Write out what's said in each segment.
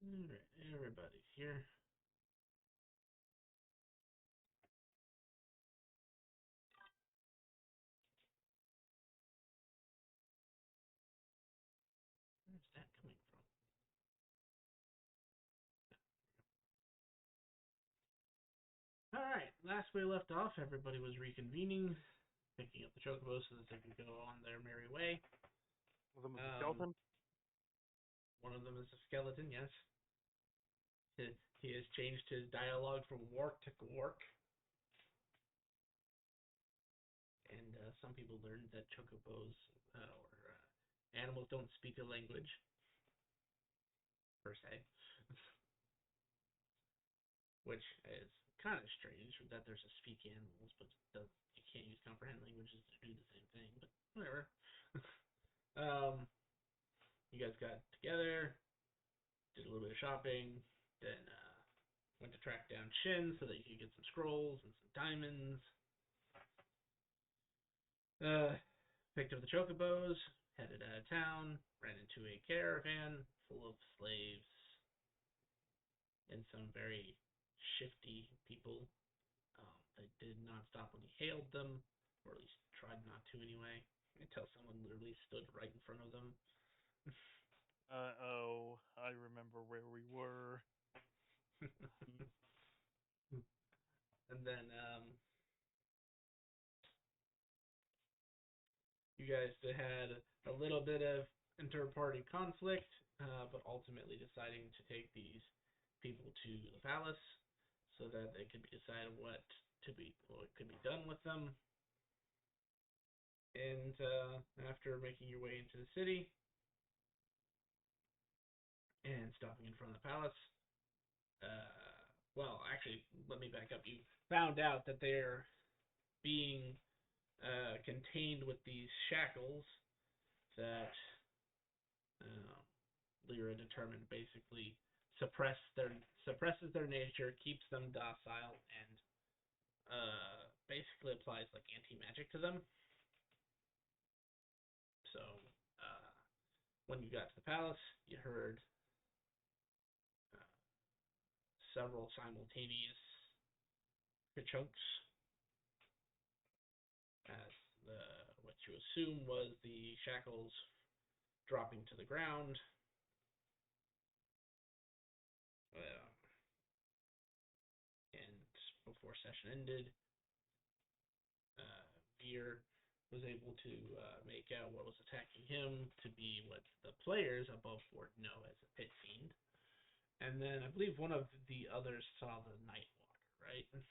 Alright, everybody's here. Where's that coming from? Alright, last we left off, everybody was reconvening, picking up the chocobos so that they could go on their merry way. One of them was a skeleton? One of them is a skeleton, yes. He has changed his dialogue from work to work. And some people learned that chocobos or animals don't speak a language, per se. Which is kind of strange that there's a speak animals, but you can't use comprehend languages to do the same thing. But whatever. You guys got together, did a little bit of shopping, then went to track down Shin so that you could get some scrolls and some diamonds. Picked up the chocobos, headed out of town, ran into a caravan full of slaves and some very shifty people. They did not stop when he hailed them, or at least tried not to anyway, until someone literally stood right in front of them. Oh, I remember where we were. And then you guys had a little bit of inter-party conflict, but ultimately deciding to take these people to the palace so that they could decide what could be done with them. And after making your way into the city and stopping in front of the palace, well, actually, let me back up. You found out that they're being contained with these shackles that Lyra determined basically suppresses their nature, keeps them docile, and basically applies like anti-magic to them. So when you got to the palace, you heard uh, several simultaneous chunks as what you assume was the shackles dropping to the ground. Uh, and before session ended, Veer was able to make out what was attacking him to be what the players above board know as a pit fiend. And then I believe one of the others saw the Nightwalker, right? Yes.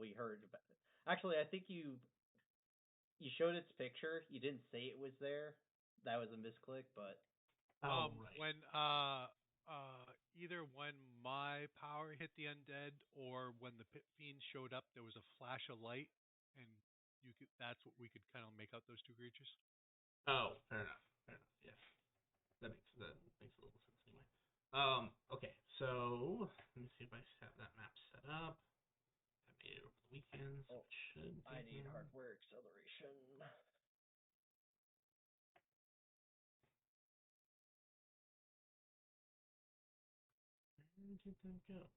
We heard about it. Actually, I think you showed its picture. You didn't say it was there. That was a misclick, but Right. When either when my power hit the undead or when the pit fiend showed up, there was a flash of light, and that's what we could kind of make out those two creatures. Oh, fair enough. Fair enough. Yes, that makes a little sense anyway. Okay, so let me see if I have that map set up. I made it over the weekend, so it should. I need hardware acceleration. Where did that go?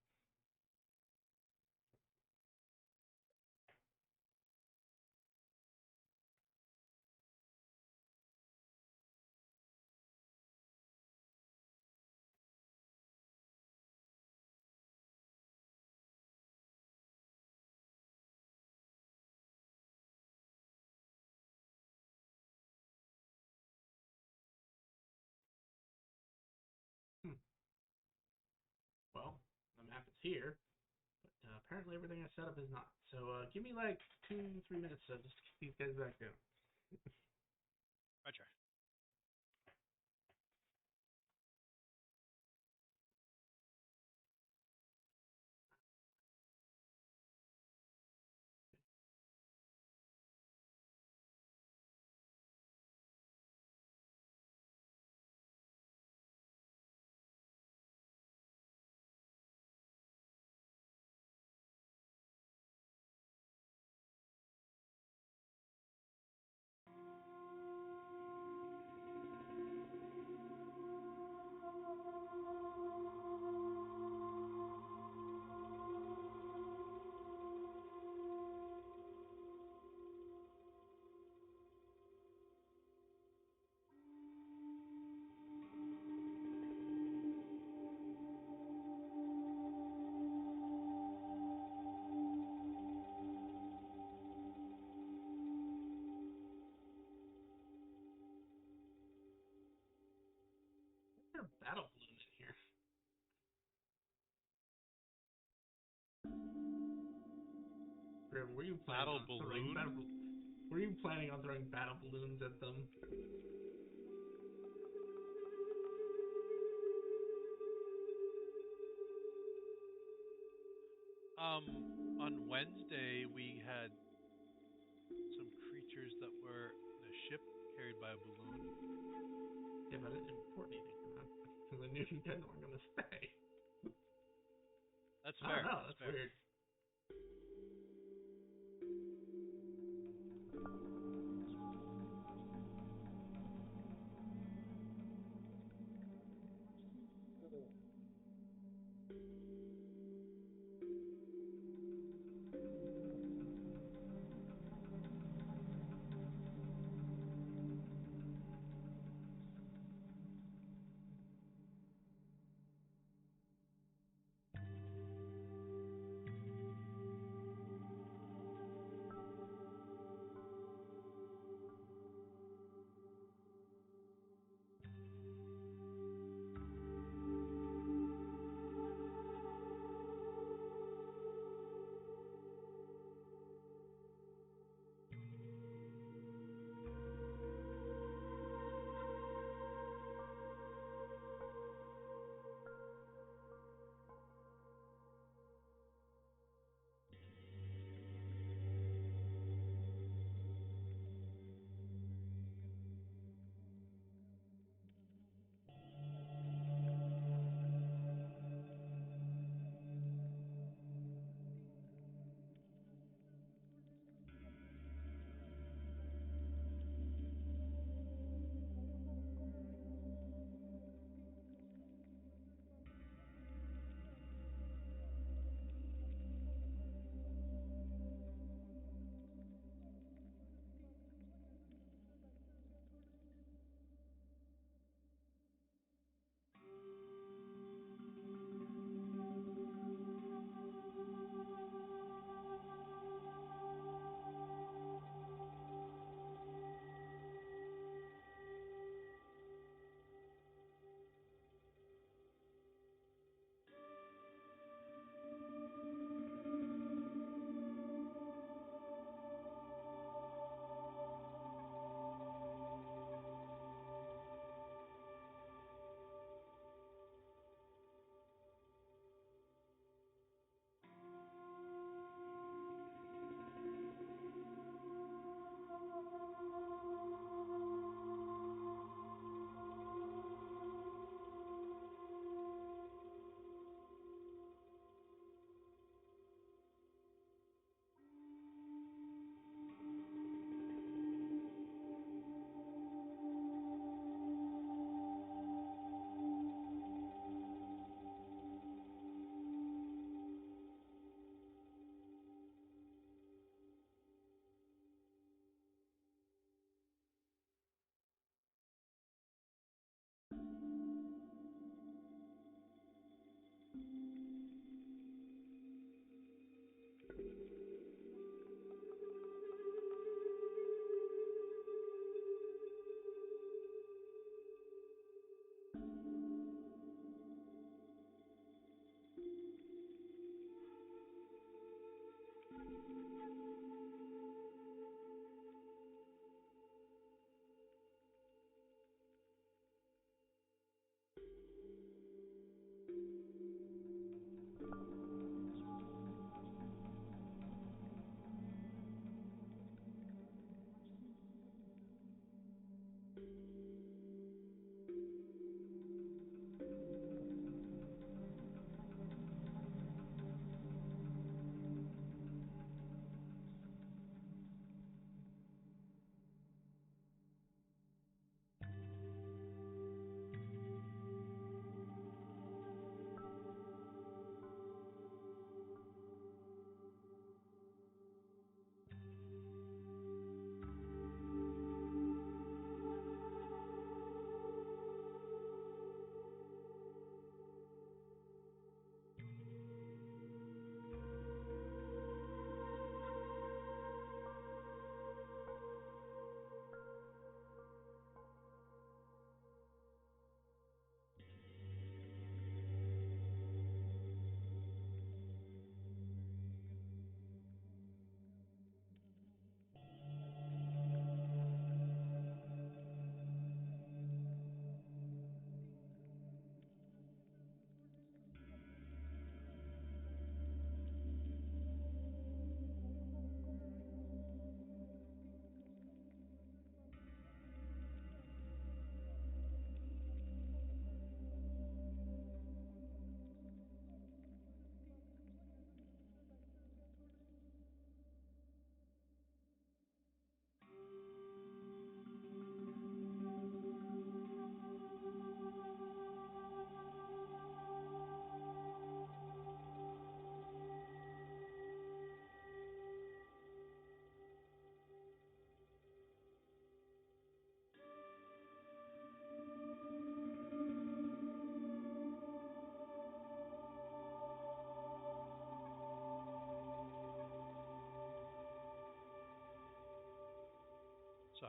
Hmm. Well, the map is here, but apparently everything I set up is not. So give me like 2, 3 minutes to just get these guys back down. Roger. there a battle balloon in here? Grim, were you planning Battle on throwing balloon? Were you planning on throwing battle balloons at them? On Wednesday we had some creatures that were in a ship carried by a balloon. Yeah, but I didn't report anything about it because I knew you guys weren't going to stay. That's I fair. don't know. That's fair. weird.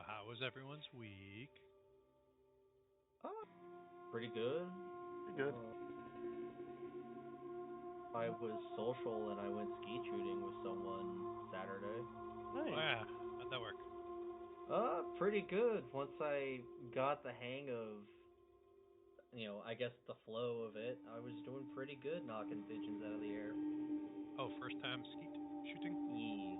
how was everyone's week? Pretty good. Pretty good. I was social and I went skeet shooting with someone Saturday. Oh, Nice. yeah. How'd that work? Pretty good. Once I got the hang of, I guess the flow of it, I was doing pretty good knocking pigeons out of the air. Oh, first time skeet shooting? Yeah.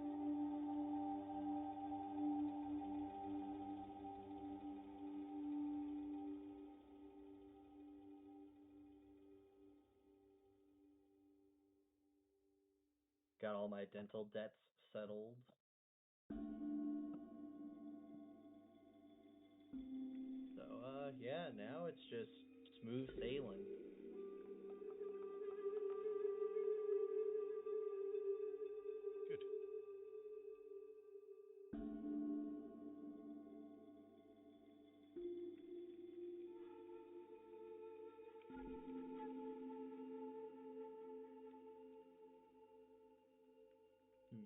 Got all my dental debts settled. So, yeah, now it's just smooth sailing. Good. Hmm.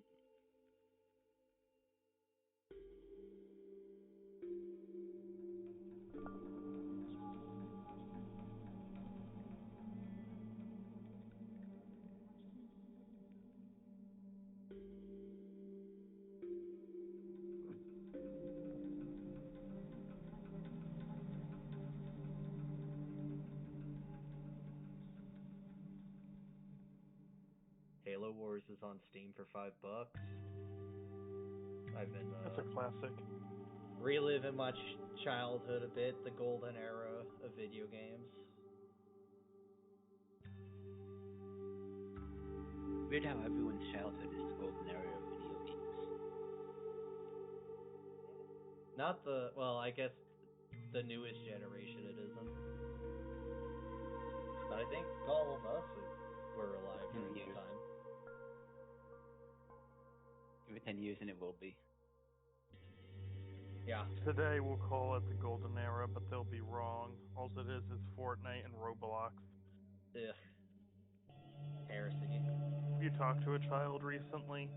Halo Wars is on Steam for $5. I've been That's a classic. reliving my childhood a bit, the golden era of video games. Weird how everyone's childhood is the golden era of video games. Not the, well, I guess the newest generation it isn't. But I think all of us were alive 10 during years. the time. Give it 10 years and it will be. Yeah. Today we'll call it the golden era, but they'll be wrong. All it is Fortnite and Roblox. Ugh. Heresy. Have you talked to a child recently?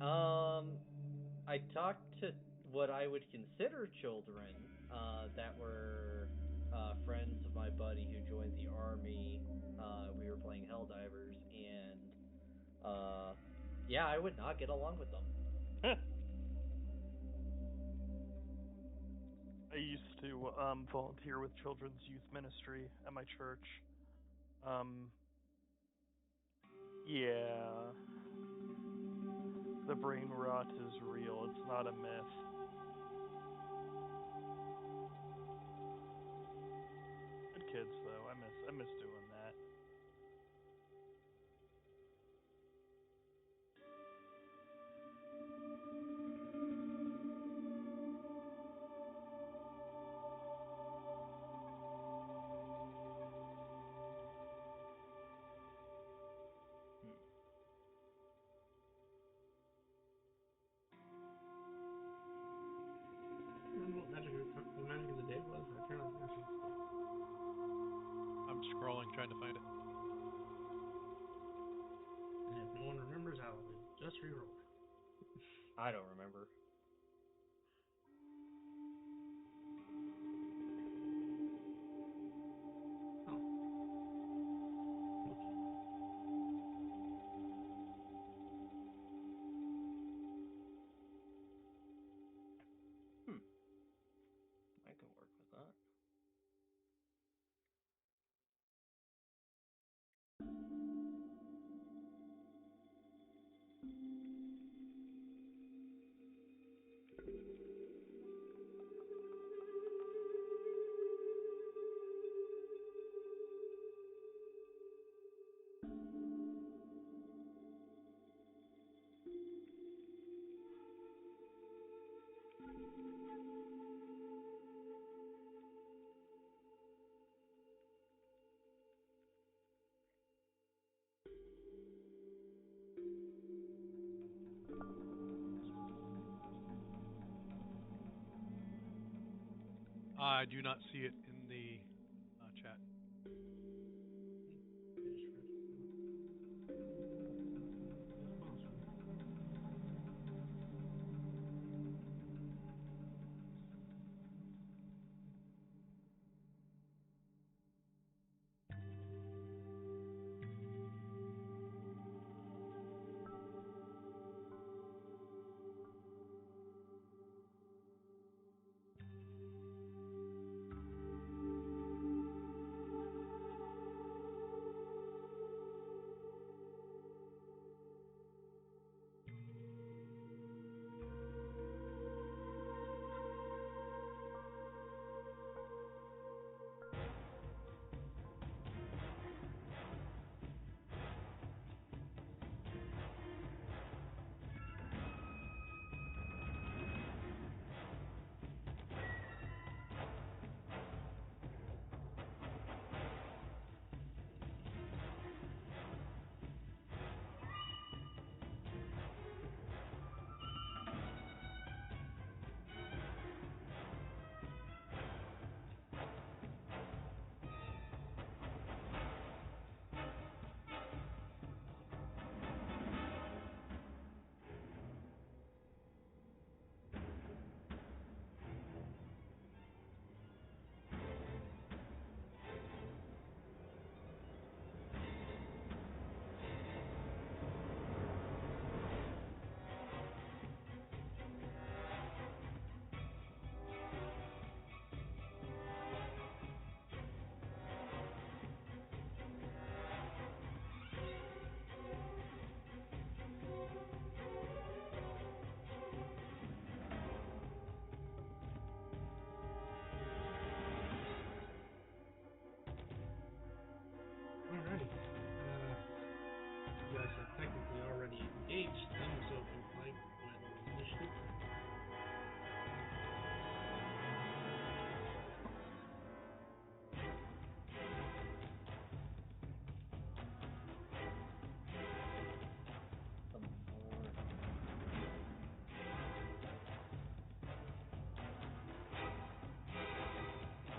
I talked to what I would consider children, that were friends of my buddy who joined the army. We were playing Helldivers, and yeah, I would not get along with them. I used to volunteer with children's youth ministry at my church. Yeah, the brain rot is real. It's not a myth. Good kids though. I miss doing that. Remember what Magic of the Day was? I can't remember. I'm scrolling trying to find it. And if no one remembers, I will just reroll. I don't remember. Oh. I can work with that. I do not see it in the chat.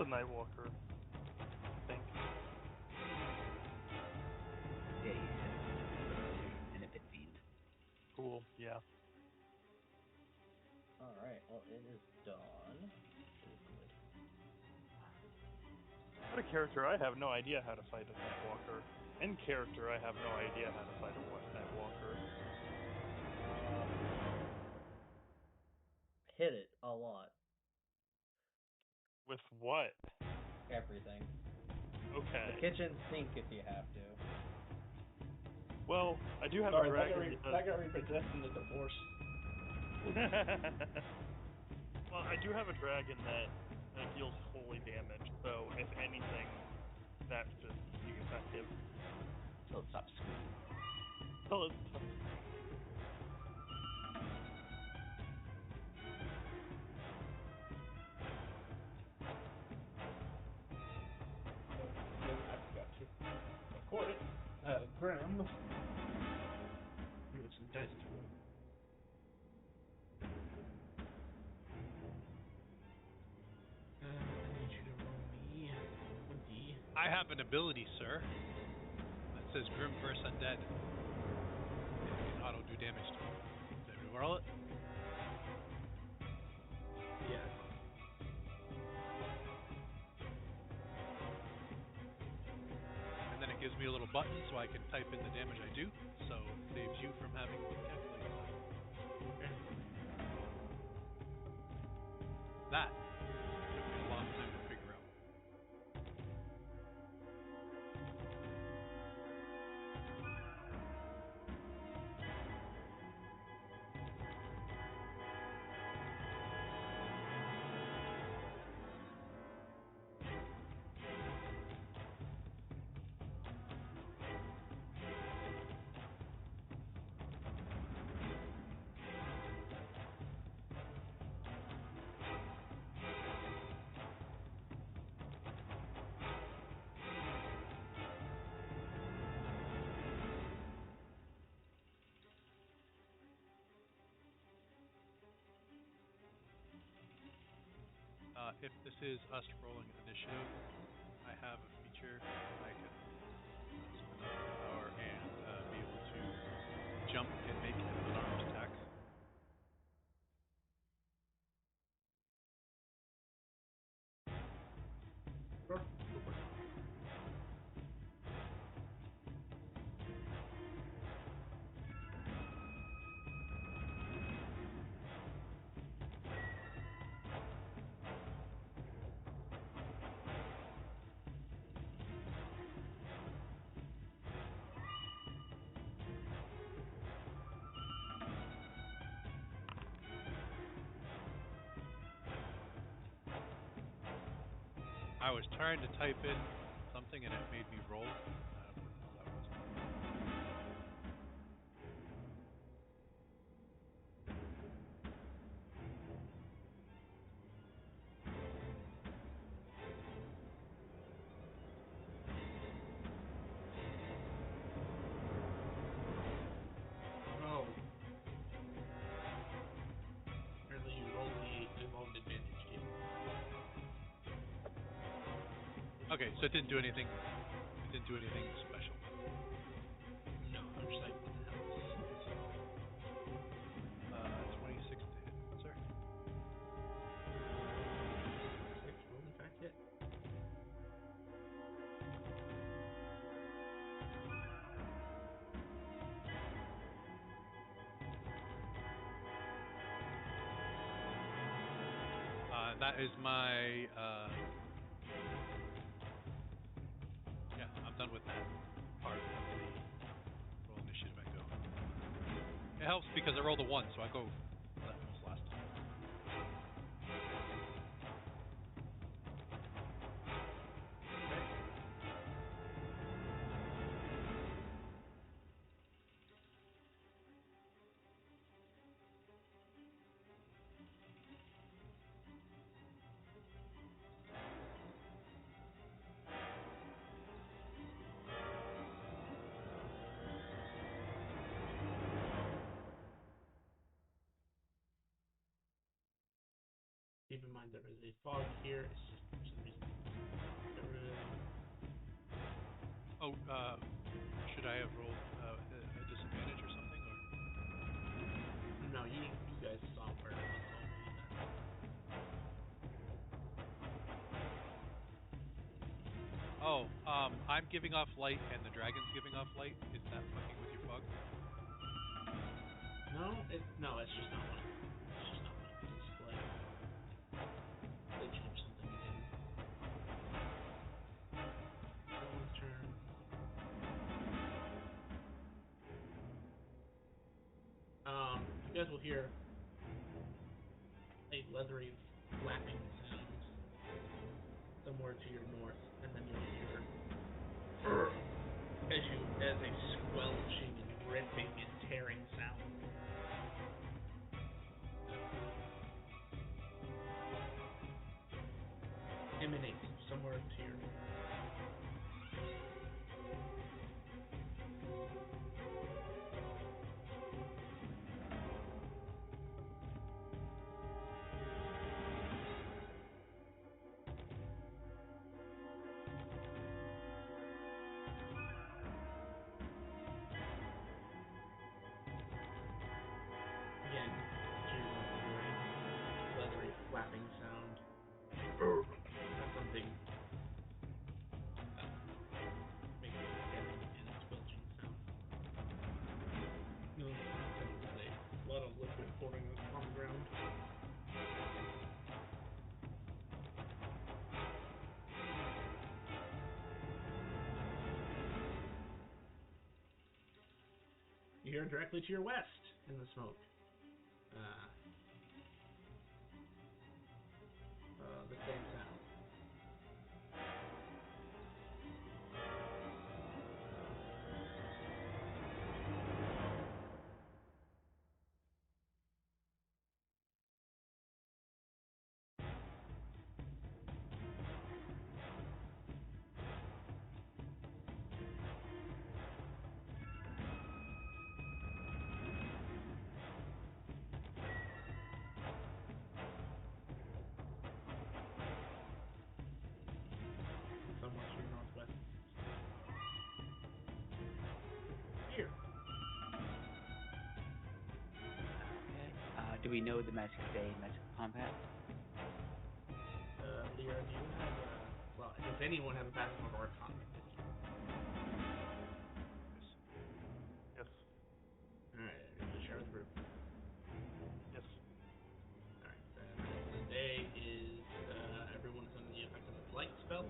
a Nightwalker, I think. Yeah, you said it was Nightwalker earlier, and a Pit Fiend. Cool. Yeah. All right. Well, it is dawn, which is good. Out of character, I have no idea how to fight a Nightwalker. In character, I have no idea how to fight a Nightwalker. Hit it a lot. With what? Everything. Okay. The kitchen sink if you have to. Well, I do have Sorry, a dragon. that got repossessed in the divorce. Well, I do have a dragon that deals holy damage, so if anything, that should be effective. So stop screaming. Till it stops screaming. I forgot to record it. Graham. Move some dice to roll. I need you to roll me 20. I have an ability, sir, that says Grim Verse Undead. And it can auto do damage to me. Did I roll it? Yeah. And then it gives me a little button so I can type in the damage I do, so it saves you from having to calculate stuff. Very important. That took me a long time to figure out. If this is us rolling initiative, I have a feature that I can spend a power and be able to jump and make an unarmed attack. Sure. Go for it. I was trying to type in something and it made me roll. What the hell that was? Oh. Apparently you rolled the evolved advantage, dude. Okay, so it didn't do anything. It didn't do anything special. No, I'm just like, what the hell is this? 26 to hit, sir. 6 will in fact hit. That is my. Yeah, I'm done with that part of the roll initiative. I go. It helps because I rolled a 1, so I go that most last. Okay. Keep in mind there is a fog here. It's just for some reason everything. Oh, should I have rolled a disadvantage or something, or? No, you guys saw where it was all be that. Oh, I'm giving off light and the dragon's giving off light. Is that fucking with your fog? No, it's just not light. It's just not light. It's like they changed something again. Someone's turn. You guys will hear a leathery flapping sound somewhere to your north, and then you'll hear as a squelching and ripping and tearing sound emanates somewhere to your north. Again, to your north, you're hearing leathery flapping sound. That's something making a tearing and squelching sound. You know, it sounds like a lot of liquid pouring on the ground. You hear directly to your west in the smoke. The same sound. And somewhere to your northwest, it's the same. Here. Okay. Do we know the magic say magical combat? Lyra, do you have a... Well, does anyone have a background or Arcana at 15? Yes. Yes. Alright, you share with the group. Yes. Alright, then today is... everyone is under the effect of a flight spell.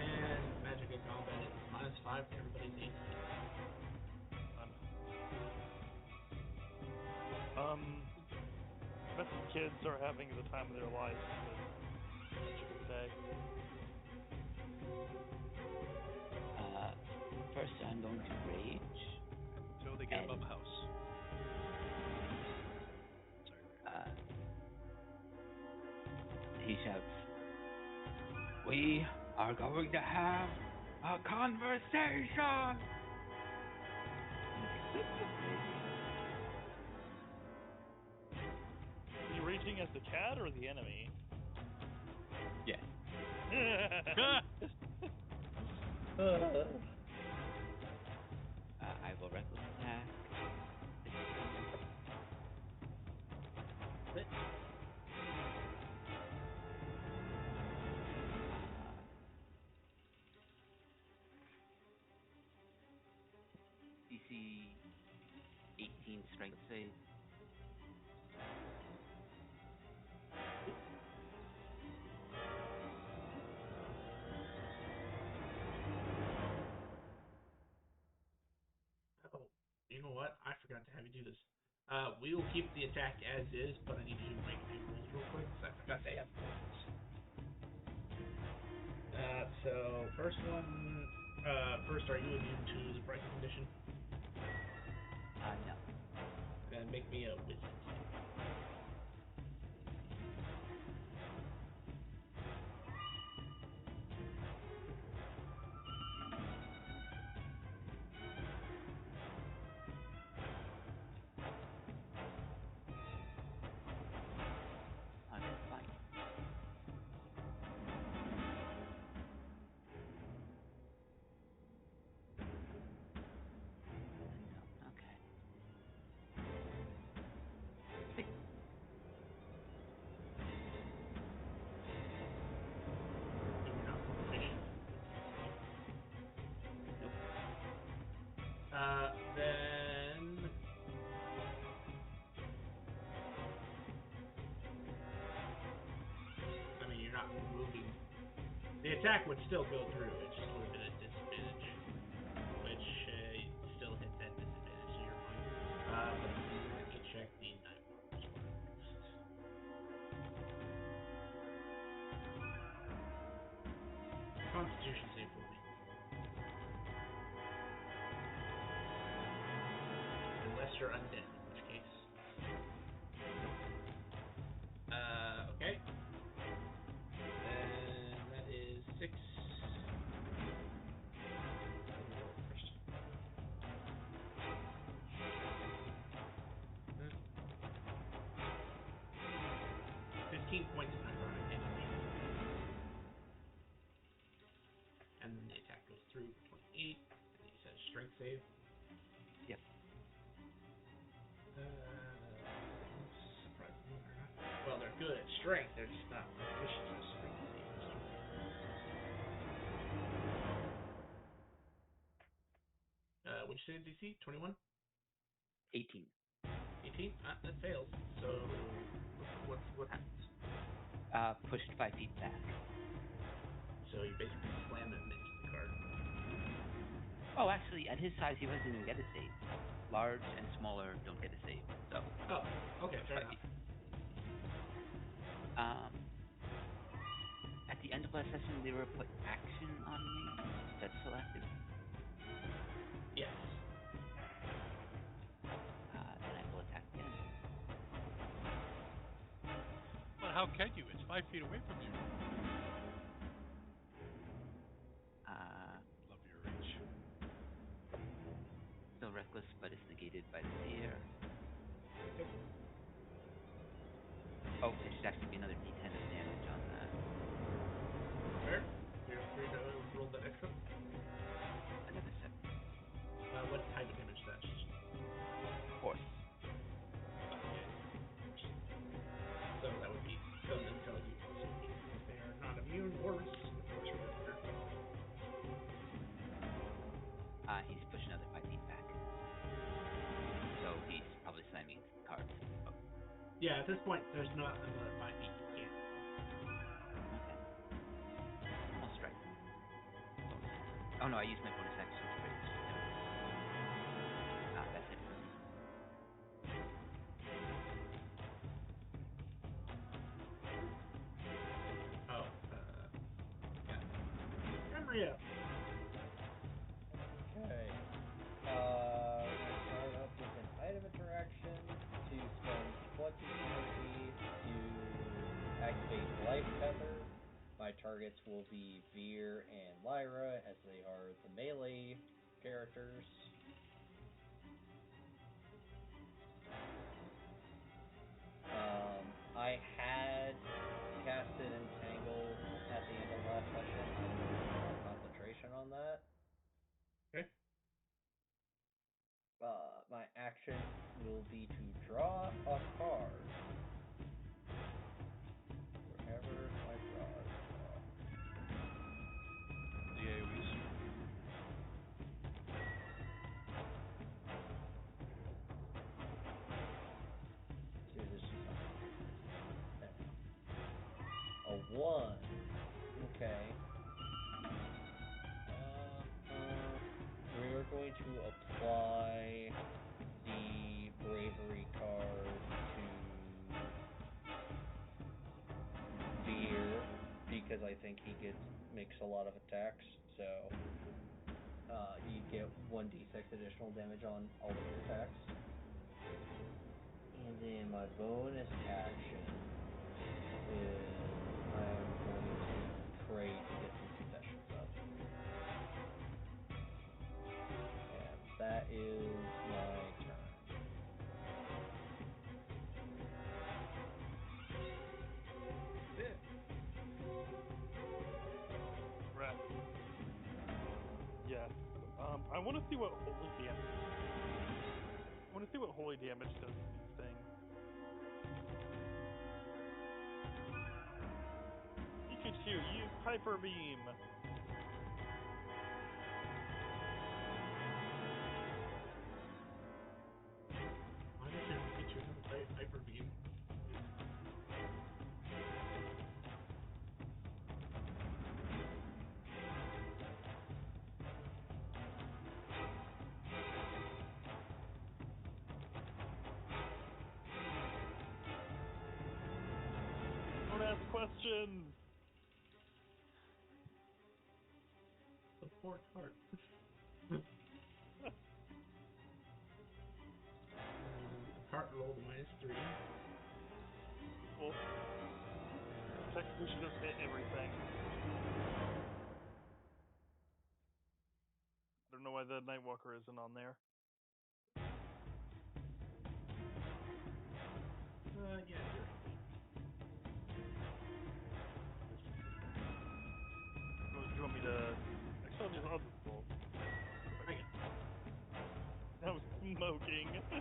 And magic in combat is -5 to everybody's AC. Fun. Bet the kids are having the time of their lives with Magic of the Day. First, I'm going to rage. Until they get And, above a house. Sorry, Rare. he shouts, "We are going to have a conversation!" Are you raging as the cat or the enemy? Yes. I will reckless attack. Hit. DC 18 strength save. Hit. Oh, you know what? I forgot to have you do this. We will keep the attack as is, but I need you to make a few rolls real quick, because I forgot they have points. So, first one... first, are you immune to the frightened condition? No. And make me a wisdom save. The attack would still go through. It just would have been a disadvantage, which still hits at disadvantage. So you're fine. But let me check the 9-1 score next. Constitution save for me. Unless you're undead, in which case. Okay. Then that is 6. Let me roll first. 15 points of necrotic damage. And then the attack goes through for 28. And he says strength save. Yep. Things, surprisingly, are not. Well, they're good at strength, they're just not proficient at strength saves. What'd you say DC? 21? 18. 18? That fails. So, what happens? Pushed 5 feet back. So you basically slam him into the cart. Oh, actually, at his size, he doesn't even get a save. Large and smaller don't get a save. So. Oh, okay, fair enough. At the end of last session, Lyra put action on me. That's still active. Yes. Then I will attack again. Well, how can you? It's 5 feet away from you. Love your reach. Still reckless, but it's negated by the fear. Yep. Oh, it should actually be another D10 of damage on that. Fair. Feel free to roll that extra. Another 7. What type of damage is that? Just Force. So that would be stun until you also be, because they are not immune or resistant to force for that matter. He's pushed another 5 feet back. So he's probably slamming into the cart. Oh. Yeah, at this point, there's not another 5 feet you can't go. Okay. I'll strike. Bonus action. Oh no, I used my bonus action to bridge. Never mind. That's it for me. Oh, yeah. Remria. Okay. We're gonna start up with an item interaction to spend 20 energy to activate Life Tether. My targets will be Veer and Lyra, as they are the melee characters. I had casted Entangle at the end of last session. I'm losing my concentration on that. Okay. My action will be to draw a card wherever my draws are. The AoEs. See, this is not how this is. There we go. A 1. Okay. We're going to apply the bravery card to Veer because I think he makes a lot of attacks. So you get 1d6 additional damage on all of your attacks. And then my bonus action is I am going to pray to get some confessions up. And that is my turn. Yeah. Right. Yes. I want to see what holy damage. I want to see what holy damage does to these things. Pikachu, use Hyper Beam. Why does your Pikachu have Hyper Beam? questions. Support heart. The cart rolled a -3. Cool. Technically should have hit everything. I don't know why the Nightwalker isn't on there. Yeah, you're incomplete. Do you want me to? Actually, I'll just roll. I got it. I was smoking. So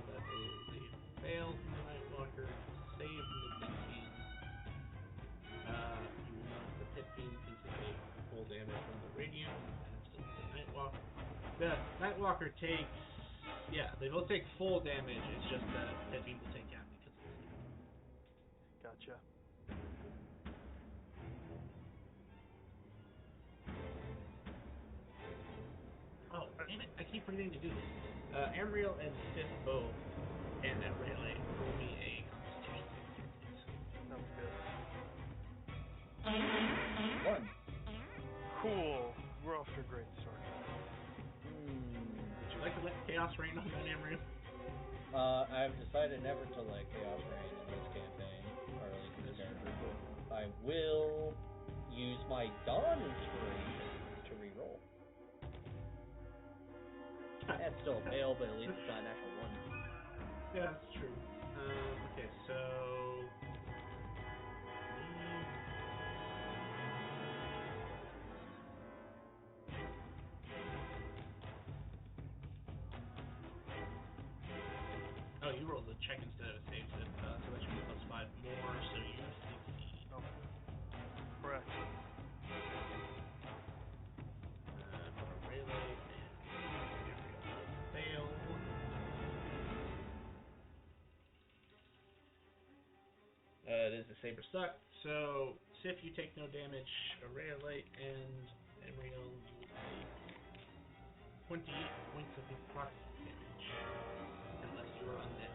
that is a fail from the Nightwalker, save from the Pit Fiend. You will note the Pit Fiend seems to take full damage from the Radiant, as does the Nightwalker. The Nightwalker takes, they both take full damage, it's just the Pit Fiend will take half because it's Gotcha. Oh, damn it, I keep forgetting to do this. Amriel and Sith both, and Rayleigh, roll me a Constitution saving throw, please. Sounds good. 1. Cool. We're off to a great start, guys. Would you like to let Chaos reign on that, Amriel? I've decided never to let Chaos reign in this campaign, or at least in this character, but I will use my Dawn inspiration to reroll. That's still a fail, but at least it's not an actual 1. Yeah, that's true. Okay, so... Oh, you rolled a check instead of a save, so that should be +5 more, so you succeed. Oh, correct. For Rayleigh and Gabriel fail. It is the Saber Suck, so Sif, you take no damage, Rayleigh and Emriel, you will take 28 points of necrotic damage, unless you are undead.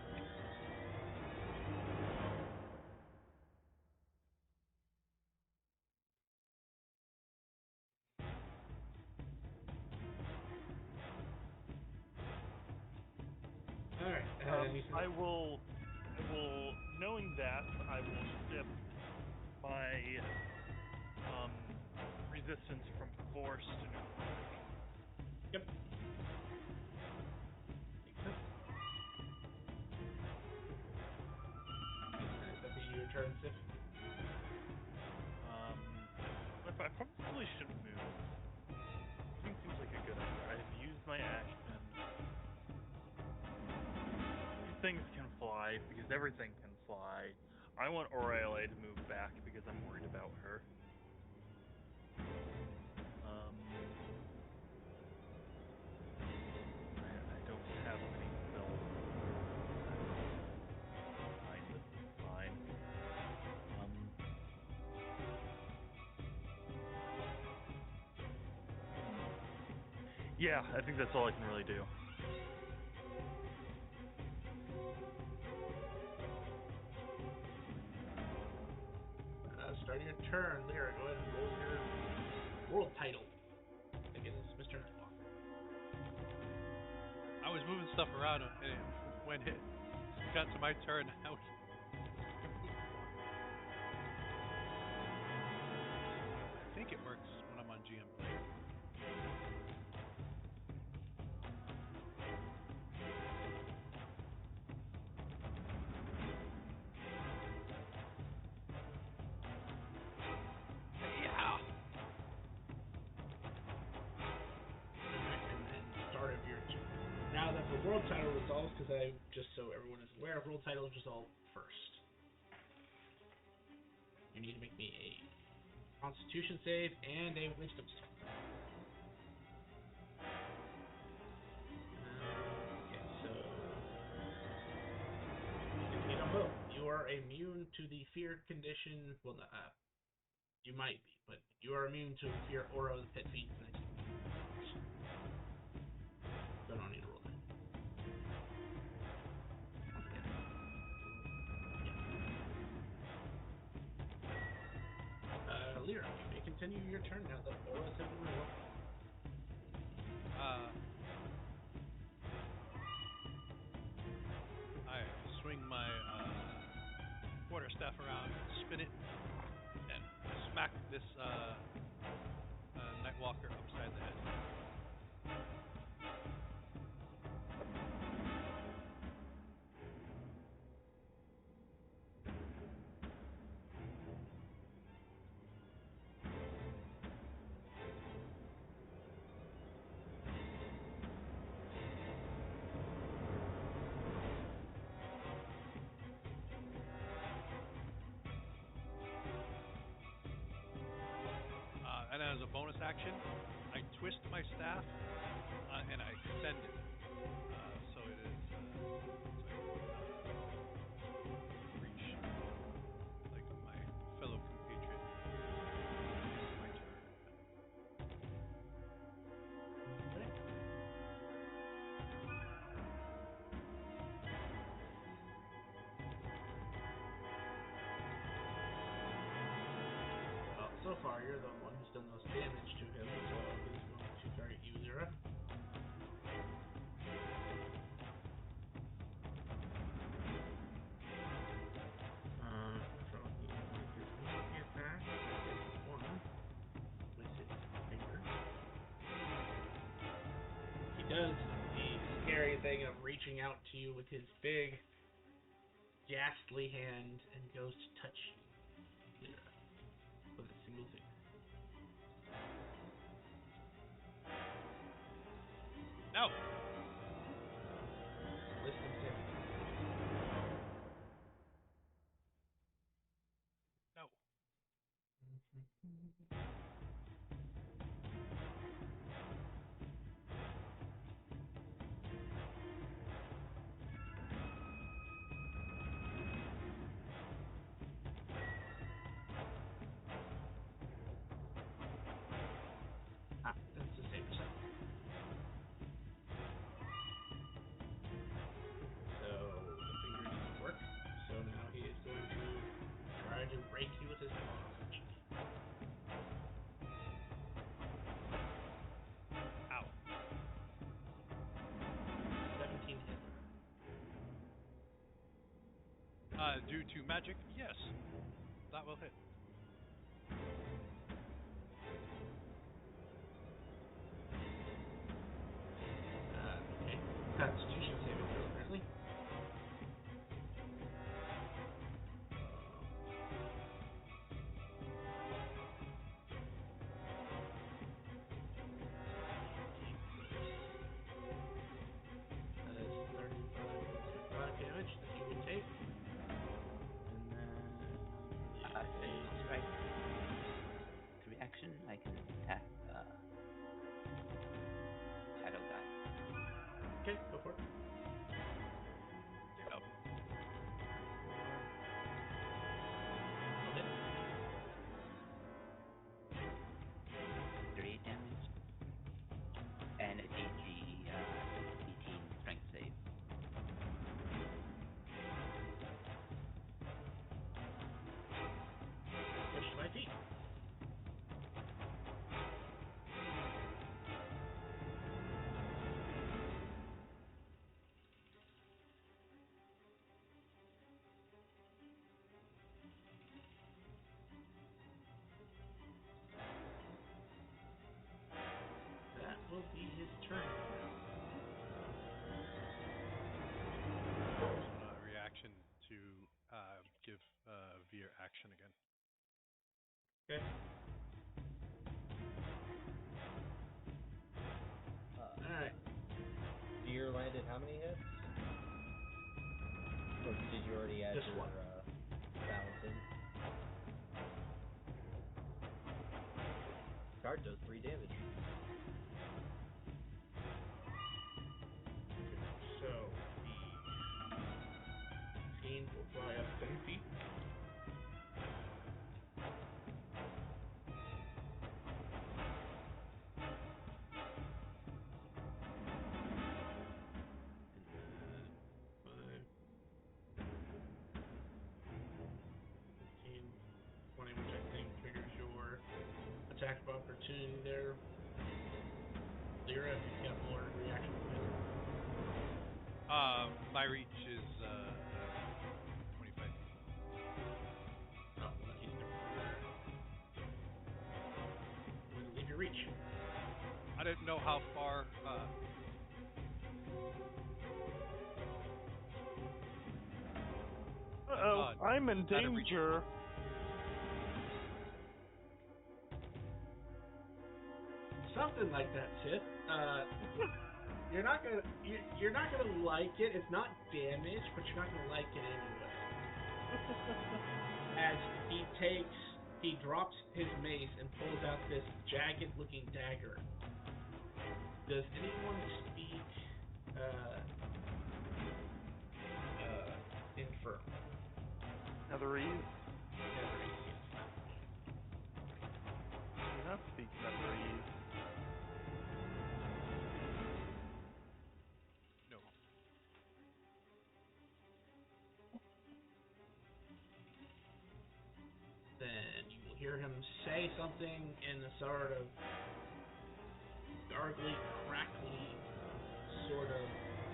Alright, I will, knowing that, I will shift my resistance from force to necrotic. Yep. Makes sense. That'd be your turn, Sif. I probably should move. Moving seems like a good idea. I've used my action. Things can fly because everything can fly. I want Aurelia to move back because I'm worried about her. I don't have many spells. Fine, this is fine. Yeah, I think that's all I can really do. Start your turn, Lyra. Go ahead and roll your world title against Mr. Nightwalker. I was moving stuff around, and when it got to my turn, I was moving one. I think it works when I'm on GM player. Yeah. And then start of your turn. Now that the world title resolves, because I just so everyone is aware, world titles resolve first. You need to make me a Constitution save and a Wisdom save. Okay, so you succeed on both. You are immune to the fear condition. Well, you might be, but you are immune to fear aura of the Pit Fiend for the next 20 hours. So I don't need to roll that. Once again. Lyra, you may continue your turn now that auras have been resolved. I swing my quarterstaff around, spin it, and smack this Nightwalker upside the head. And as a bonus action, I twist my staff and I extend it. So it is reach like my fellow compatriot in my turn. Okay. Well, so far you're the one who's done the most damage to him, so he's going to target you, Lyra. So he will make his multi attack, hit one with his finger. He does the scary thing of reaching out to you with his big, ghastly hand and goes to touch you, Lyra, with a single finger. No. Wisdom saving throw, please. No. That's to save yourself. So the finger didn't work. So now he is going to try to rake you with his claws, actually. Ow. 17 to hit, Lyra. Due to magic, yes, that will hit. Okay. Constitution saving throw, apparently. That is 35 plus your 5 damage that you would take. And then for the Sentinel strike. As a reaction, I can attack shadow guy. Okay, go for it. Yep. 24. I'll hit. 38 damage. And a DC 18 strength save. Pushed 5 feet. That will be his turn now. So a reaction to give Veer action again. Okay. Alright. Veer landed how many hits? Or did you already add Just your one. balance in? 3. Card does 3 damage. Okay, so the fiend will fly up 10 feet. And then 5, 10, 15, 20, which I think triggers your opportunity there. Lyra, if you've got more reactions available. My reach is 25 feet. Oh, well then he's going to leave your reach. I didn't know how far. Uh-oh, I'm in out of reach. danger. Something like that, Sith. You're not gonna like it. It's not damage, but you're not gonna like it anyway. As he drops his mace and pulls out this jagged-looking dagger. Does anyone speak infernal? Netherese. Netherese, yes. I do not speak Netherese. No. Then you will hear him say something in a sort of gargly, crackly, sort of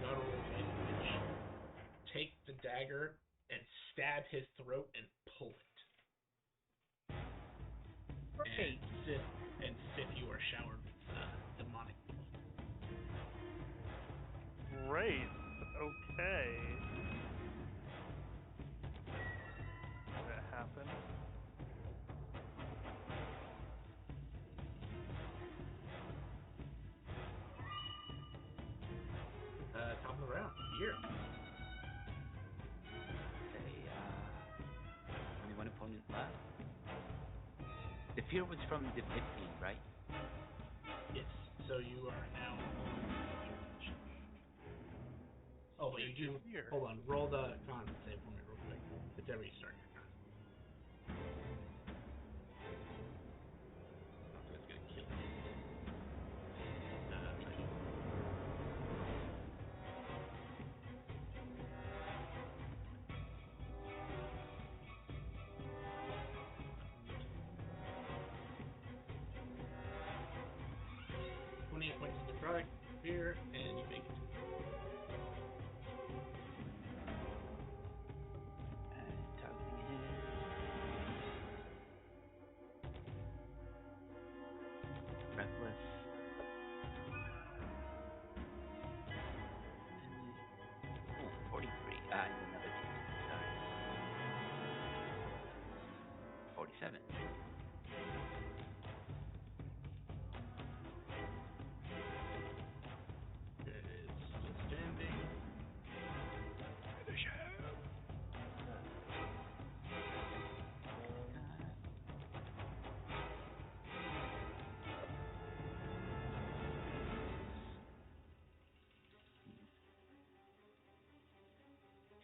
guttural language. Take the dagger and stab his throat and pull it. Great. Sith, you are showered with demonic blood. Great. Okay. That happened. Top of the round. Here. Okay, only one opponent left. The fear was from the 15, right? Yes. So you are now rolling your condition. Oh, but you do. Here. Hold on. Roll the con save for me real quick. It's every start your con. Not that it's gonna kill you. 19. Roll that one more time. 28 points of necrotic fear, and you make it. And targeting him. Reckless. Oh, 43. And another D6. Sorry. 47. It's still standing. Finish him.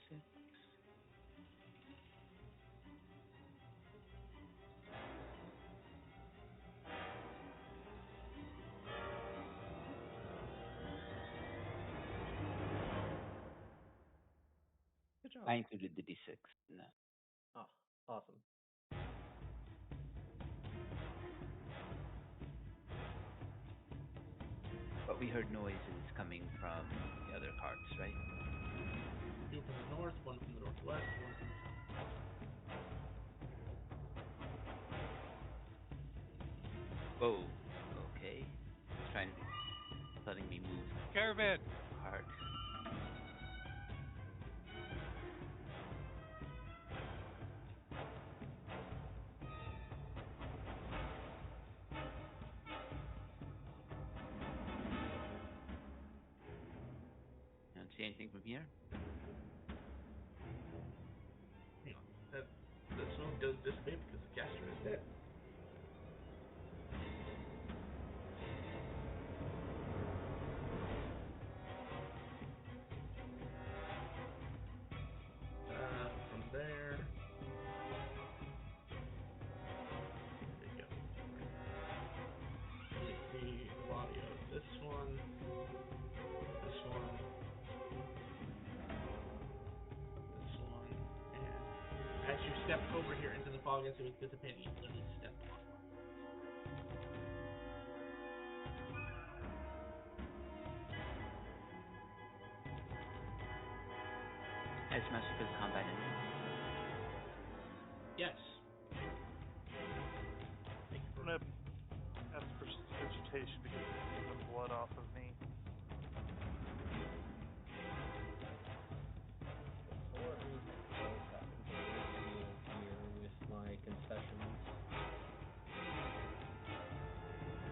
Six. Good job. I included the D6 in that. Oh, awesome. But we heard noises coming from the other carts, right? Two from the north, one from the northwest, one from the south. Whoa. Okay. It's trying to be letting me move Caravan. hard. I don't see anything from here. Hang on. The smoke does dissipate because the caster is dead. From there. Where did it go? You can see the body of this one, this one, this one, and as you step over here into the fog as it was dissipating, you literally stepped on one. Has Massacre's combat ended? Yes. Thank you I'm for gonna ask for vegetation to get the demon blood off of me. Before anything else happens, I'm going to deal here with my concessions.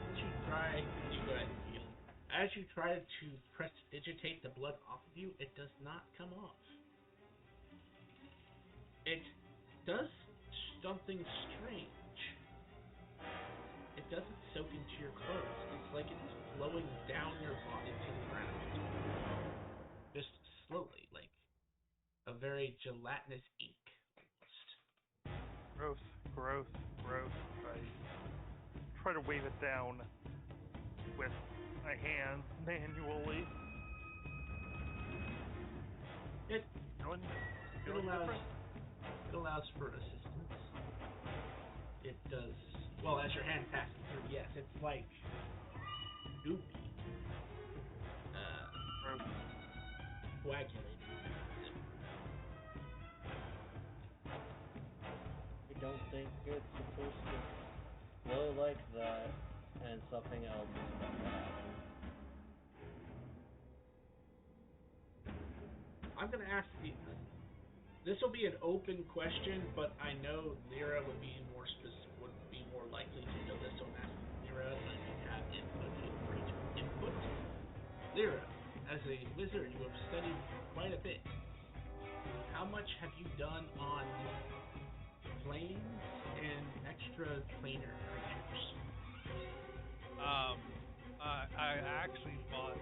As you try, you go ahead and heal. As you try to prestidigitate the blood off of you, it does not come off. It does something strange. It doesn't soak into your clothes. It's like it's flowing down your body to the ground. Just slowly, like a very gelatinous ink almost. Growth, growth, growth. I try to wave it down with my hands manually. It Feeling, it feeling allows different? it allows for assistance. It does well as your hand passes through. Yes, it's like goopy, Growth. coagulated. I don't think it's supposed to flow like that, and something else is about to happen. I'm gonna ask you. This will be an open question, but I know Lyra would be more likely to know this, so I'm asking Lyra. But if you have input, feel free to input. Lyra, as a wizard, you have studied quite a bit. How much have you done on planes and extra planar creatures? I actually bought a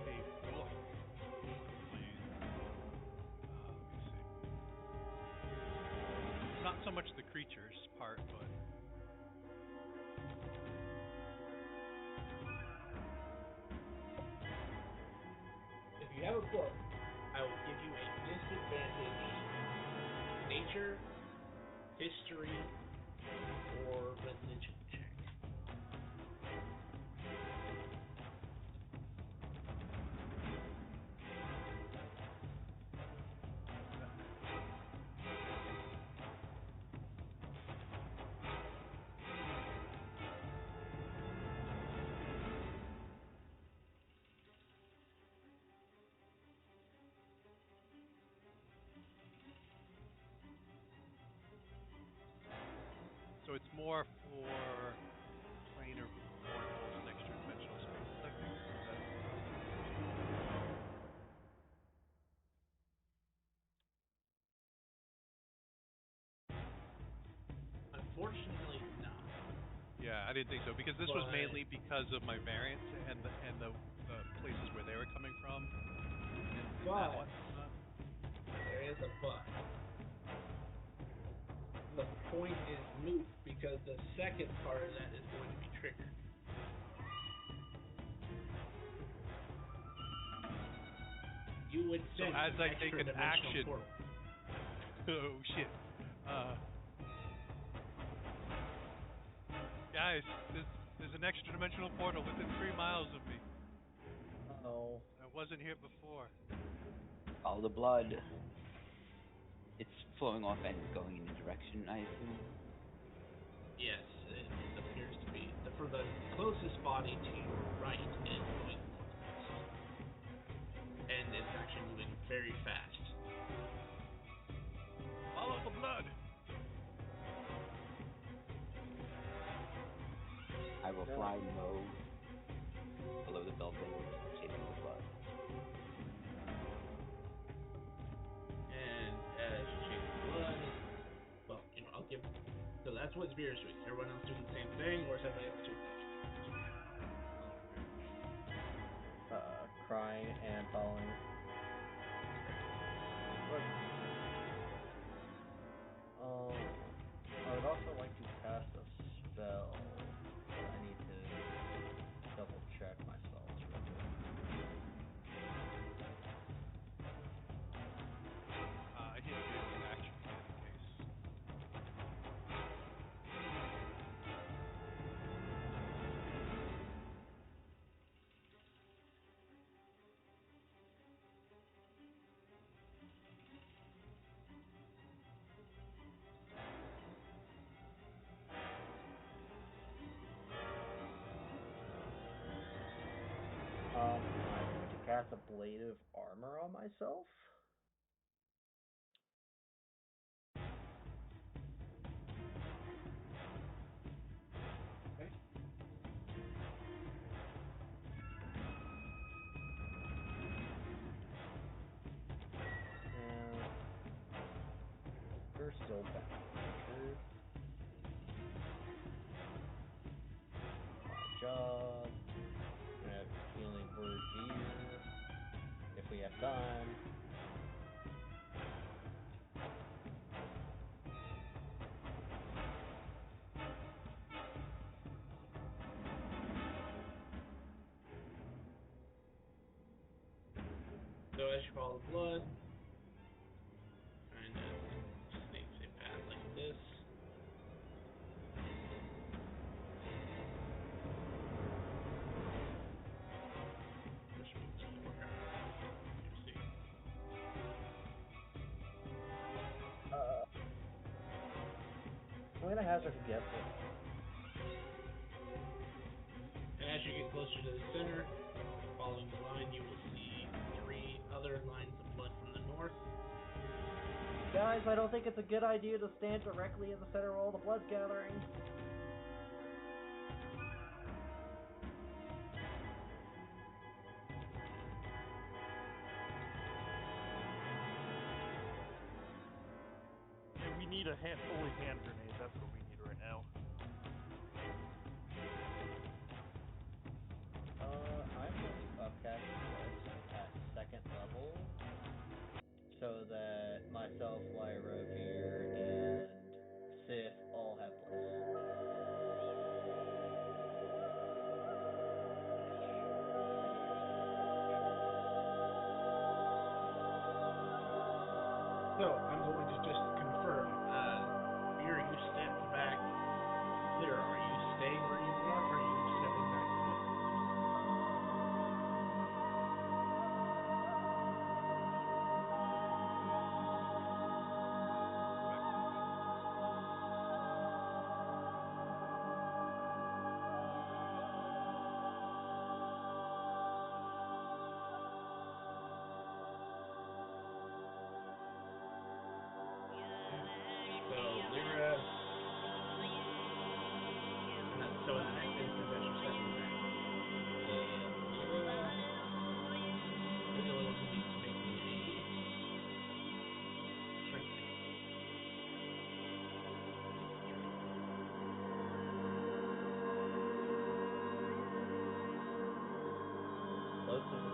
book on plane. Let me see. Not so much the creatures part, but If you have a book, I will give you a disadvantage nature, history, or religion check. so it's more for planar portals and extra dimensional spaces. I think. Is that Unfortunately, not. Yeah, I didn't think so because this was But mainly because of my variants and the places where they were coming from and that but whatnot. there is a but. The point is moot because the second part of that is going to be triggered. You would So sense as an I take extra an dimensional action, portal. oh shit, uh, guys, there's an extra dimensional portal within 3 miles of me. Oh, I wasn't here before. All the blood. It's flowing off and going in a direction, I assume. Yes, it appears to be. For the closest body to your right, it is going northwest. And it's actually moving very fast. Follow the blood. I will no. fly low below the building, chasing the blood. And as you chase the blood, well, I'll give. So that's what Spear's doing. Everyone else doing the same thing, or is everybody else doing that? Following very Crying and following. But, I would also like to cast a spell, but I need to double check my spells real quick. I hit B with action again in case. cast a blade of armor on myself. Okay. We're still back. My job. I have healing word here. If we have time. So as you follow the blood, kind of just takes a path like this. Which means that we're gonna see. I'm gonna hazard a guess. And as you get closer to the center, following the line, you will see 3 other lines of blood from the north. Guys, I don't think it's a good idea to stand directly in the center where all the blood's gathering. And we need a holy hand grenade. That's what we need right now. I'm going to upcast this at 2nd level so that myself, Lyra, Veer, and Sith all have bliss. So I'm going to just confirm. Veer, you stepped back. Lyra, are you staying where you are, or are you stepping back? So Lyra, so in the next instance, as you're stepping back, Lyra, you're the only one who needs to make me a strength save. Close to the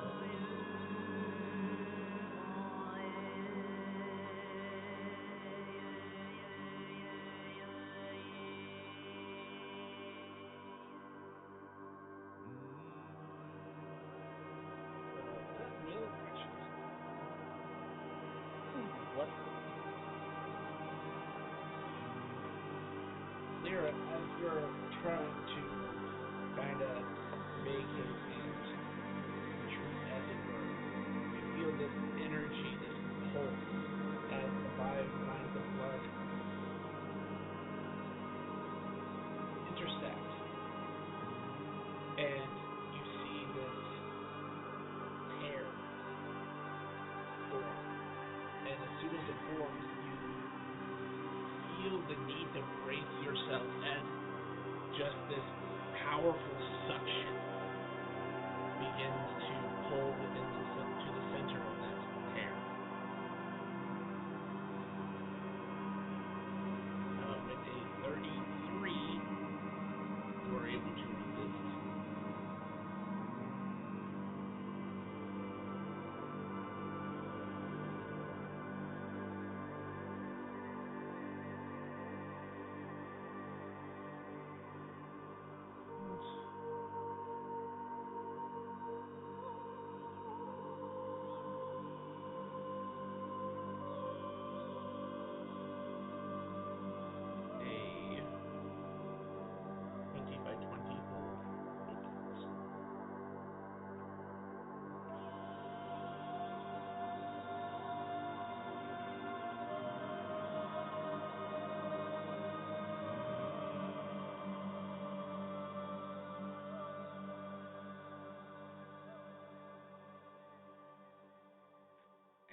That will actually. What? Lyra, as you're trying to kind of make his hand retreat, as it were, you feel this energy, this pulse, as the 5 lines of blood intersect, and you see this tear form. And as soon as it forms, you feel the need to brace yourself as just this powerful suction begins to pull within to the center of that tear. With a 33, you are able to resist.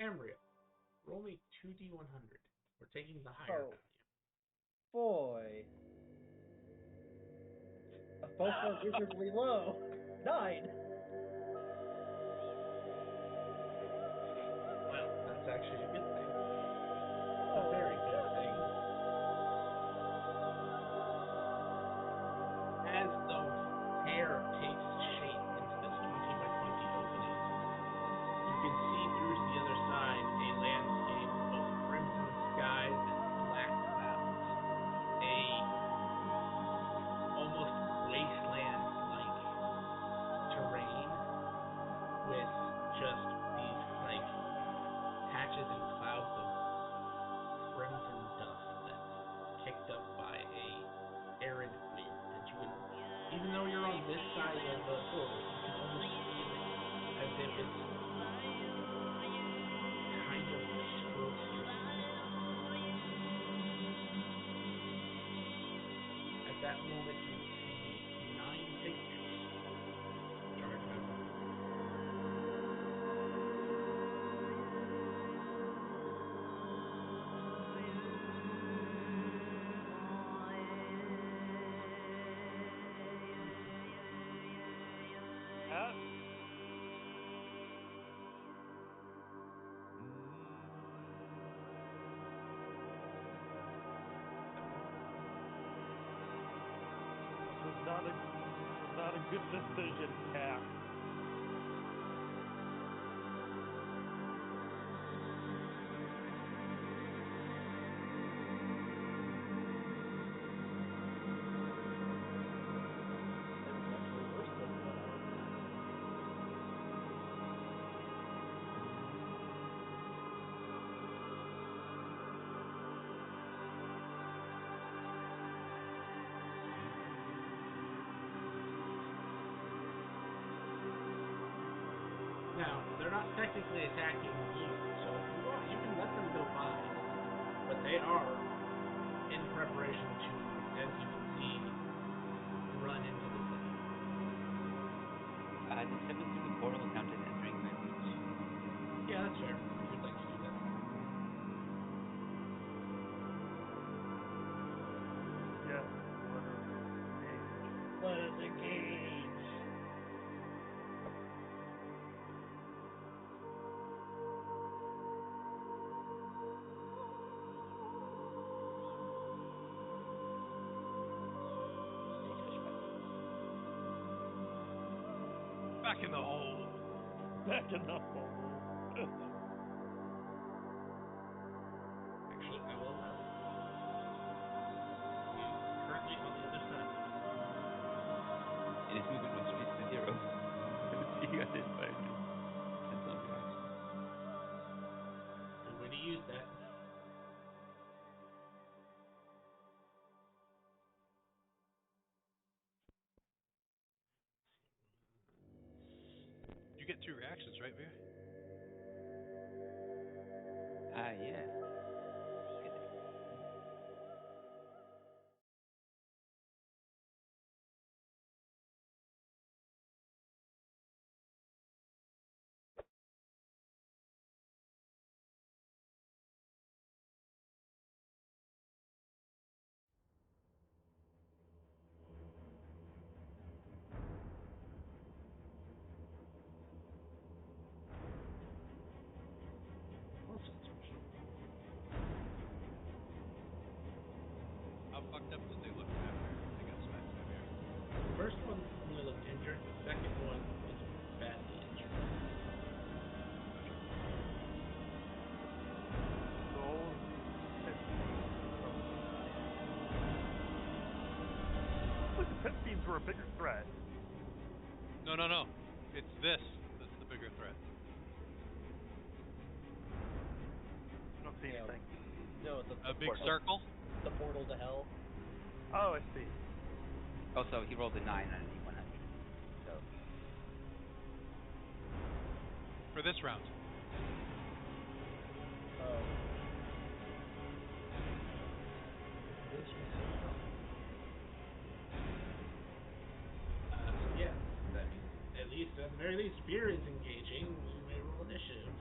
Ambrio, roll me 2d100. We're taking the higher Oh. value. Boy. Both are miserably low. 9. Well, that's actually a good thing. A very good thing. As the hair takes shape into this 20 by 20 opening, you can see through to the other side a landscape of crimson skies and black clouds. A almost wasteland-like terrain with just these like patches and clouds of crimson dust that's kicked up by a arid wind. And you can, even though you're on this side of the portal, you can almost feel it as if it's kind of excruciating. At that moment, you see 9 figures charge out. Pat? This is not a good decision, Pat. That's actually worse than what I was Now, they're not technically attacking you, so if you want, you can let them go by. But they are in preparation to, as you can see, run into the thing. Does stepping through the portal count as entering my reach? Yeah, that's fair. If you'd like to do that. Yes. Let us engage. Back in the hole. Back in the hole. Actually, I will allow it. He's currently on the other side. And his movement was reduced to 0. He got hit by it. That's unfortunate. Good way to use that. You get 2 reactions, right, Veer? Yeah. Also, it's original. How fucked up did they look after they got smacked by Veer? The first one only looked injured. The second one is badly injured. Roll 15. Look, the pet fiends were a bigger threat. No. It's this that's the bigger threat. I don't see Yeah. anything. No, A big portal. circle? The portal to hell. Oh, I see. Also, he rolled a 9 on a D100. So, For this round. Oh. So yeah, that means at the very least, Veer is engaging. You may roll initiative.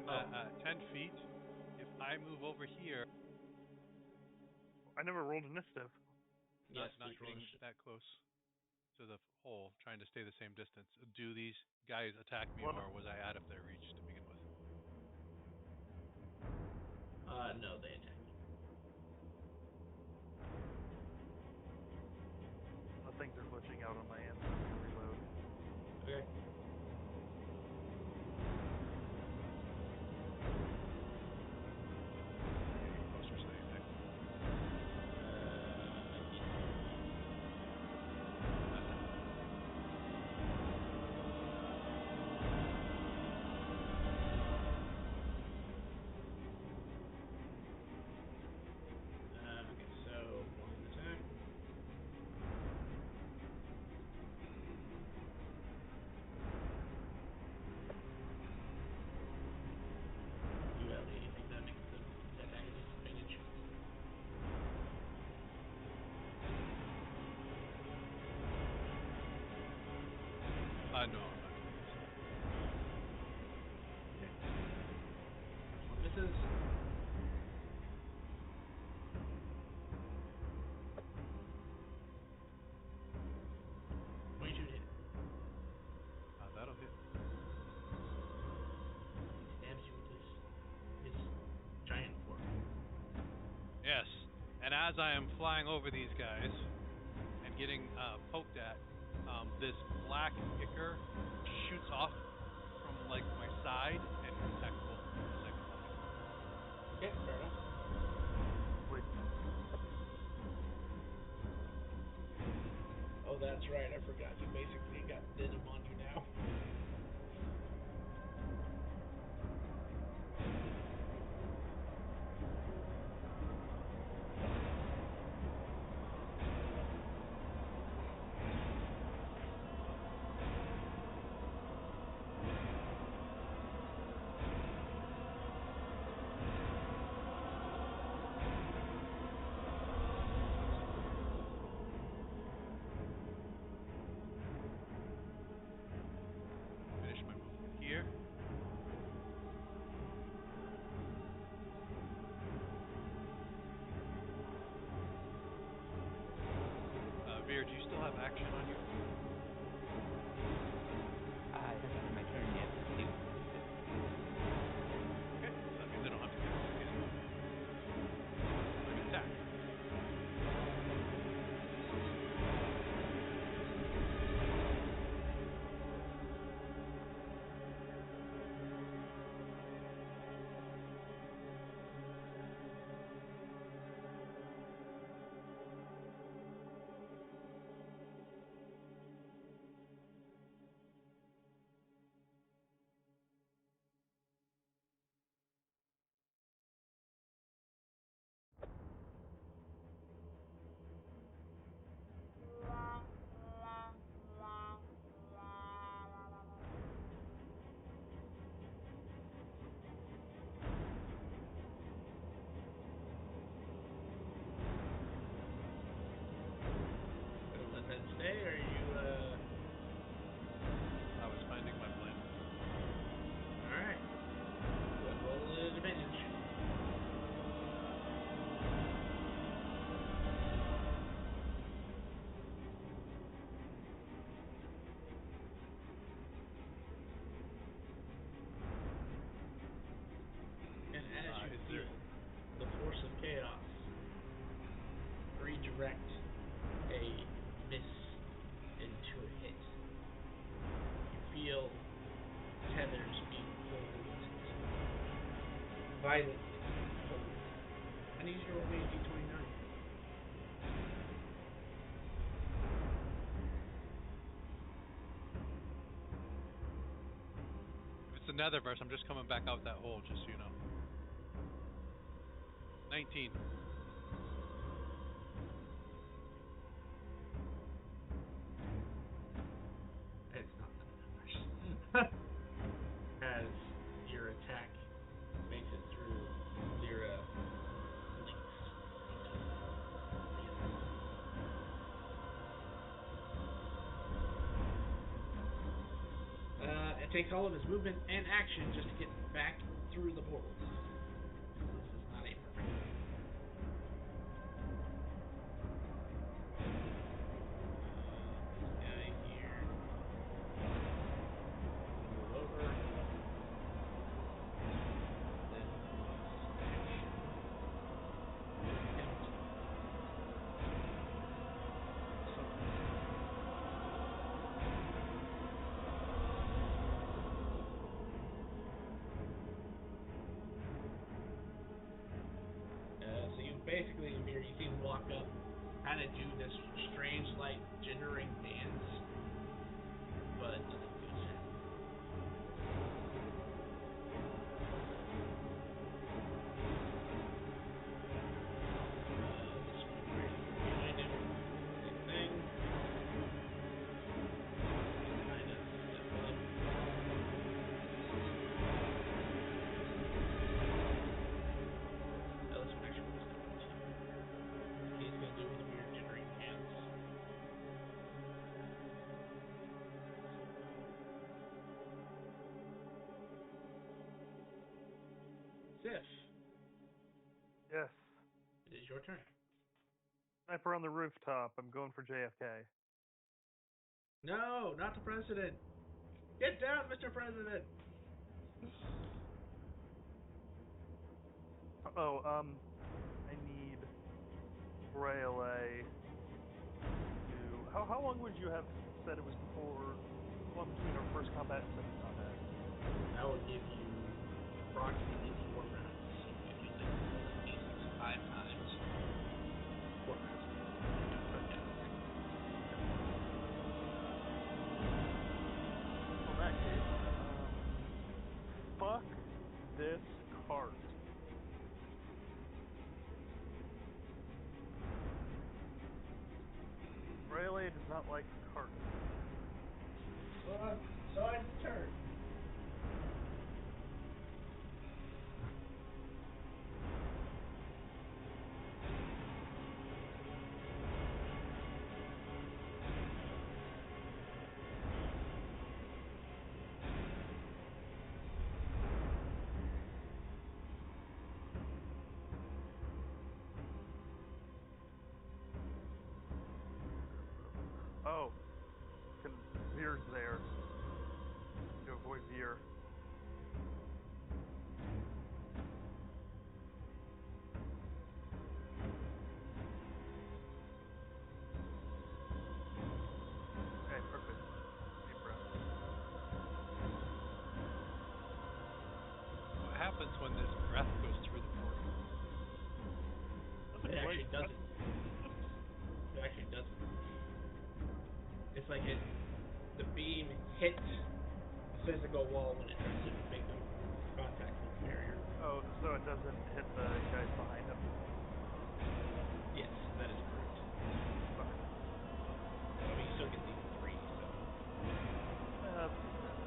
I'm at 10 feet. If I move over here, I never rolled initiative. Yes, not please roll getting initiative. that close to the hole, trying to stay the same distance. Do these guys attack me, What? or was I out of their reach to begin with? No, they attack you. Things are glitching out on my end, so I'm gonna reload. Okay. Getting closer so you think. Yes. Okay, so one attack. Do you have anything that makes the attack a disadvantage? No, I'm not going to use it. Okay. First one misses. Point shoot hit. That'll hit. He stabs you with his giant fork. Yes. And as I am flying over these guys and getting poked at, this black ichor shoots off from like my side and attacks both of them as I go by. Okay, fair enough. Wait, Oh, that's right. I forgot. You basically got venom on you now. Finish my movement here. Veer, do you still have action on you? It hasn't been my turn yet. Let's see. Okay, so that means I don't have to get it again. I'm gonna attack. Gonna let that stay, or you, I was finding my blindness. Alright. Go ahead and roll at advantage. And as you Is feel there... the force of chaos redirect a miss into a hit, you feel tethers being pulled and violently pulled. I need you to roll me a d29. If it's the Netherverse, I'm just coming back out that hole, just so you know. 19. It's not the Netherverse. As your attack makes it through, Lyra blinks into reality. It takes all of his movement and action just to get back through the portals. This is not a perfect elevator. This guy here. Gonna move over. And then he's gonna use his action to attempt something. So you basically, Amir, you see him walk up, kind of do this strange, like, jittering dance, but nothing seems to happen. This one right here behind him is going to do the same thing. He's kind of step up. This one actually will step up too. He's going to do his weird jittering dance. Sif, Yes. it is your turn. Sniper on the rooftop. I'm going for JFK. No, not the president. Get down, Mr. President. Oh, I need Braille to. How long would you have said it was before? Long between our first combat and second combat? I will give you approximately 4 rounds. So if you'd like to roll that d6 5 times, 4 rounds. There you go. Okay. Yeah, like 6. Well, in that case, fuck this cart. Braille does not like carts. Well, so I turn. Oh, Veer's there to avoid Veer. Okay, perfect. Deep breath. What happens when this breath goes through the portal? It actually doesn't. It actually doesn't. It's like the beam hits a physical wall when it tries to make a contact with the barrier. Oh, so it doesn't hit the guys behind him? Yes, that is correct. Fuck. I mean, you still get these 3, so. Let's do this.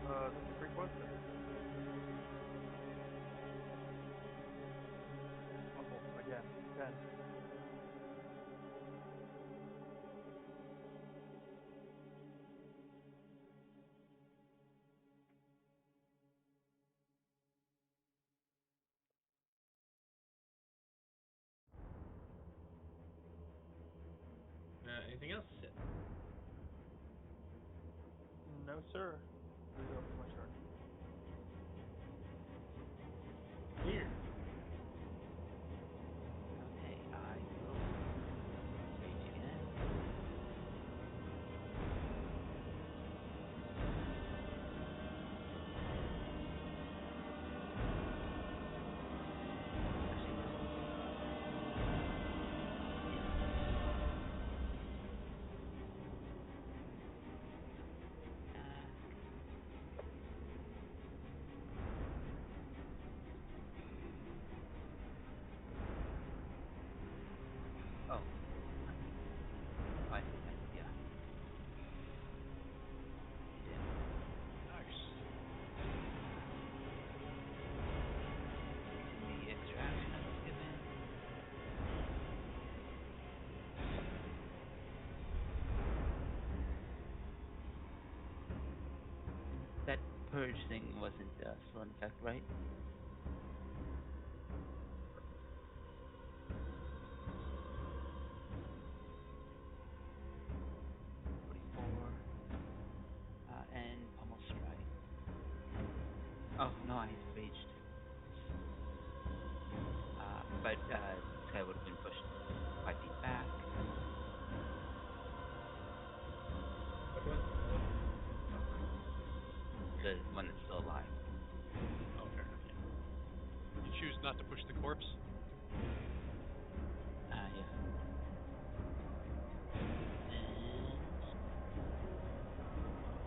That's a great question. Awful. Again. 10. Anything else? Sit. No, sir. I believe that'll be my turn. Here. Okay, I will rage again. Actually, no. purge thing wasn't still in effect, right? 44 and pummel strike. Oh no, I raged. But this guy would have been pushed 5 feet back. Which one? The one top row? The one that's still alive. Oh, fair enough. Yeah. You choose not to push the corpse. Yeah. And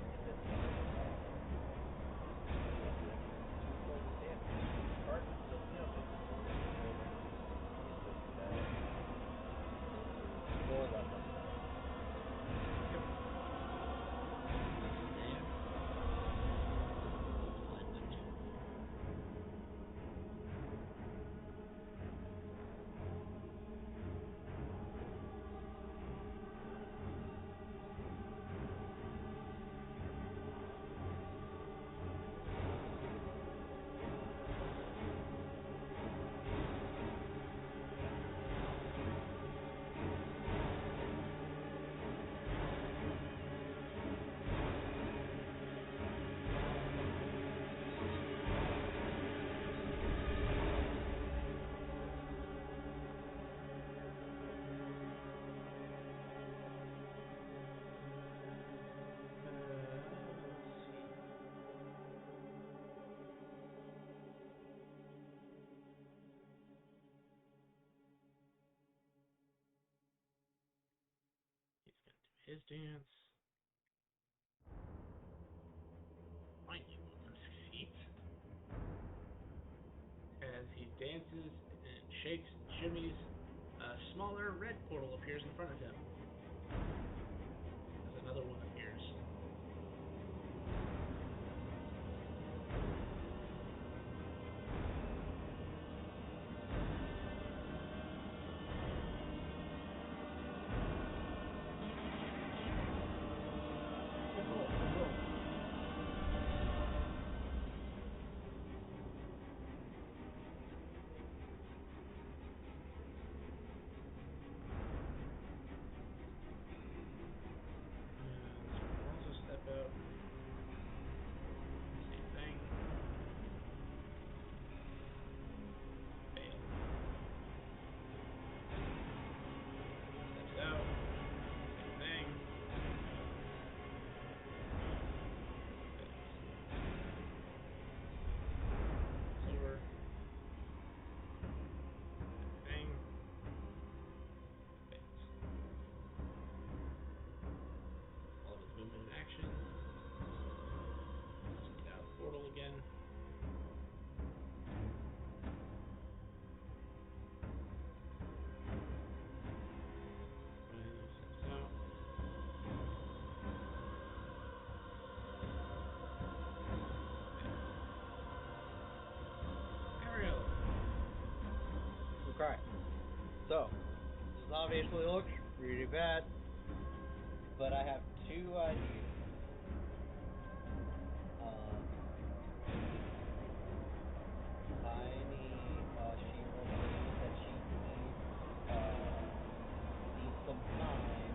If it's still alive, it gets an extra 2 points of damage. The card would still be up if it's only 4 rounds. So you would have 1, 2, 4 left on the die. Yep. he's in there. Fine, but two. He's gonna do his dance. Mind you, won't succeed. As he dances and shakes and shimmies, a smaller red portal appears in front of him. As another one appears. And also step out. Same thing. Fail. Steps out. Same thing. Fails. Over. Same thing. Fails. All of his movement and action. Speed out of the portal again. And steps out. Fails. Ariel. Okay. So, this obviously looks really bad, but I have 2 ideas. She will say that she needs some time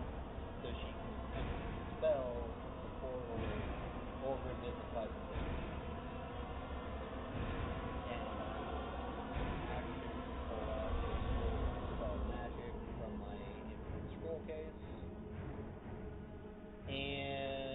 so she can attempt to dispel the portal or revisit by the pit. And I'm going to use an action to pull out a scroll of Dispel Magic from my Infinite Scroll case. And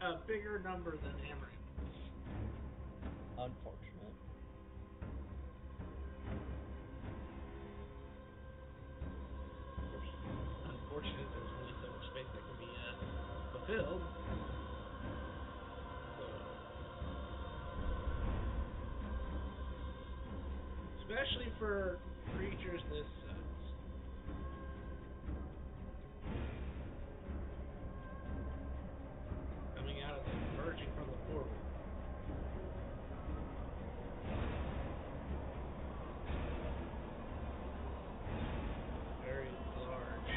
a bigger number than Amaranth. Unfortunate. Unfortunate. There's only so much space that can be fulfilled. So, especially for creatures this size. Coming out of emerging from the portal. These very large,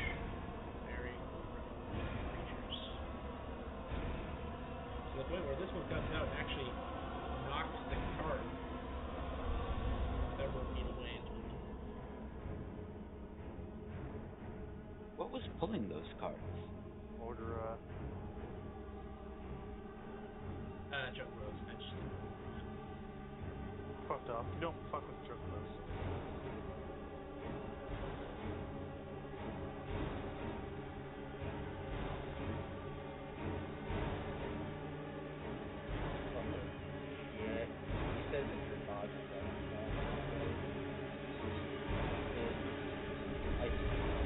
very gorilla-like creatures. To the point where this one comes out and actually knocks the cart several feet away into a door. What was pulling those carts? Order, Chocobos. I just didn't pull them out. fucked off. You don't fuck with chocobos. Oh shit. You said that your dog is I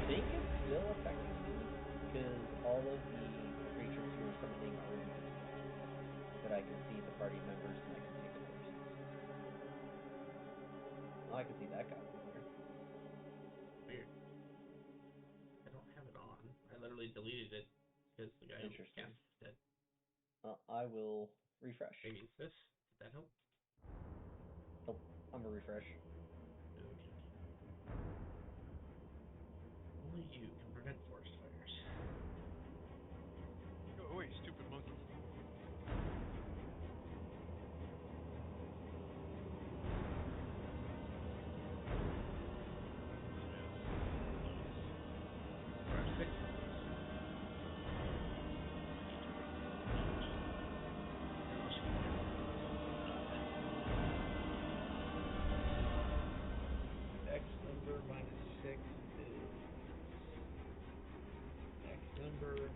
think it's still affecting me because all of the creatures you are summoning are invisible to me. But I can see the party members and I can see the corpses. Oh, I can see that guy over there. Weird. I don't have it on. I literally deleted it because the guy who cast it is dead. I will refresh. Maybe it's this. Did that help? Nope. I'm gonna refresh. Okay. Only you can prevent forest fires. Go away, stupid monkey. There are 6 X number minus 6 is X number.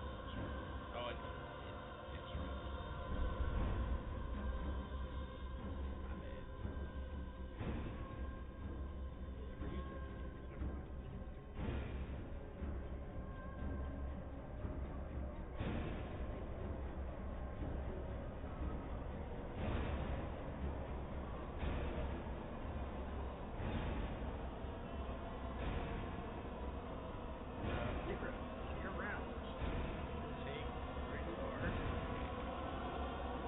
Alright. Oh, I could have done it next round. My bad. Hardly ever use that mechanic, so I forgot that it was there. Lyra, on your round, you will take, where you are,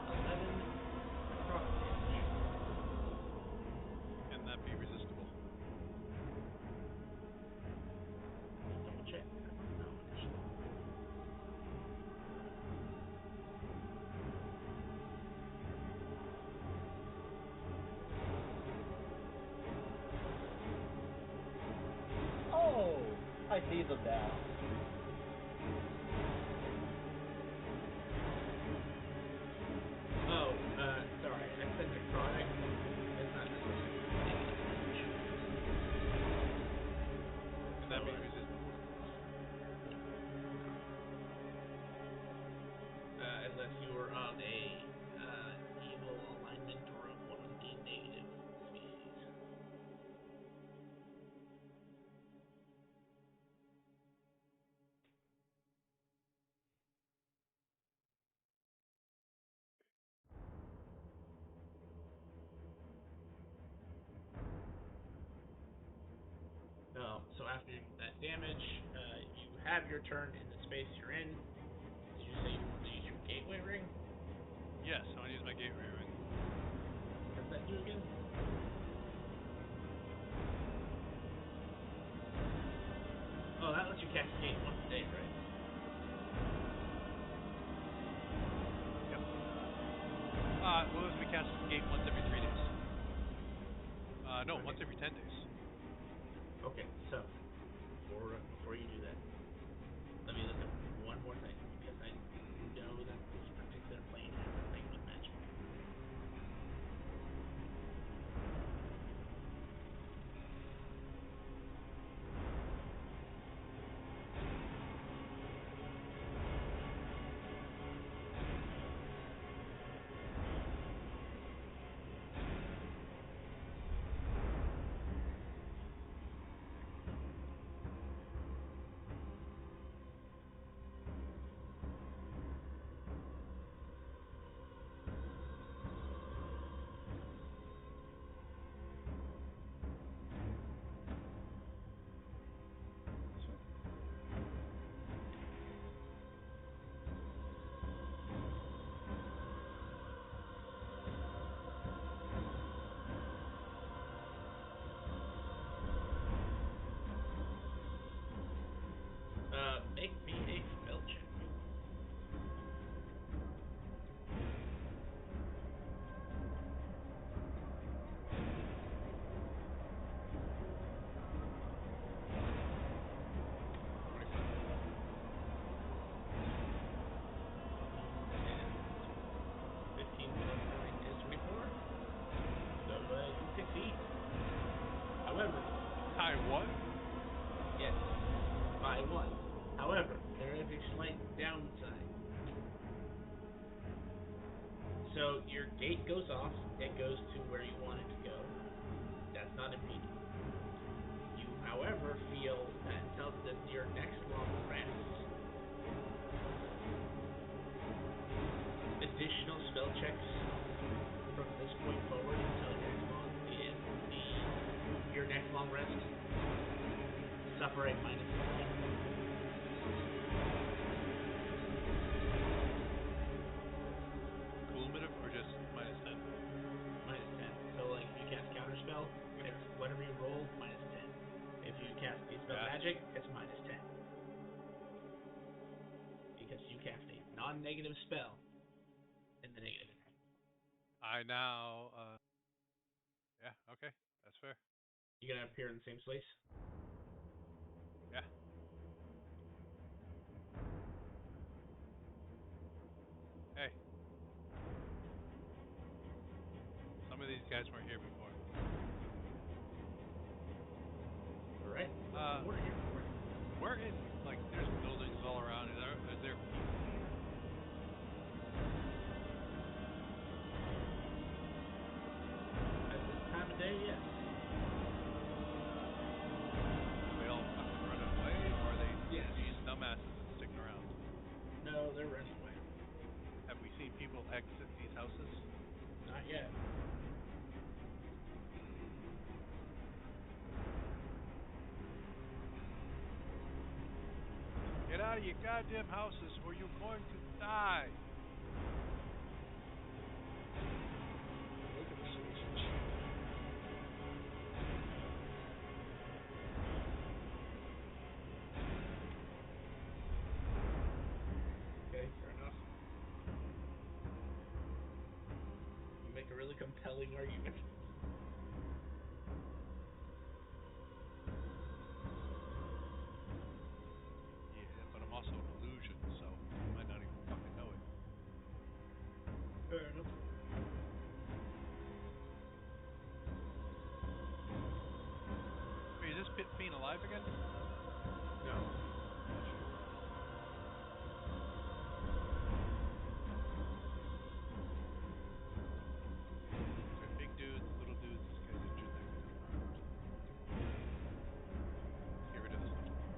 11 necrotic damage. Can that be resistible? Let me double check. I don't know, actually. Oh! I see them now. Oh, sorry, I said necrotic. It's not necrotic, it's negative range. Can So, that be resistible? no, not. Unless you are of a evil alignment or of one of the negative species. after that damage, you have your turn in the space you're in. Did you say you wanted to use your gateway ring? Yes, I want to use my gateway ring. What does that do again? Oh, that lets you cast gate once a day, right? Yep. Well, it lets me cast gate once every 3 days. No, Okay. once every 10 days. Okay, so before you do that, let me look up one more thing because I know that this particular plane has a thing with magic. Make me a spell check. And 15 plus 9 is 24. So you succeed. However, Hi, what? yes, by 1. However, there is a slight downside. So your gate goes off, it goes to where you want it to go. That's not impeded. You, however, feel that until your next long rest, additional spell checks from this point forward until your next long rest suffer a minus 10. Cumulative or just minus 10? Minus 10. So, like, if you cast Counterspell, it's whatever you roll, minus 10. If you cast Dispel Yeah. Magic, it's minus 10. Because you cast a non-negative spell in the negative. I now, yeah, okay, that's fair. You gonna appear in the same place? Yeah. Hey. Some of these guys weren't here before. Alright, what we're here for. We're in, like, there's buildings all around. Is there people here? At this time of day, yes. Are they all fucking running away, or are they Yes. being dumbasses and sticking around? No, they're running away. Have we seen people exit these houses? Not yet. Get out of your goddamn houses, or you're going to die. Make a persuasion check. Okay, fair enough. You make a really compelling argument. Yeah, but I'm also an illusion, so you might not even fucking know it. Fair enough. Wait, is this Pit Fiend alive again? No. Thought she was. So big dudes, little dudes. This guy's injured. That guy's unarmed. Let's get rid of this little dude.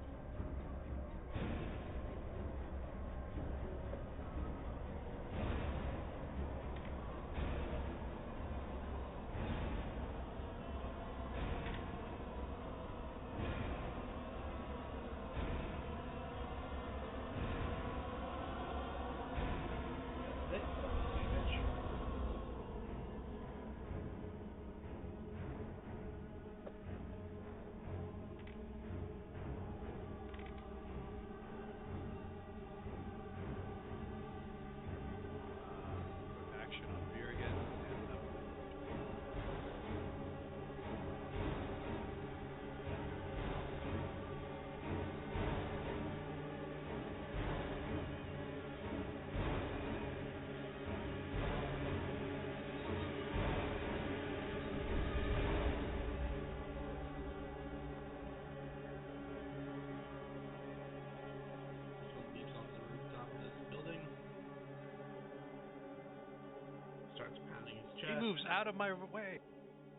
moves out of my way.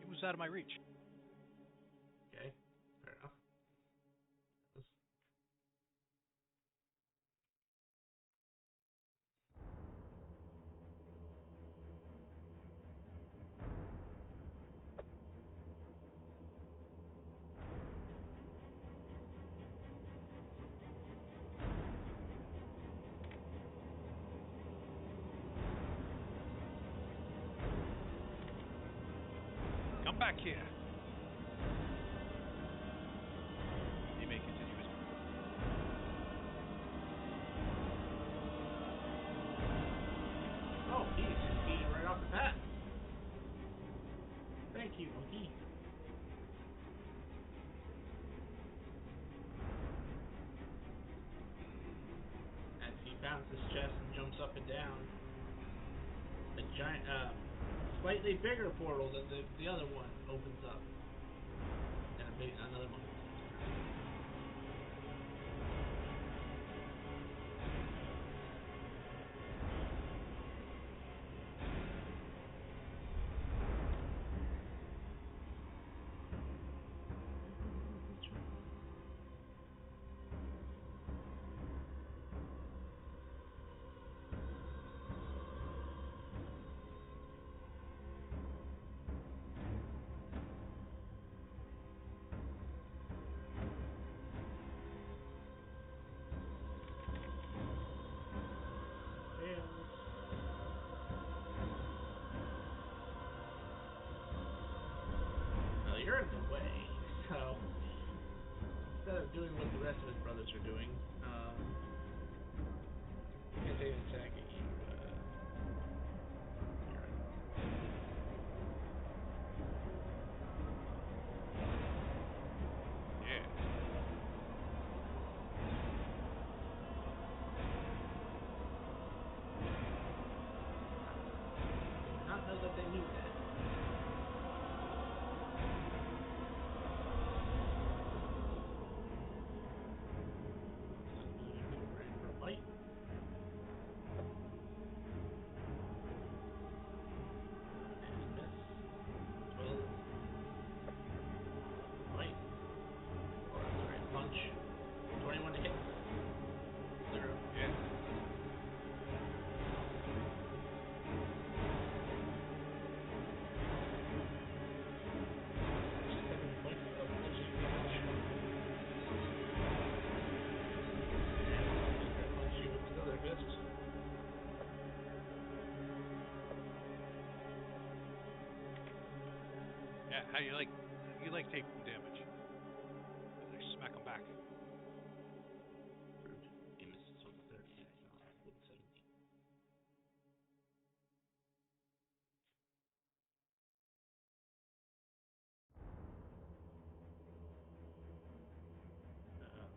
He moves out of my reach. Okay, fair enough. Come back here. He may continue his movement. Oh, he succeeded right off the bat. Thank you, monkey. As he bounces chest and jumps up and down, a giant, slightly bigger portal than the other one opens up, and another monkey steps through. Fails. Well, you're in the way, so instead of doing what the rest of his brothers are doing, he's gonna take an attack at you. Yeah. Not know that they knew that. Ready for a fight? And miss. 12. Fight. Or I'm sorry, punch. 21 to hit. 0. Yeah. Yeah, how you like taking damage? I smack him back. He misses with a 30 with a 17.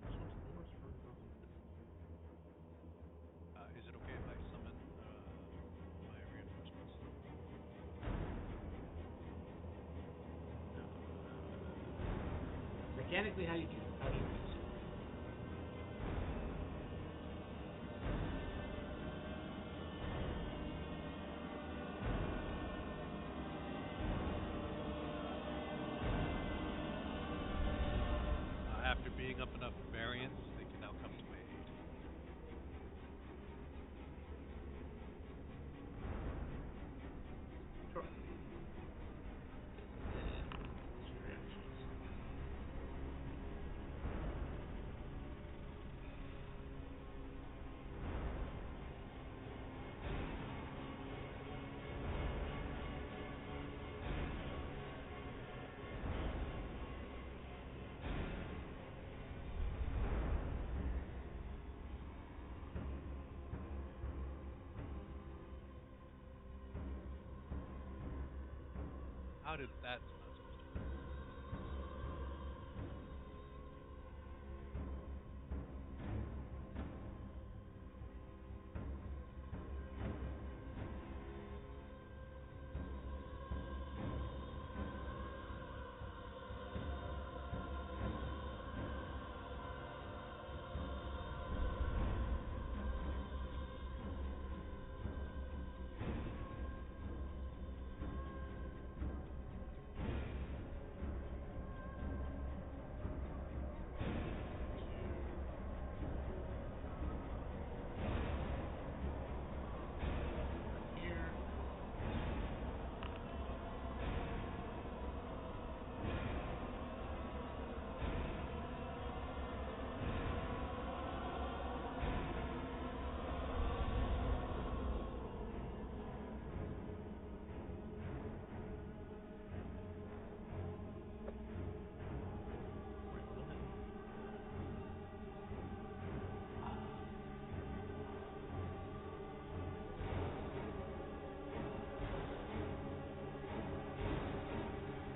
This one's the worst for non-existent. Is it okay if I summon my reinforcements? Mechanically, how do you do so? After being up enough variants, they can now come to my aid. Sure. Those are your actions. How did that's not supposed to work?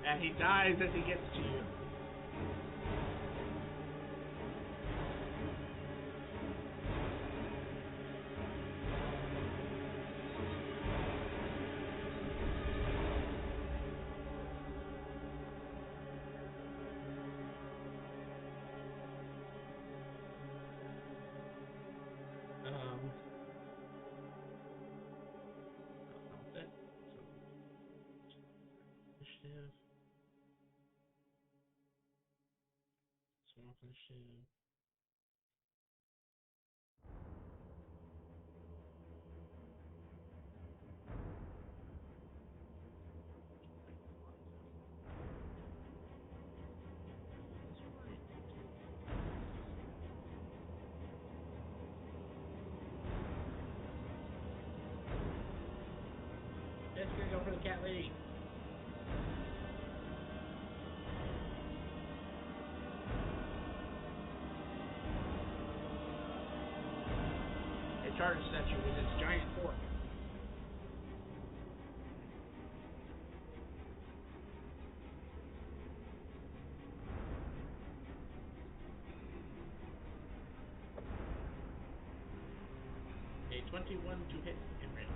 And he dies as he gets to you. Not that. So, initiative. Swamp initiative. This one I didn't. It's gonna go for the cat lady. It charges at you with its giant fork. A 21 to hit, Emriel.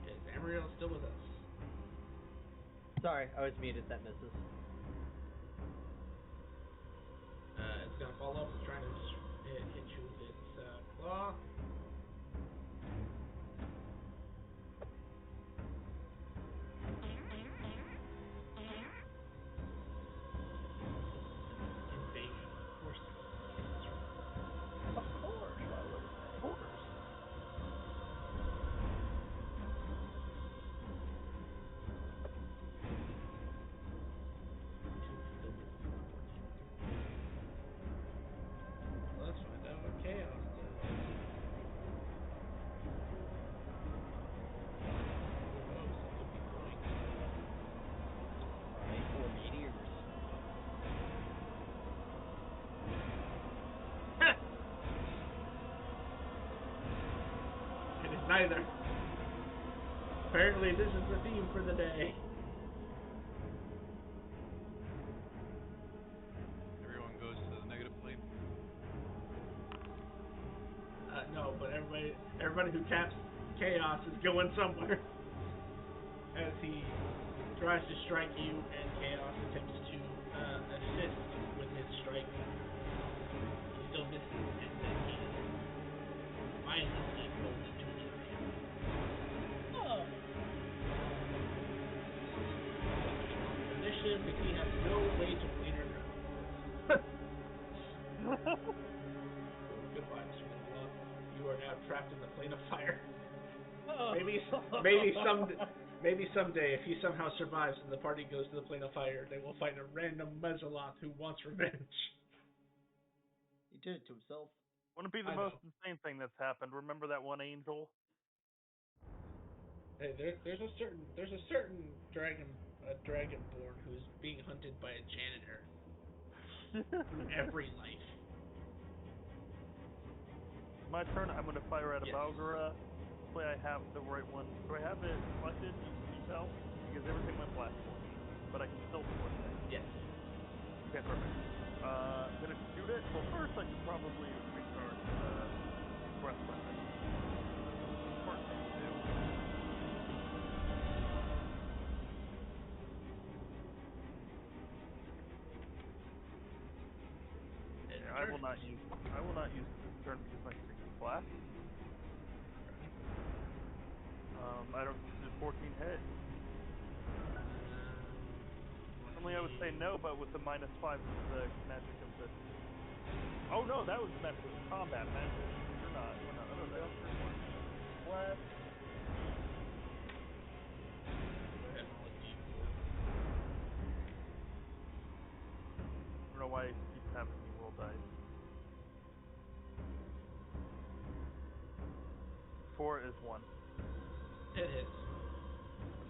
Is Emriel still with us? Sorry, I was muted. That misses. It's gonna follow up. It's trying to hit you with its claw. Invasion. Of course. Of course, I would say. Of course. Let's find out what Chaos does. Oh, something be going. Alright, 4 meteors. It is neither. Apparently, this is the theme for the day. Everyone goes to the negative plane. No, but everybody who taps Chaos is going somewhere. As he tries to strike you, and Chaos attempts to assist with his strike. He still misses, and then he is violently rolled into another reality. Oh. Taking off of initiative because he has no way to planar travel. So goodbye, Mr. Lindelof. You are now trapped in the plane of fire. Oh. Maybe someday, if he somehow survives and the party goes to the plane of fire, they will find a random Mezzaloth who wants revenge. He did it to himself. Wouldn't it be the I most know. insane thing that's happened? Remember that one angel? Hey, there's a certain dragonborn who's being hunted by a janitor through every life. My turn. I'm going to fire at a Yes. Balgura. Hopefully I have the right one. Do I have it selected? Can you tell? Because everything went black for me. But I can still select things. Yes. Okay, perfect. I'm going to shoot it. Well, first I should probably recharge the breath weapon. Smart thing to do. It would be. Yeah, I will not use it this turn because my screen is black. Okay. I don't. Is 14 hit? 14. Normally I would say no, but with the -5 of the magic of the. Oh no, that was magic of combat magic. We're not under that anymore. Bless. Go ahead and roll a d4. I don't know why it keeps having me roll dice. 4 is 1. It hits.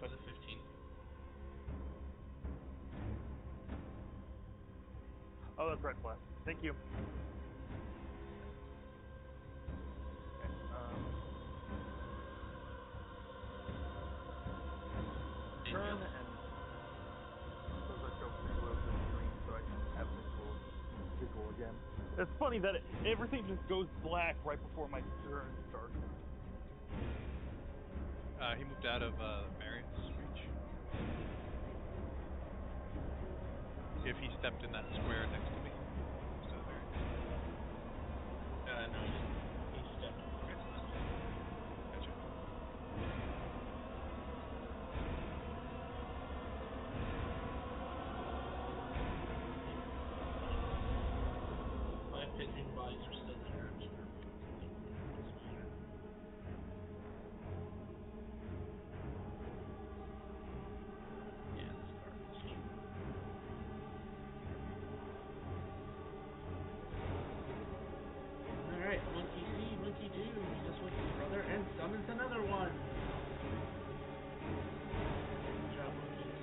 for the 15. Oh, that's right, Flash. Thank you. Okay. Turn Angel? and I suppose I shall reload the screen so I can have visual again. It's funny that everything just goes black right before my turn starts. He moved out of Marriott's reach. If he stepped in that square next to me, instead of Marriott. No, he didn't. He stepped Okay. left. Gotcha. Five pigeon bodies are still there. I'm just gonna remove them from this here. Yeah, this card is just ruined. Alright, monkey see, monkey do. He does wake his brother and summons another one. Good job, monkeys.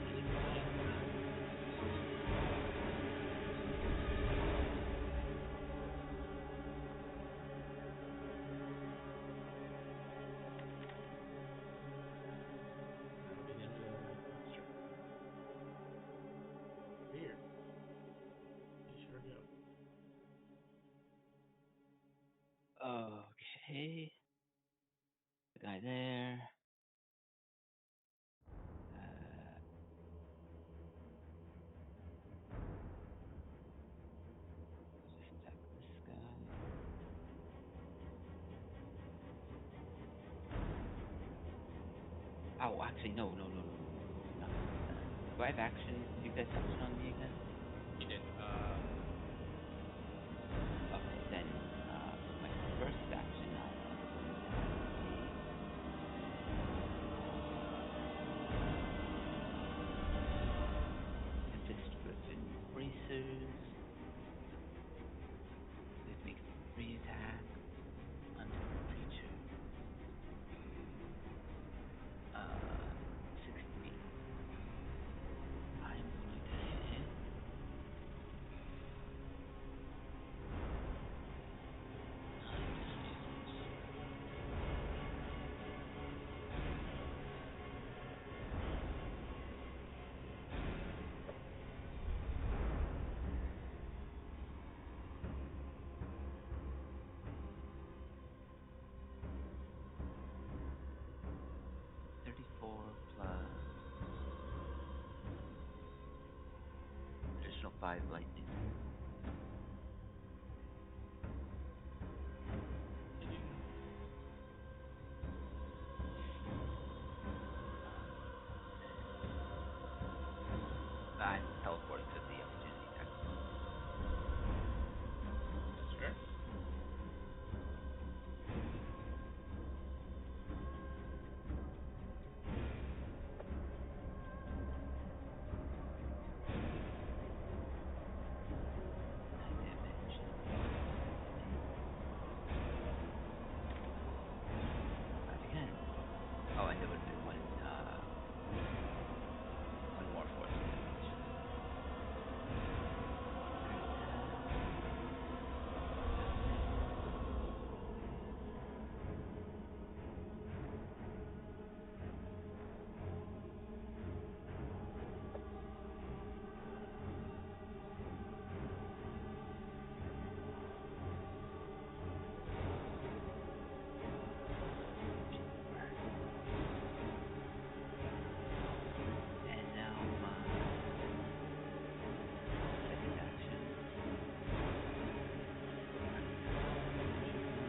Really pushing friends. That'll be the end of the next turn. Weird. You sure do. Okay. The guy there. Just attack this guy. Oh, actually, no. Do I have action? Do you guys action on me again? He did. Okay, then my first action I am going to activate Tempest Griffin Bracers. It makes 3 attacks on the creature. 16. I'm going to hit. Additional 5 lightning. Hitting. And I'm teleporting for the opportunity attack. That's fair. Damage. Five again. Oh, and there would have been one more force damage. Third attack. 5. And now my second action. I'll do a quick attack on the injured one.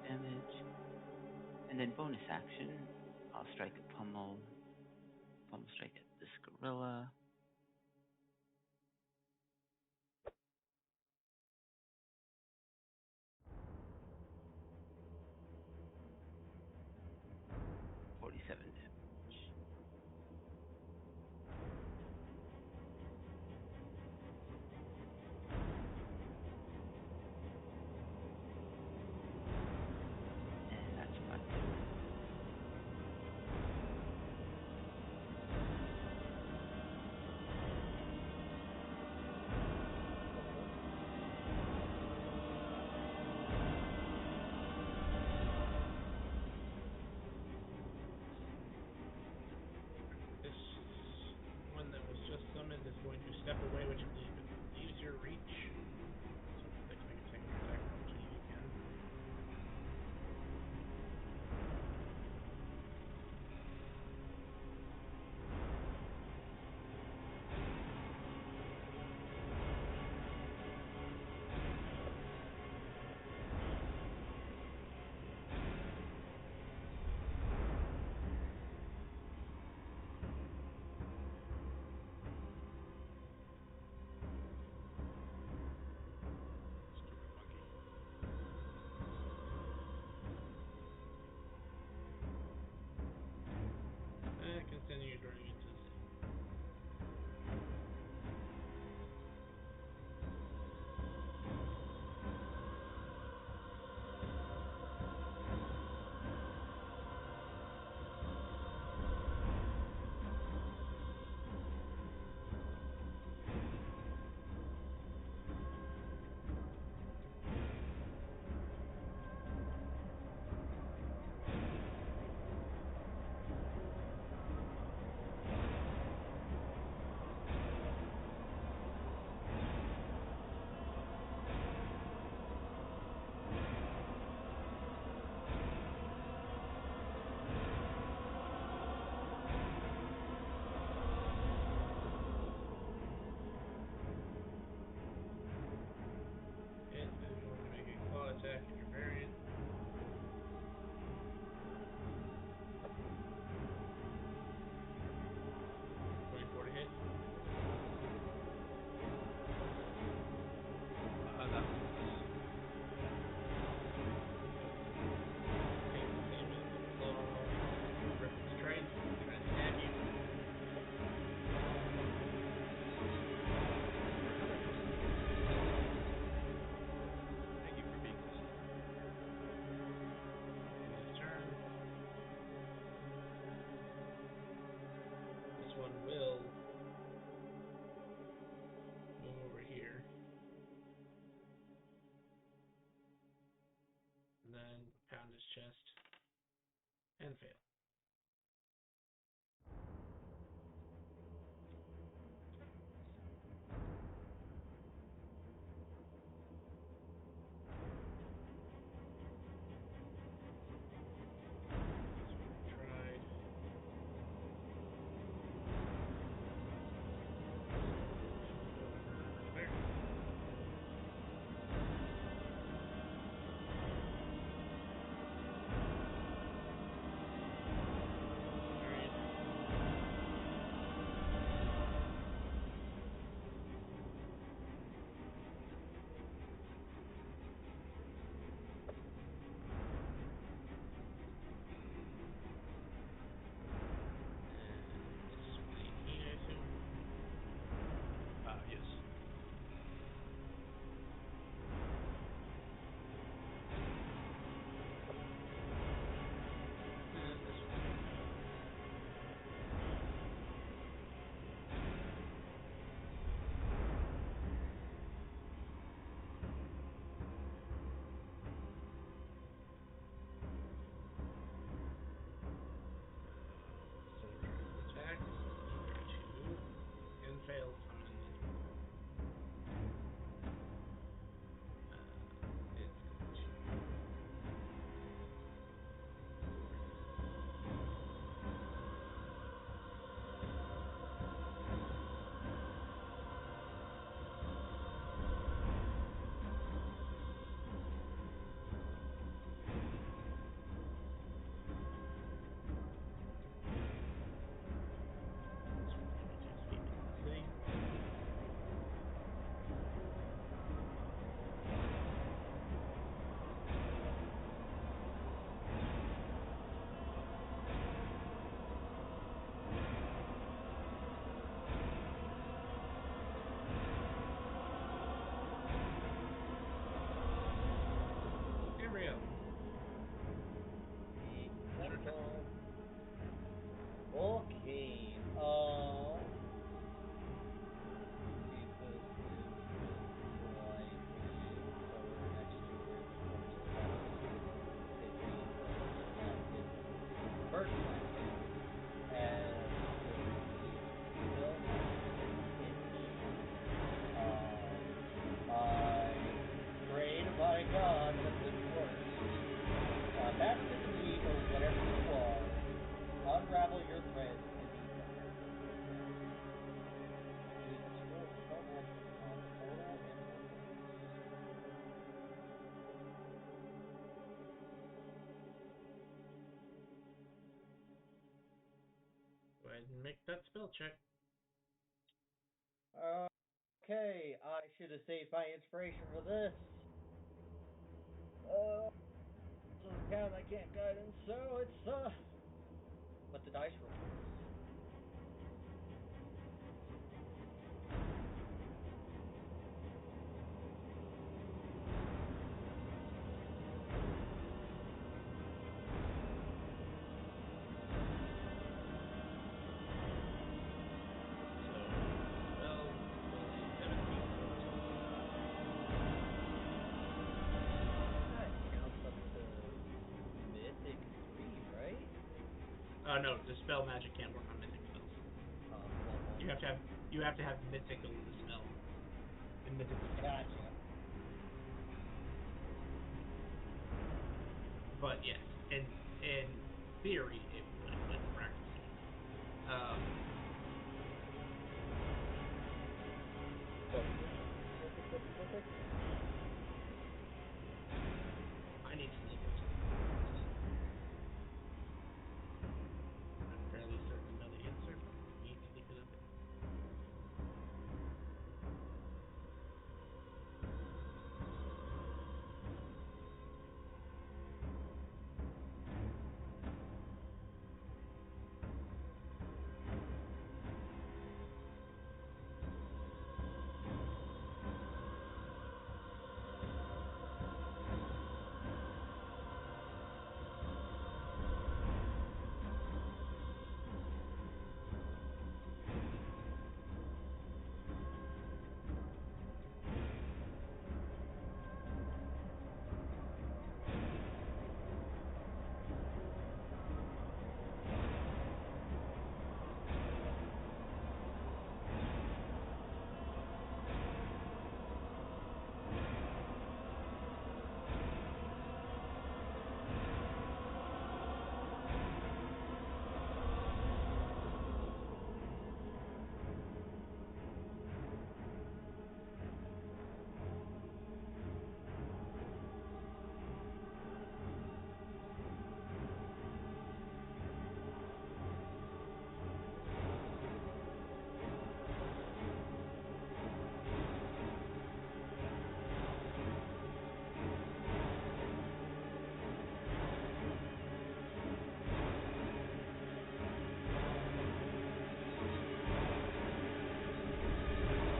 Damage. And then bonus action, I'll strike a pummel strike at this gorilla. away what you believe. If it leaves your reach, so if you'd like to make a second attack opportunity, you can. Stupid monkey. Continue during its attack in your variant. 24 to hit. That Takes the damage. Claw. Rip and strike. Trying to stab you. thank you for being this. His turn. This one will move over here. And then pound his chest. And fail. Tried. There. and make that spell check. Okay, I should have saved my inspiration for this. Doesn't count, I can't guidance, so it's what the dice rolls. So spell would fill a 17th level spell. I think that counts up to Mythic 3, right? No, dispel magic can't work on mythic spells. Well, You have to have mythical dispel. And mythic detect gotcha. spell. But yes, in theory it would, but in practice it would not. What mythic would be mythic? I need to look at some. I'm fairly certain I know the answer, but I need to look it up.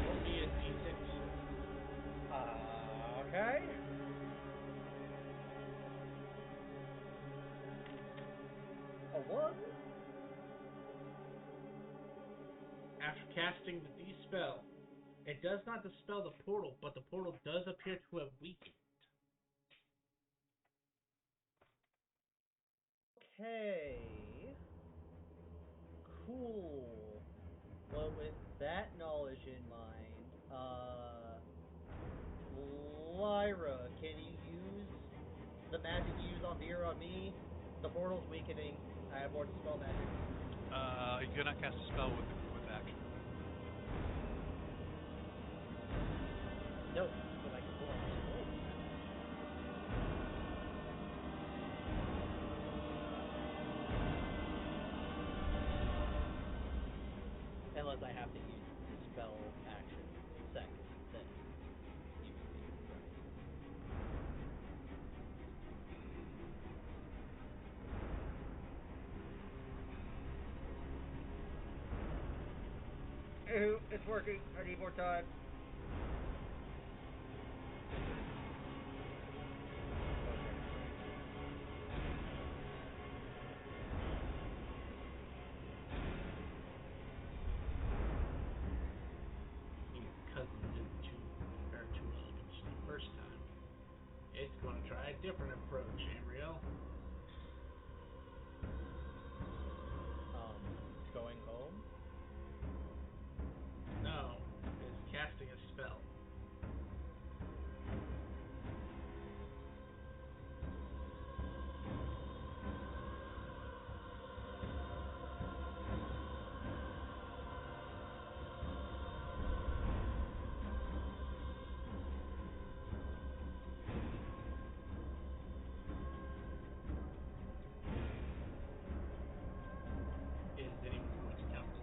Roll me a d6. Okay. A 1? After casting the D-spell, it does not dispel the portal, but the portal does appear to have weakened. Okay. Cool. Well, with that knowledge in mind, Lyra, can you use the magic you use on Vera on me? The portal's weakening. I have more dispel magic. You cannot cast a spell with action. No, but I can pull out a scroll with that action. Unless I have to use dispel action second, then you can do it, right? Ew, it's working. I need more time. Oh, dragon strike. Your cousin didn't fare too well against you the first time. It's going to try a different approach, Amriel. Going home? No, it's casting a spell. Is anyone going to counter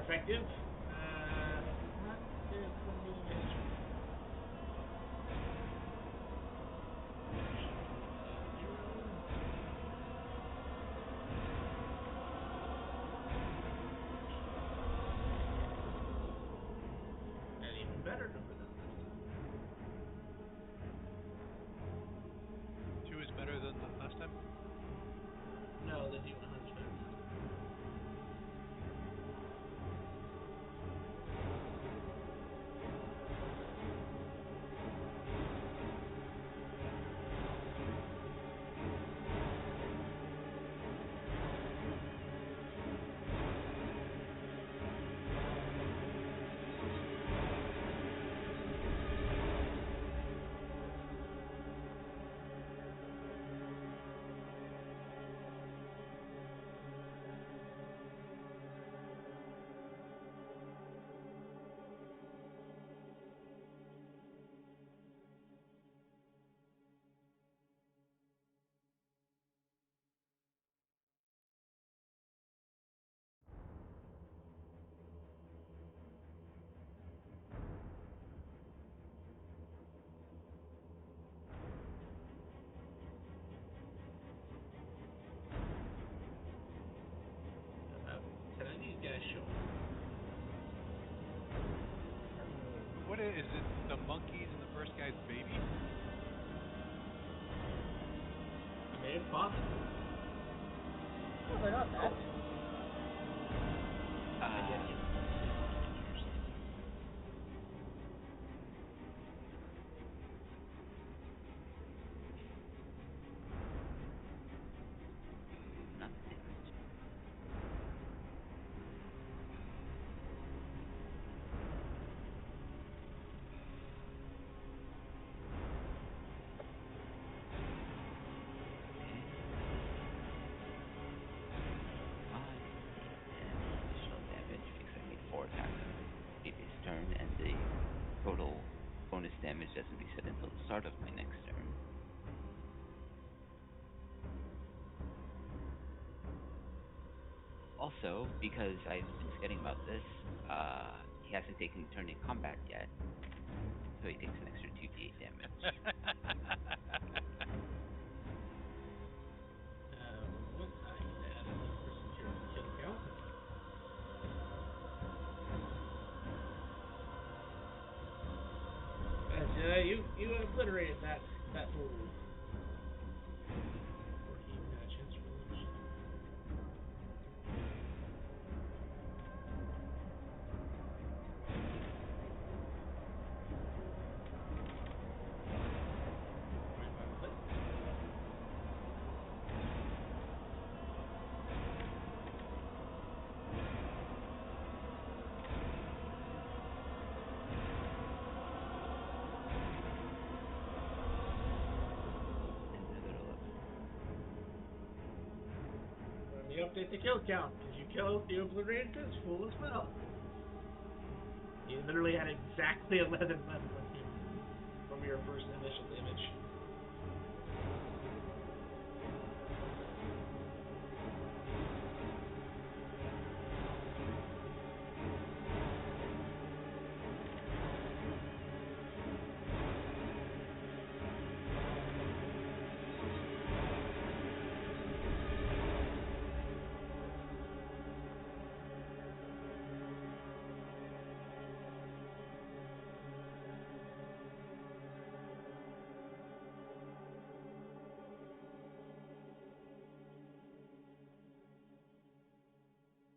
effective. Not if I'm being a history. Shift 0. An even better number than last time. 2 is better than last time. No, the D100 is better than last time. About 10 of these guys show up. What is it? The monkeys and the first guy's baby? I mean, it's possible. Oh, they're not that Oh. big. I get you. Yeah, I get what you're saying. Not the damage. Additional damage because I made 4 attacks on the previous turn, and the total bonus damage doesn't reset until the start of my next turn. Also, because I've been forgetting about this, he hasn't taken a turn in combat yet, so he takes an extra 2d8 damage. What I need to add another person to the kill count. As you obliterated that fool before he even had a chance to reload. Fine, fine with it. And another 11. Let me update the kill count, because you obliterated this fool as well. You literally had exactly 11 left from your first initial damage.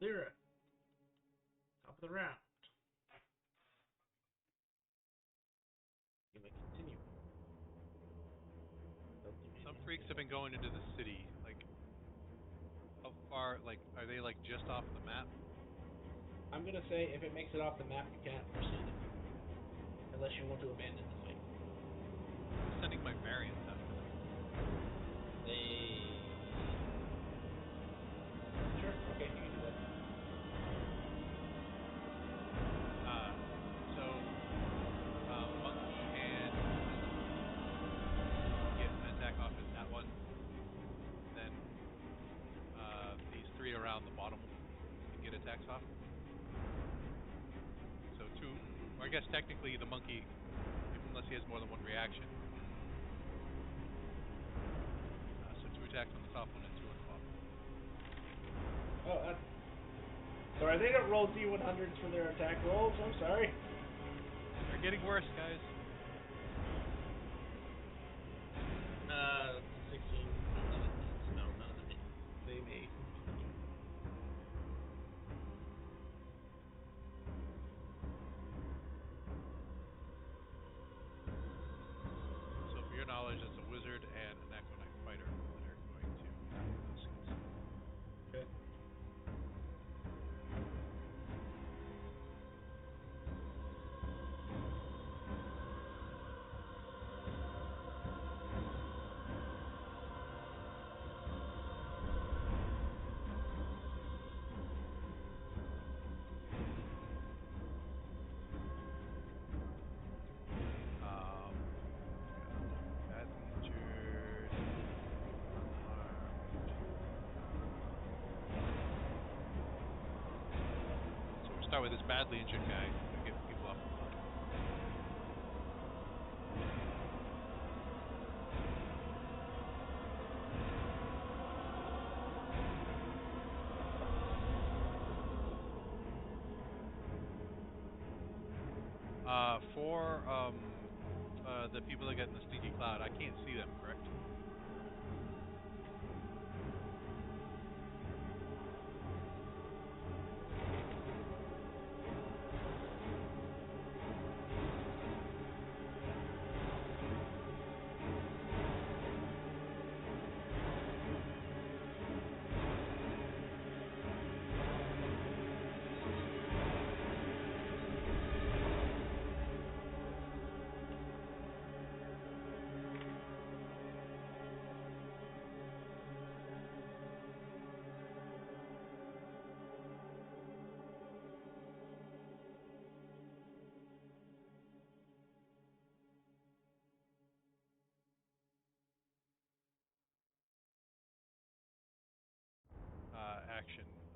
Lyra, top of the round. You may continue. Don't leave Some anything freaks to have been going into the city. Like, how far? Like, are they like just off the map? I'm gonna say if it makes it off the map, you can't pursue them, unless you want to abandon the fight. I was sending my variants after them. They. Sure. Okay, you can do that. So, monkey and wisdom can get an attack off at that one. Then these 3 around the bottom can get attacks off. guess technically the monkey, unless he has more than one reaction. So 2 attacks on the top one and 2 on the bottom one. Oh, that's... Sorry, they don't roll D100s for their attack rolls. I'm sorry. They're getting worse, guys. It's a 16. None of them hit, so no, none of them hit. They may continue. So for your knowledge, that's a wizard and a necro-knight fighter that are going to tackle those guys. Okay. Got badly injured, unharmed. So we start with this badly injured guy. We get people off the board. For the people that get in the stinky cloud, I can't see them, correct?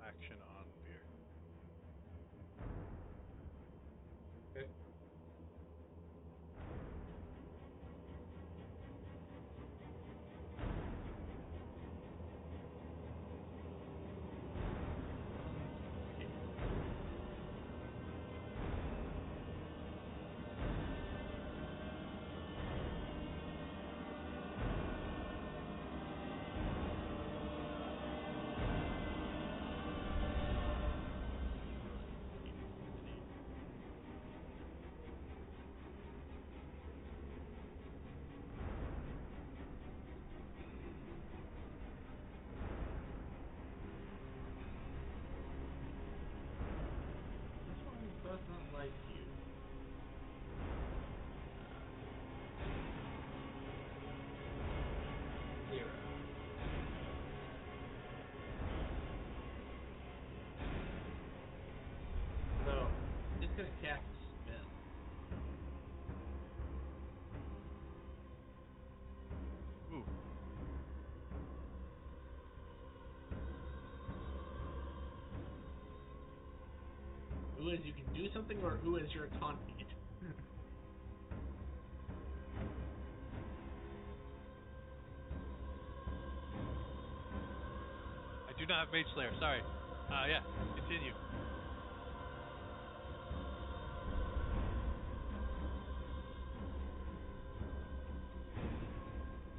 Action on beer. Okay. This one does not like you. Lyra. So, it's going to cast a spell. Ooh. Who is you can do something, or who is you're taunting it? I do not have Mage Slayer. Sorry. Yeah. Continue.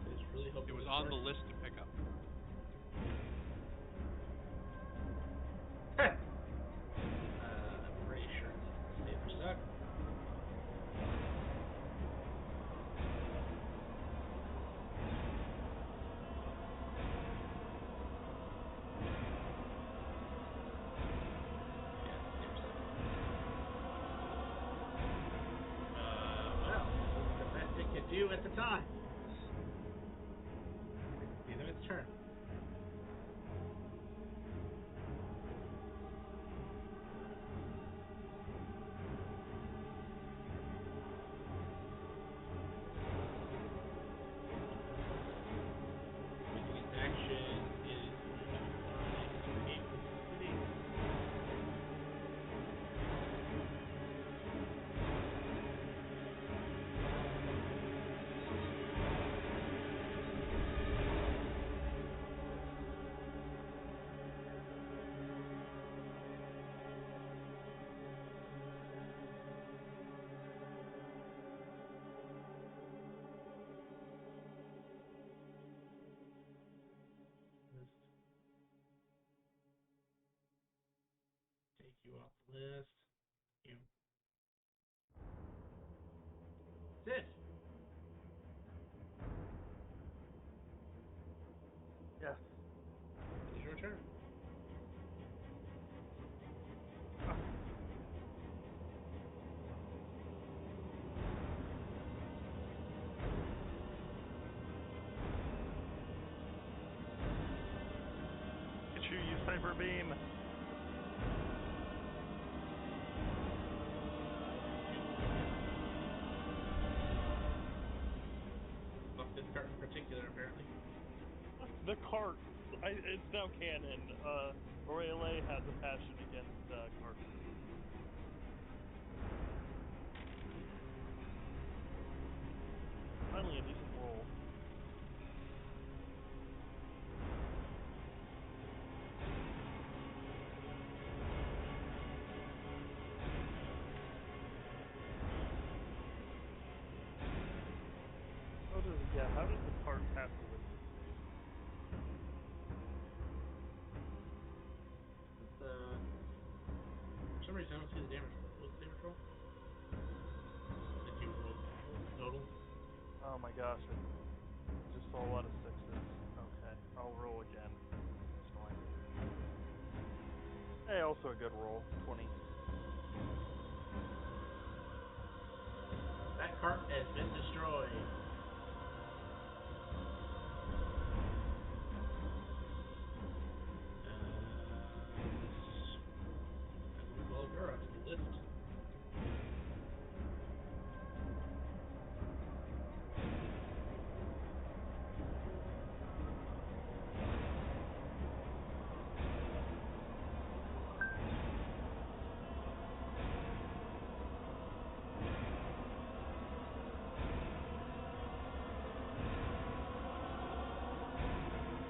I just really hope It was this on the works. list to pick up. I'm pretty sure this is a save or suck. Yeah, save or suck. Well, that was the best it could do at the time. It's the end of its turn. Using its action, it is going to fly and escape into the city. You off the list. You. Sid. Yes. It is your turn. Ah. Get you use Hyper Beam. Fuck this cart in particular, apparently. Fuck the carts. It's now canon. Aurelie has a passion against carts. Finally, a decent roll. How does the cart pass a wisdom save? It's, for some reason, I don't see the damage roll. What's the damage roll? Like you roll total? Oh my gosh, I just saw a lot of sixes. Okay, I'll roll again. That's annoying. Hey, also a good roll. 20. That cart has been destroyed. Her onto the list.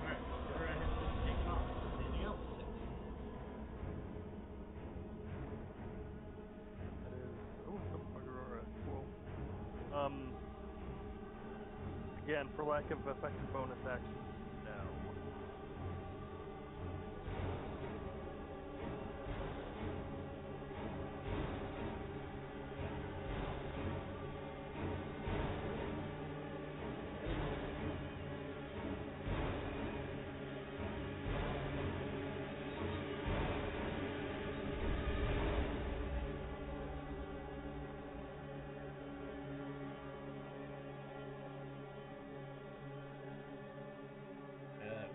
Alright, Aurora has been taken off. Anything else? Aurora. Cool. Again, for lack of effective bonus action, no.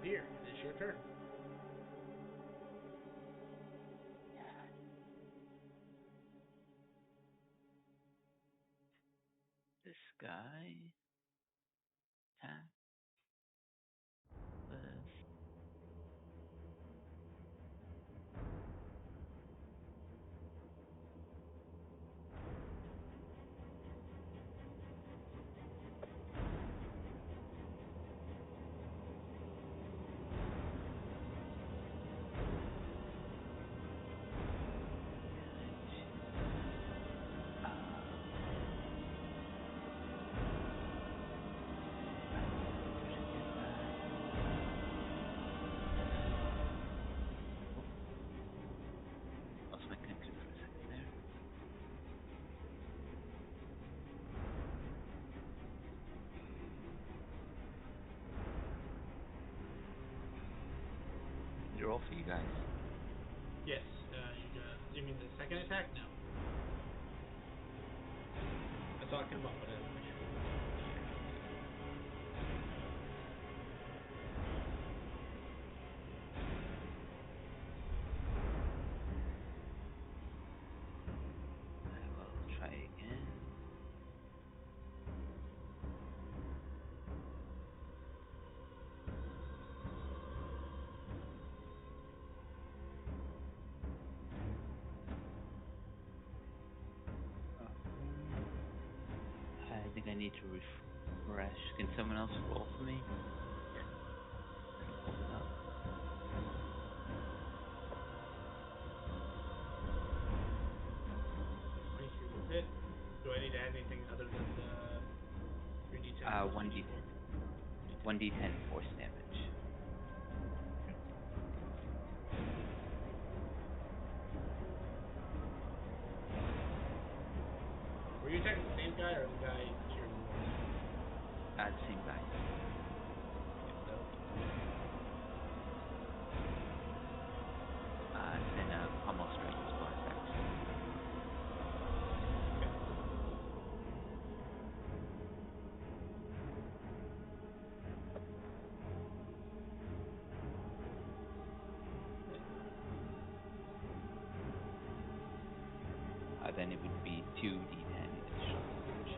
Beer, it's your turn. This guy attack with damage. I don't know if there's any other guy. Yeah. Oh. Lost my clue for a second there. Did it roll for you guys? Yes, you got. You mean the second attack? No. I saw it come up, but I didn't make sure what the actual attack. I will try again. I think I need to refresh. Can someone else roll for me? Yeah. Then I'll pull it up. 23 will hit. Do I need to add anything other than the 3d10 plus 1d10. 2d4? 1d10 force damage. Okay. same guy or the guy to your north? The same guy. Okay, that'll be fine. Then Pummel Strike is bonus action. Okay. Then it would be 2d10 additional damage.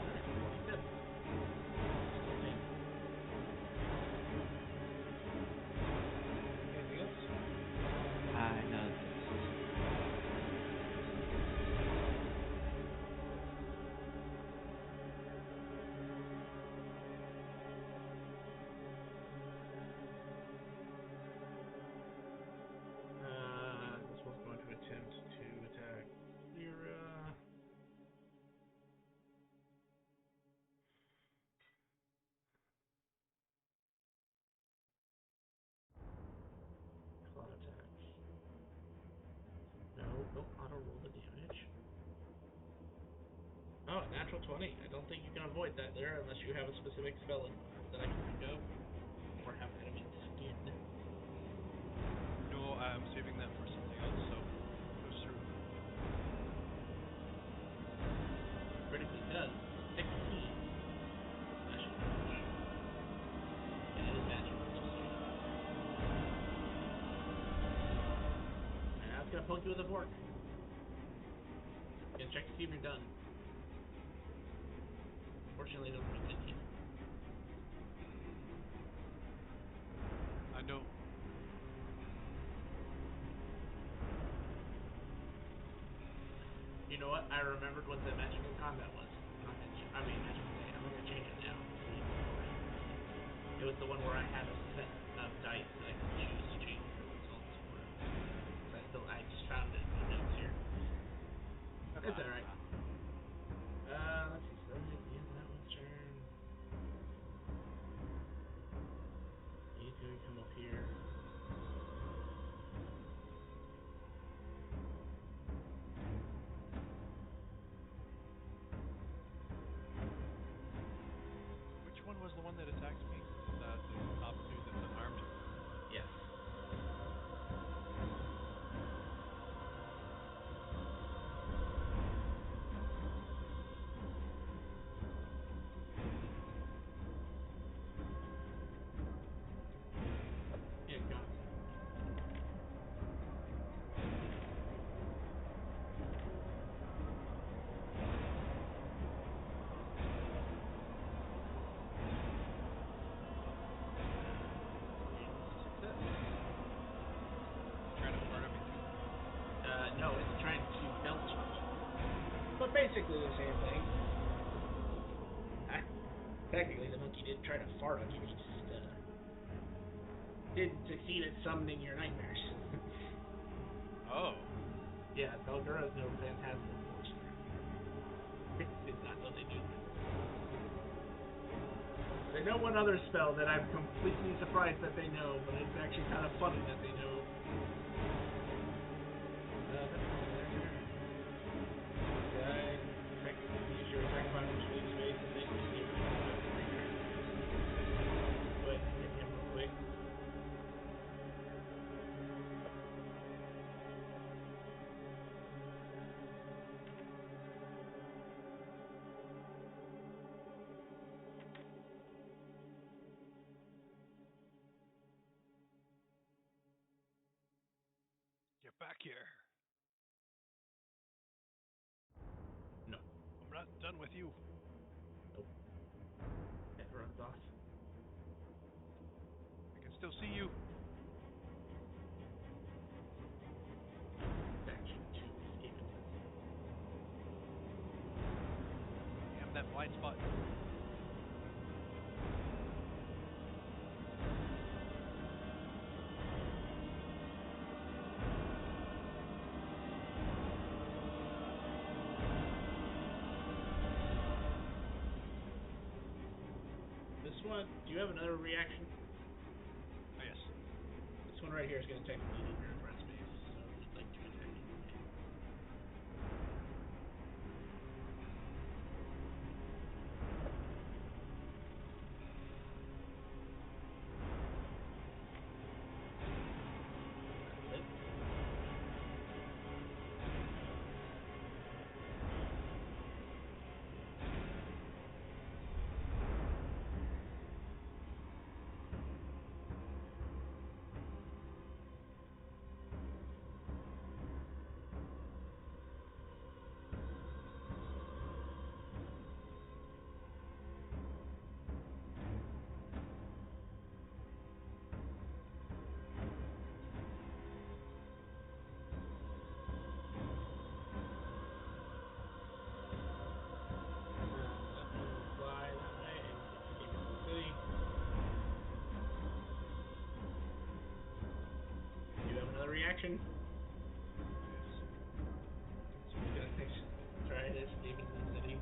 Alright, 47. Still standing. Anything else? No, that's it. This one's going to attempt to attack Lyra. Claw attack. No, don't auto roll the damage. Oh, natural 20. I don't think you can avoid that there unless you have a specific spell in mind that I can think of. Or have adamant skin. No, I'm saving that for something else, so if it goes through. Critically does 16 slashing damage. And it is magic, just so you know. And now it's gonna poke you with a fork. Gonna check to see if you're done. Fortunately, it doesn't look like you. No. You know what? I remembered what the magical combat was. I mean, magical day. I'm gonna change it now. It was the one where I had a set of dice that I could choose to change the results for. I just found it in my notes here. It's alright. Let's see. So that's the end of that one's turn. He's gonna come up here. Which one was the one that attacked me? The top dude that's unarmed? Yes. Yeah, got it. Success. Is he trying to fart at me too? No, it's trying to belch on you. But basically the same thing. Technically, the monkey did try to fart on you. He just didn't succeed at summoning your nightmares. Oh. Yeah, Belgura's no phantasmagoraster. Did not know they knew that. They know one other spell that I'm completely surprised that they know, but it's actually kind of funny that they know. That is the end of their turn. This guy, technically, use your attack button to leave space and make you save for 25 degree train. Yep. Go ahead and hit him real quick. Get back here. No. I'm not done with you. Nope. It runs off. I can still see you. Action to escape it. Damn that blind spot. This one, do you have another reaction? Oh, yes. This one right here is going to technically leave your breath space, so if you'd like to action. Nice. So he's gonna try to escape into the city.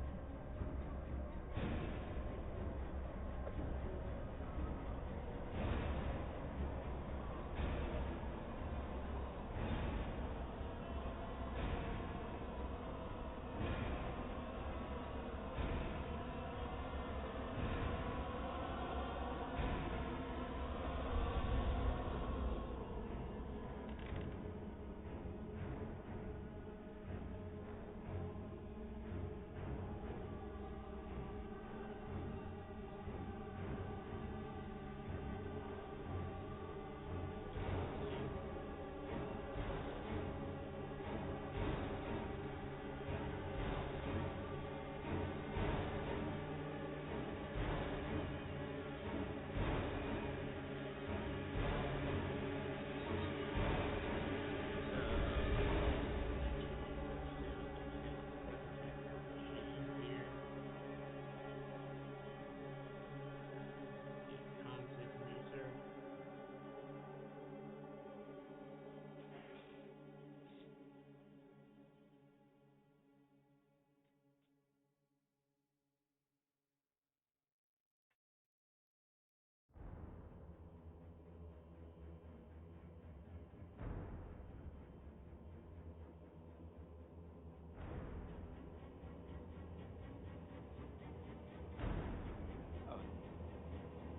Oh,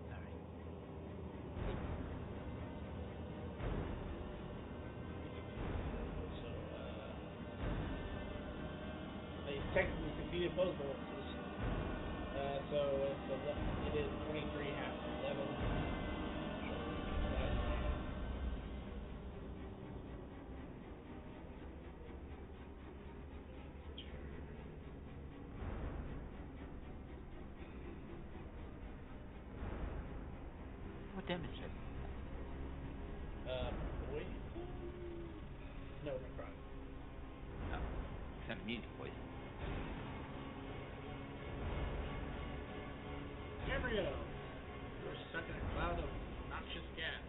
sorry. So, he technically succeeded both rolls. So it is 23 half 11. What demonstrate? Poison? No, necrotic. Oh, it's not immune to poison. Gabriel, you are stuck in a cloud of noxious gas.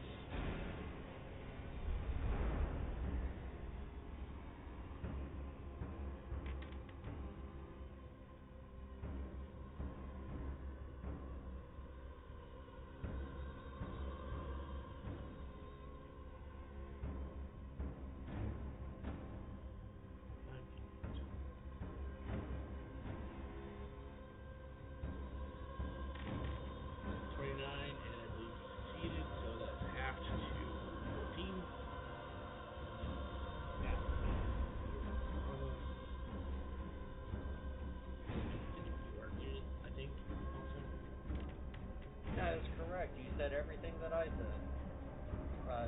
That is correct. You said everything that I said.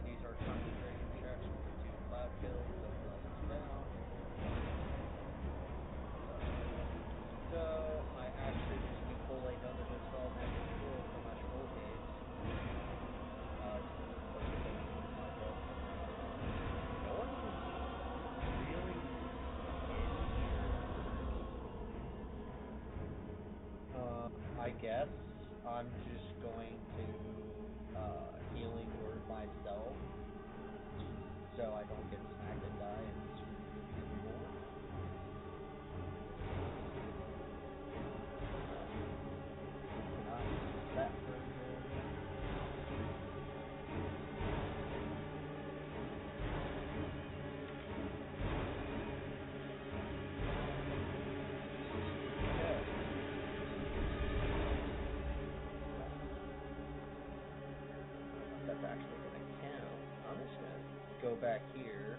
These are concentration checks with the 2 cloud kills, so bless us down. My action is to pull another Dispel Magic scroll from my scroll case. Those are going on my belt from now on. No one's really injured. I guess I'm just going to healing word myself so I don't get smacked and die and screw them even more. Cannot use that version. Okay. That's actually going to count. I'm just going to go back here.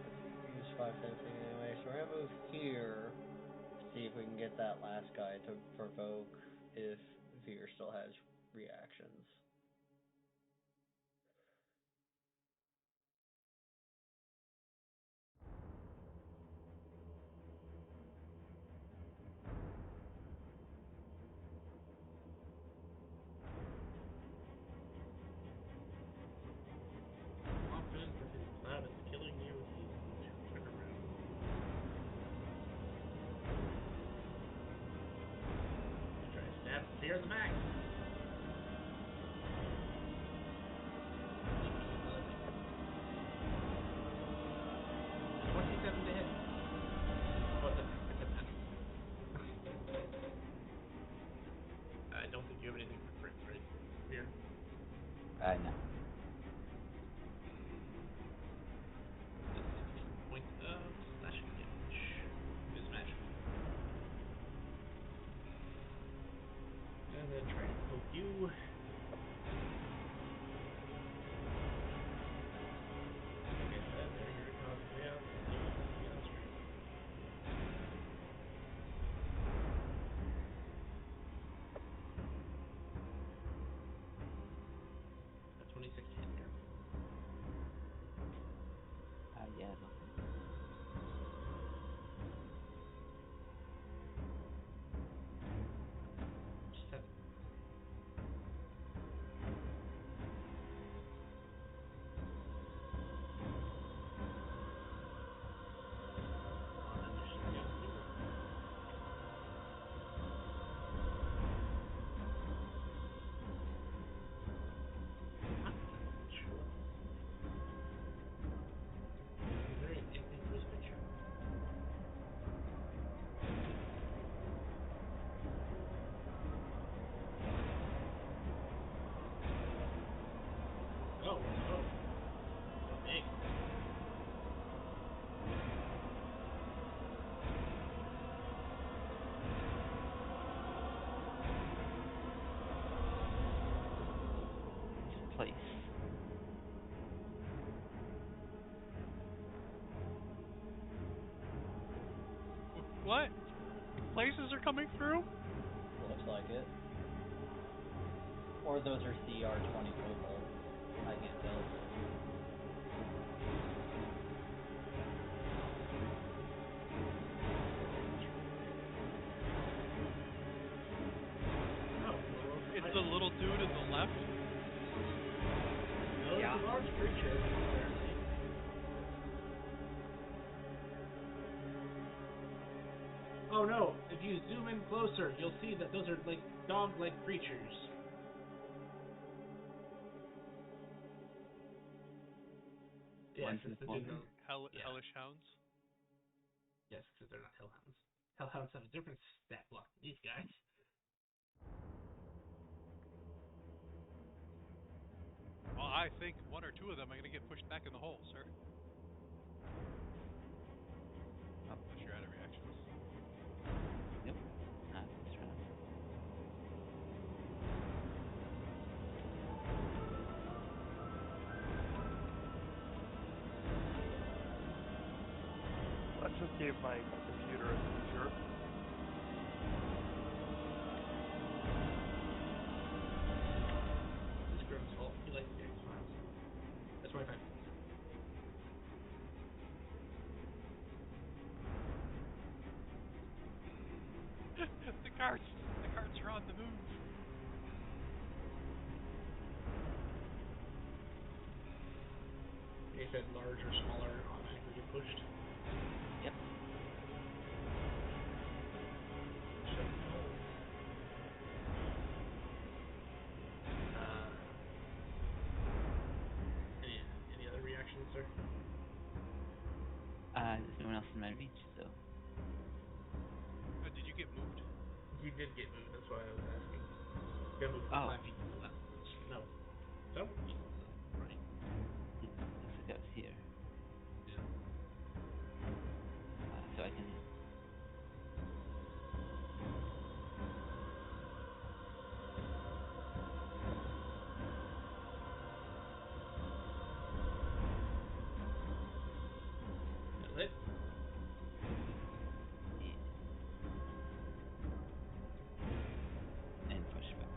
Let's see, use 5 fencing anyway. So we're going to move here. See if we can get that last guy to provoke if Veer still has reactions. Confident that his cloud is killing you, he's going to turn around. Try to stab Fear in the back. Blinking is not a thing. You. Like I said, they're here to cause chaos, so they will cause chaos, right? A 26 to hit there. Yeah, it'll hit. Seven. On initiative, yeah, 0. I'm not even sure what this is. It's a very ambiguous picture. Oh, oh. Big. Place. What? Places are coming through? Looks like it. Or those are CR20 kobolds. I can't tell. Oh, It's the little dude in the left. no, Yeah. it's a large creature, apparently. Oh no, if you zoom in closer, you'll see that those are like dog-like creatures. Yes, One's it's the in the dude. corner. Yeah. Hellish hounds. Yes, because they're not hellhounds. Hellhounds have a different stat block than these guys. Well, I think one or two of them are going to get pushed back in the hole, sir. Oh. Unless you're out of reactions. Yep. Not this round. That just gave my computer a seizure. It's Grim's fault. He likes the X-Files. That's 25 points. The carts are on the move. They said large or smaller automatically get pushed. Yep. And shoved in the hole. Any other reactions, sir? There's no one else in my reach, so Did you get moved? You did get moved, that's why I was asking. You got moved from 5 feet to the left. No, several feet to the left, right? it looks like I was here. Yeah. So I can hit. That'll hit. Yeah. And push back.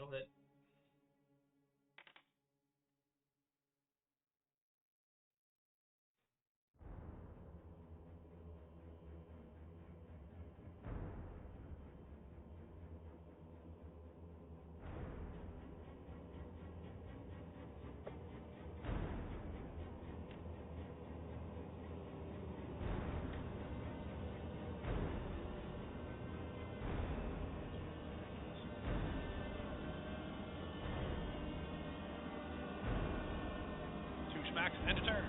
That'll hit. Two smacks, end of turn.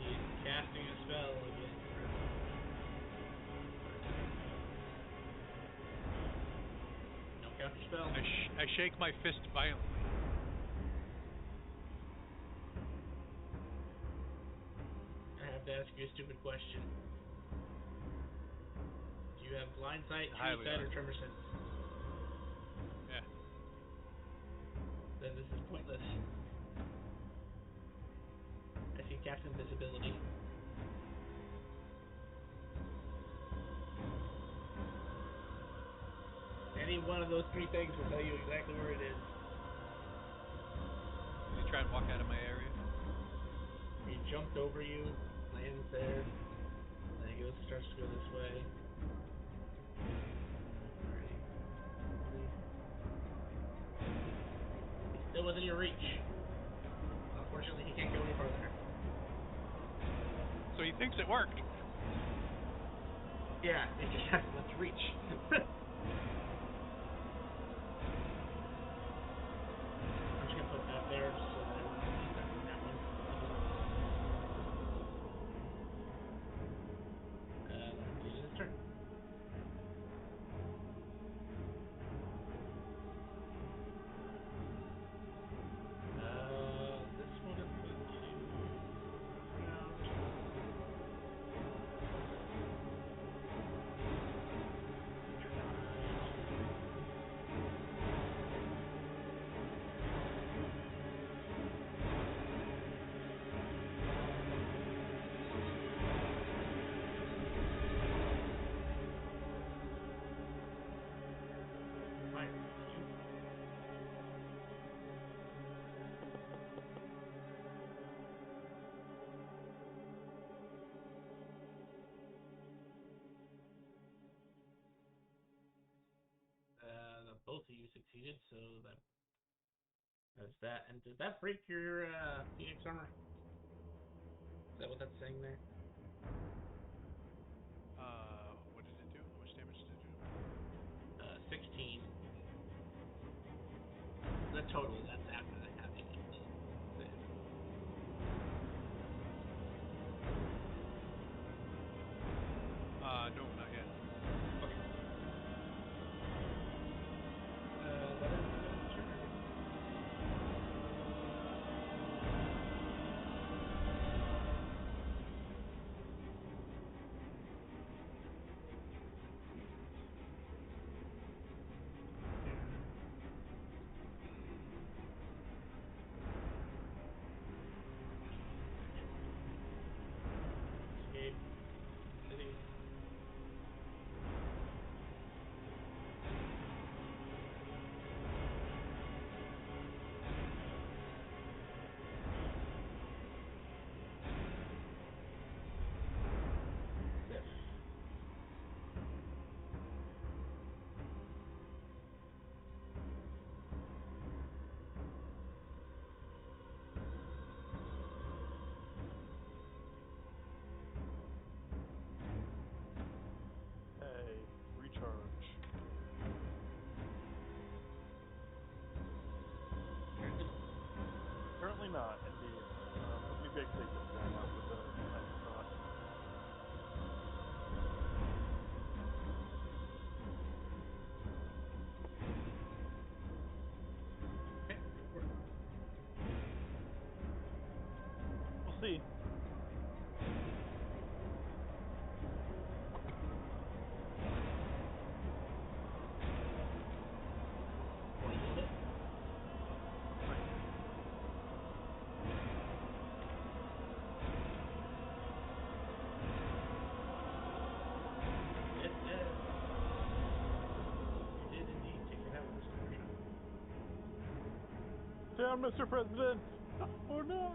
He's casting a spell again, Griffin. No counter spell. I shake my fist violently. I have to ask you a stupid question. Do you have blind sight, tree Highly sight, or odd. tremor sense? Yeah. Then this is pointless. I see cast invisibility. Any one of those three things will tell you exactly where it is. Does he try and walk out of my area? He jumped over you, lands there, then he starts to go this way. 30, 3. He's still within your reach. Unfortunately, he can't go any farther. So he thinks it worked. Yeah, it just has much reach. I'm just gonna put that there so that everyone knows that one. This is his turn. This one is going to. Both of you succeeded, so that's that. And did that break your Phoenix armor? Is that what that's saying there? What did it do? How much damage did it do to me? 16. The total, that's after the halving of the save. No, not yet. Okay. That is the end of its turn. Escape city. Sif. Hey, recharge. Currently not, indeed. But maybe I can take this turn out with a nice thought. Okay, go for it. Oh, see. Twenty will hit. It did. You did indeed take it out with a sniper shot. Down, Mr. President. Oh no.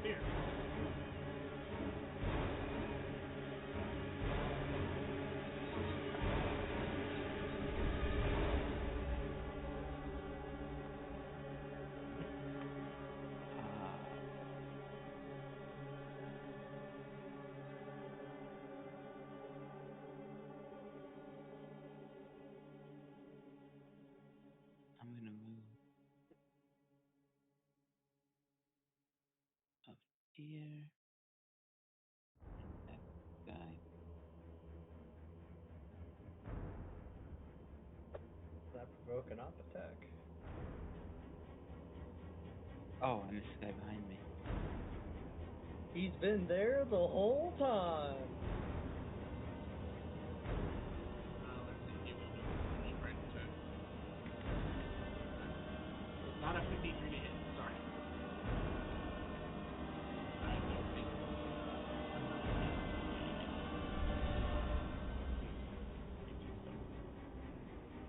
Fear. I'm gonna move up here and attack this guy. That provoke an op attack. Oh, I missed the guy behind me. He's been there the whole time. Let's see. He will go for a strike attack. It's not a 53 to hit. Sorry. I don't think so.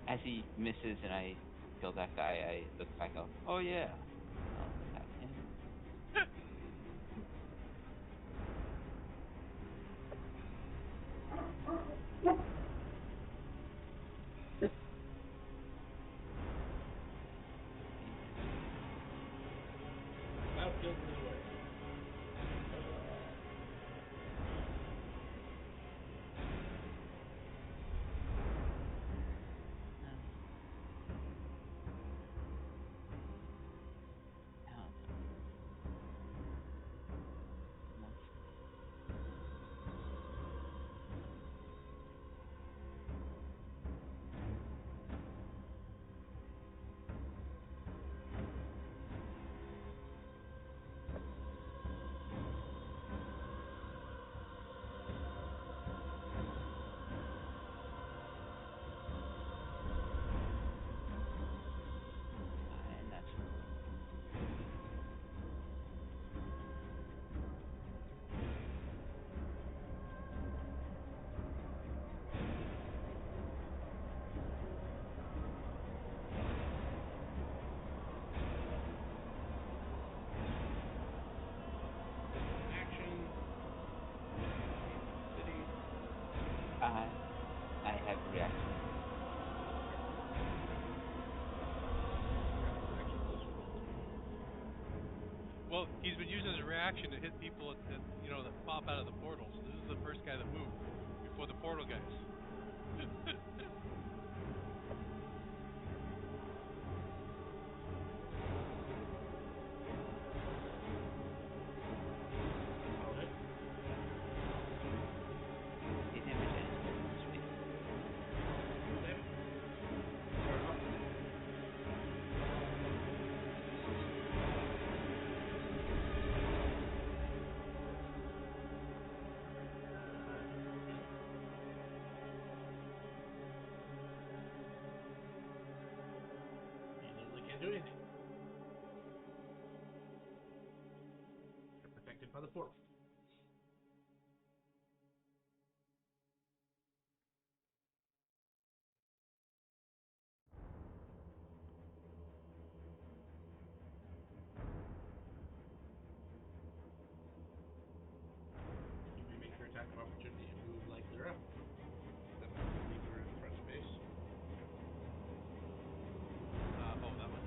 As he misses and I kill that guy, I look back up. Oh yeah, I'll attack him. Cloud kills it away. Now it's and that's Action. Escape from the city. I have a reaction. Grab his action closer to this point. Well, he's been using his reaction to hit people that pop out of the portal. So this is the first guy that moved before the portal guys. I'll hit. 8 damage and his movement is 54. Damn it. Or up. You literally can't do anything. You're protected by the portal. You may make your attack of opportunity and move likely or up. That means you leave your threat space. Oh, that one?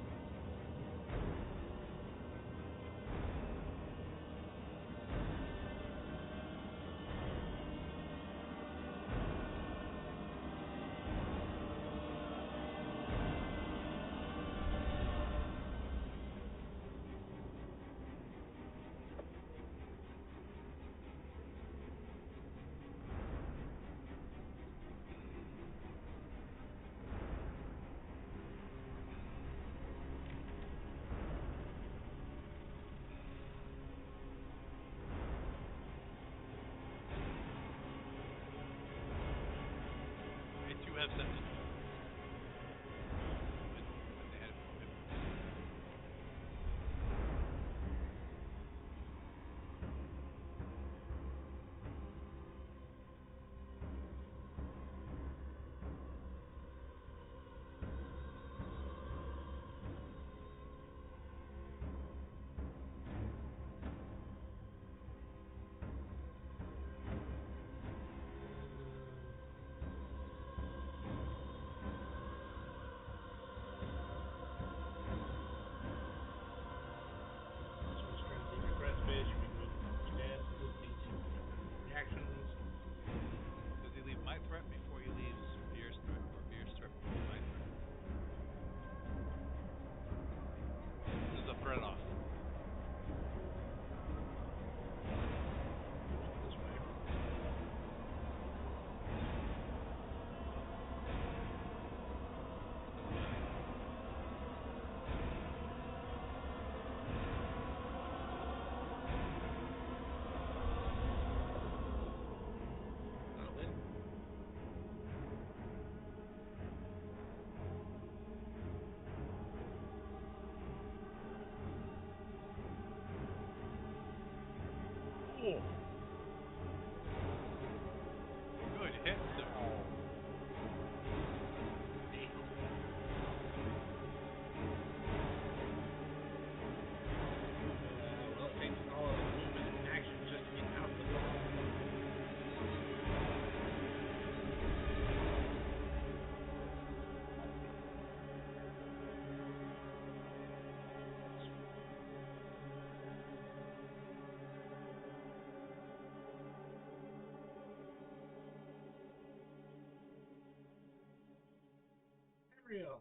Gabriel.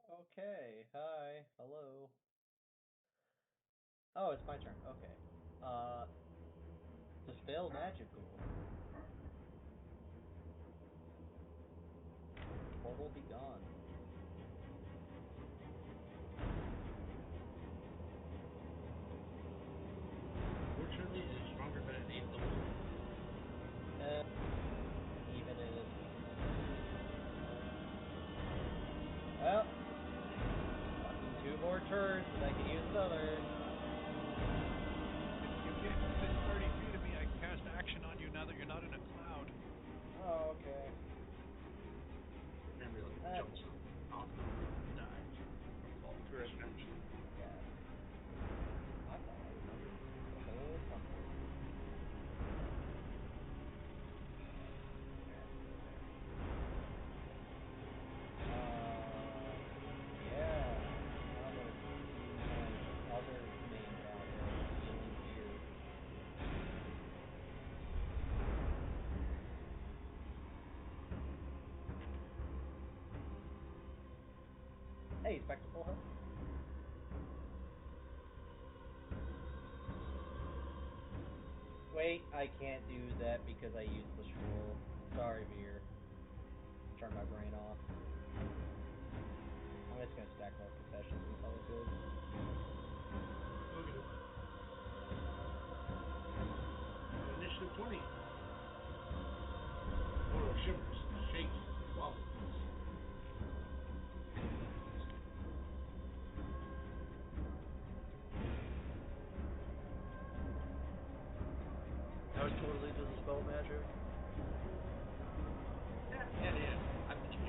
Okay. Hi. Hello. Oh, it's my turn. Okay. Dispel magical. Portal be gone. Unfortunately, it is stronger than an 8th level spell. Even at its weakest limitation. Well, fucking 2 more turns and I can use another. If you get within 30 feet of me, I can cast action on you now that you're not in a cloud. Oh, okay. Gabriel jumps off the roof and dies from fall damage. Yes. I thought I was underneath the whole time. I have to go there. Yeah, okay. Yeah. I'm gonna do my other main job of healing here. Hey, he's back to full health. Wait, I can't do that because I used the scroll. Sorry, Veer. Turn my brain off. I'm just gonna stack more confessions and call it good. Look at it. On initiative 20. Portal shivers, shakes, wobbles. And blasts. That was totally just a spell magic. Yeah. I'm with you.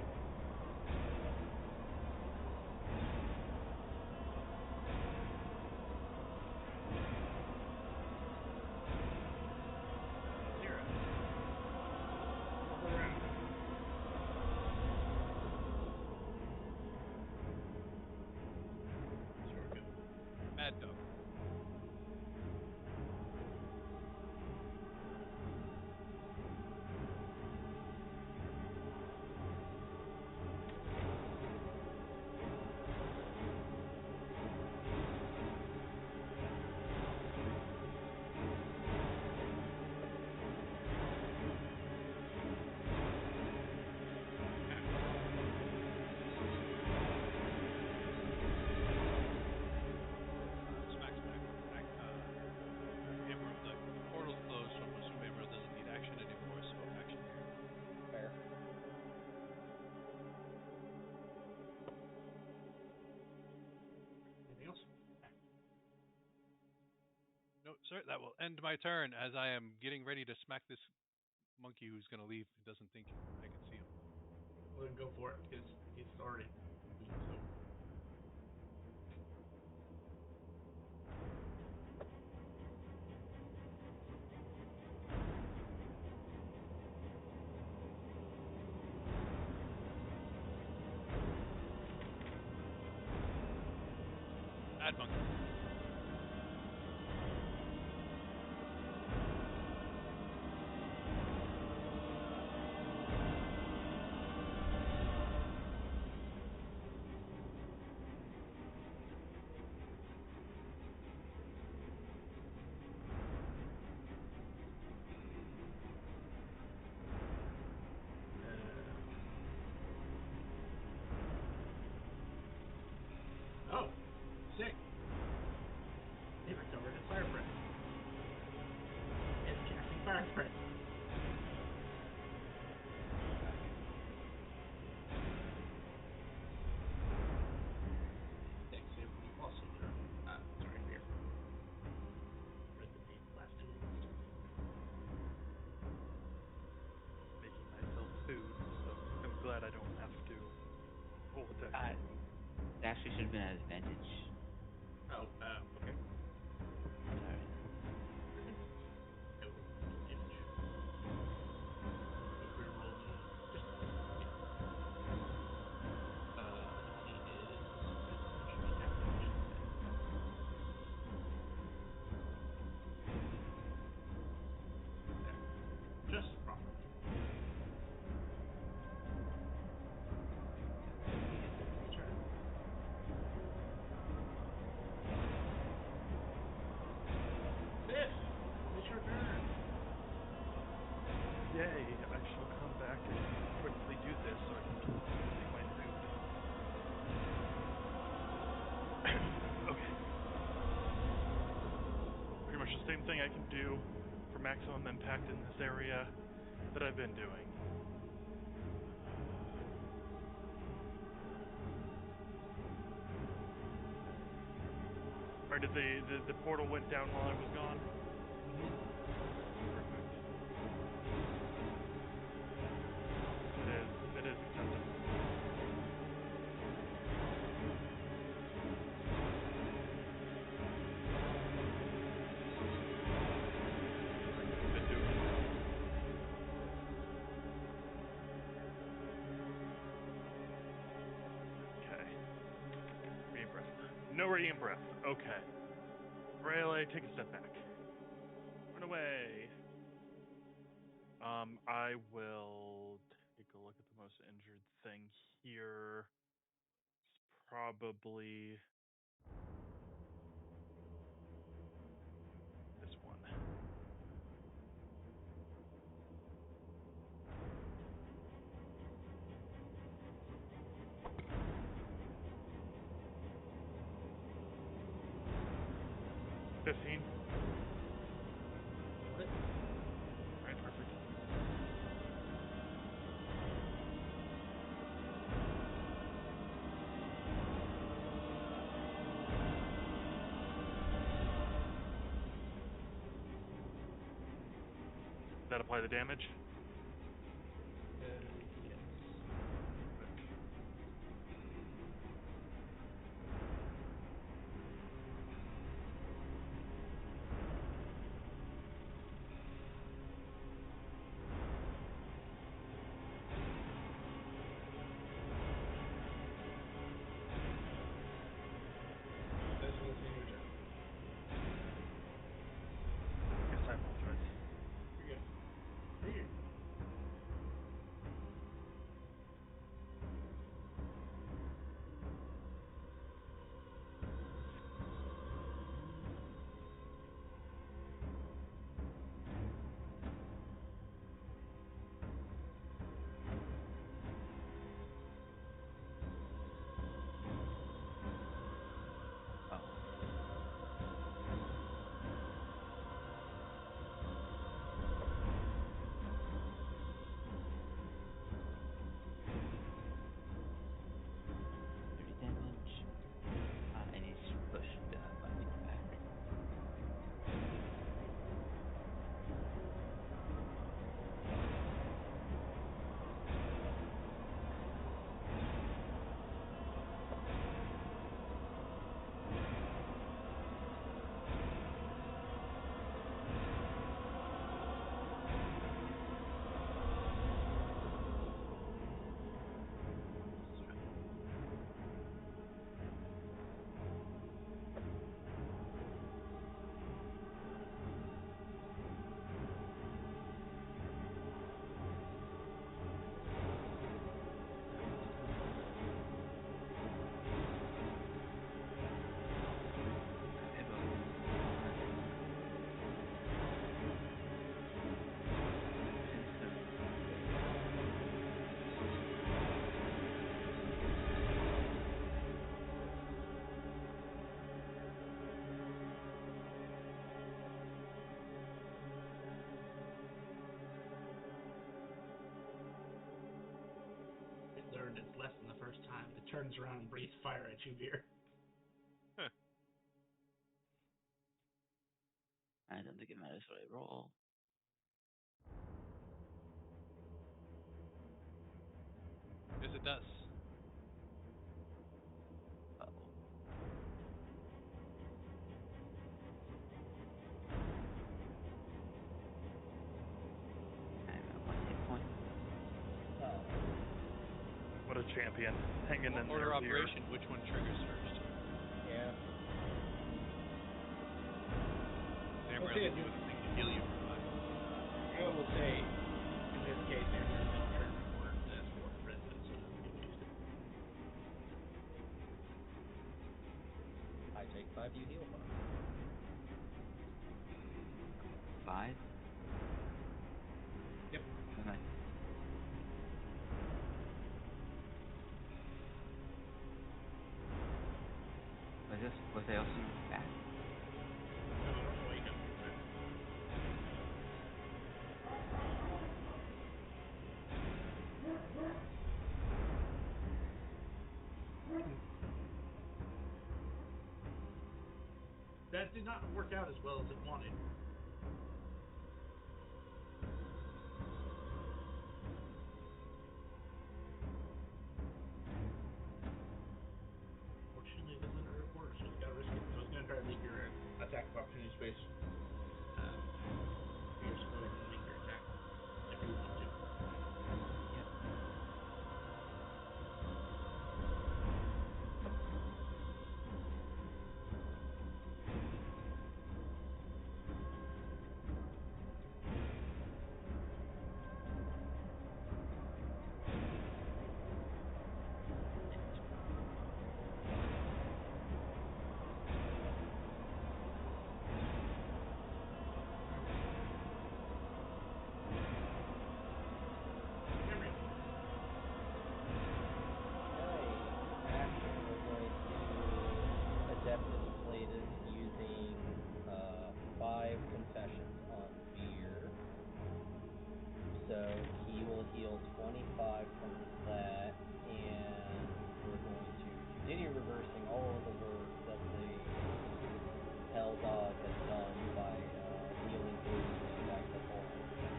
Mad dog. Smack, smack. Emerald, the portal's closed, so I'm assuming Emerald doesn't need action anymore, so action here. Fair. Anything else? No, sir, that will end my turn as I am getting ready to smack this monkey who's going to leave. He doesn't think I can see him. Well, then go for it, because he's already moving, so. Mad monkey. Oh, sick. It recovered its fire breath. It's casting fire breath. Back. Dex save from you also, there. Sorry, Fear. Read the last 2 names. Making myself food, so I'm glad I don't have to roll a dex save. It actually should have been at advantage. Oh, okay. Sorry. It will deal damage. Just reroll the. Just, yeah. A 20 is a success, so it should be half damage instead. There. Just properly. thing I can do for maximum impact in this area that I've been doing. Okay. Or did the portal went down while I was gone? Mm-hmm. Perfect. It is acceptable. Like I've been doing this. Okay. Radiant breath. No radiant breath. Okay. Rayleigh, take a step back. Run away. I will take a look at the most injured thing here. It's probably this one. $15. Got it. Alright, perfect. Does that apply the damage? Yes. Perfect. This is your turn. Yes, I apologize. You're good. You're good. Oh. Three damage. And he's pushed 5 feet back. Almost right. It was 5, 7, 7 there. It learned its lesson the first time. It turns around and breathes fire at you, Veer. Huh. I don't think it matters what I roll. Yes, it does. Uh-oh. I'm at 1 hit point. What a champion. Hanging Well, in order there, of Veer. operation, which one triggers first? Yeah. Because Let's Amber say hit it you did. with a thing to heal you for 5. I will say, in this case, Amber's been turned report as war resident, so it doesn't get wasted. I take 5, you heal 5. Okay. 5. Yep. Okay. Was I also knocked back? No, I don't know why you got knocked back. that did not work out as well as it wanted. Fortunately, this is an Earth quarter, so he's got to risk it. So he's going to try to leave your attack of opportunity space. You just go ahead and make your attack if you want to. Yep. Gabriel. Okay, action, we're going to Adeptus Platus using 5 concessions on fear. So he will heal 25 from that, and we're going to continue reversing all of the work that the Hell Dog has done by healing 30 him back to full energy,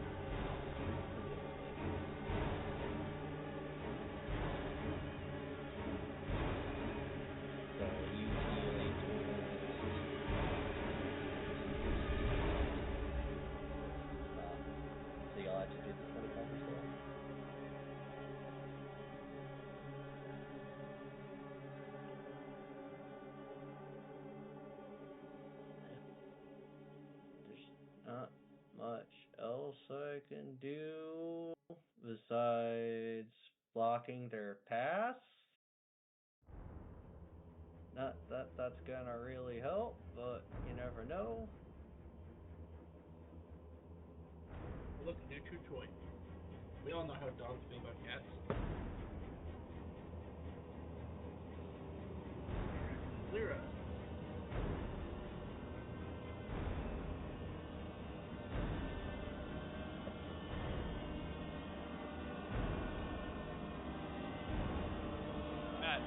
presumably. So you heal a total so you'll have to do the 25 yourself. There's not much else I can do besides blocking their path. Not that that's gonna really help, but you never know. Look, new true toy. We all know how dogs think about cats. Lyra. Matt,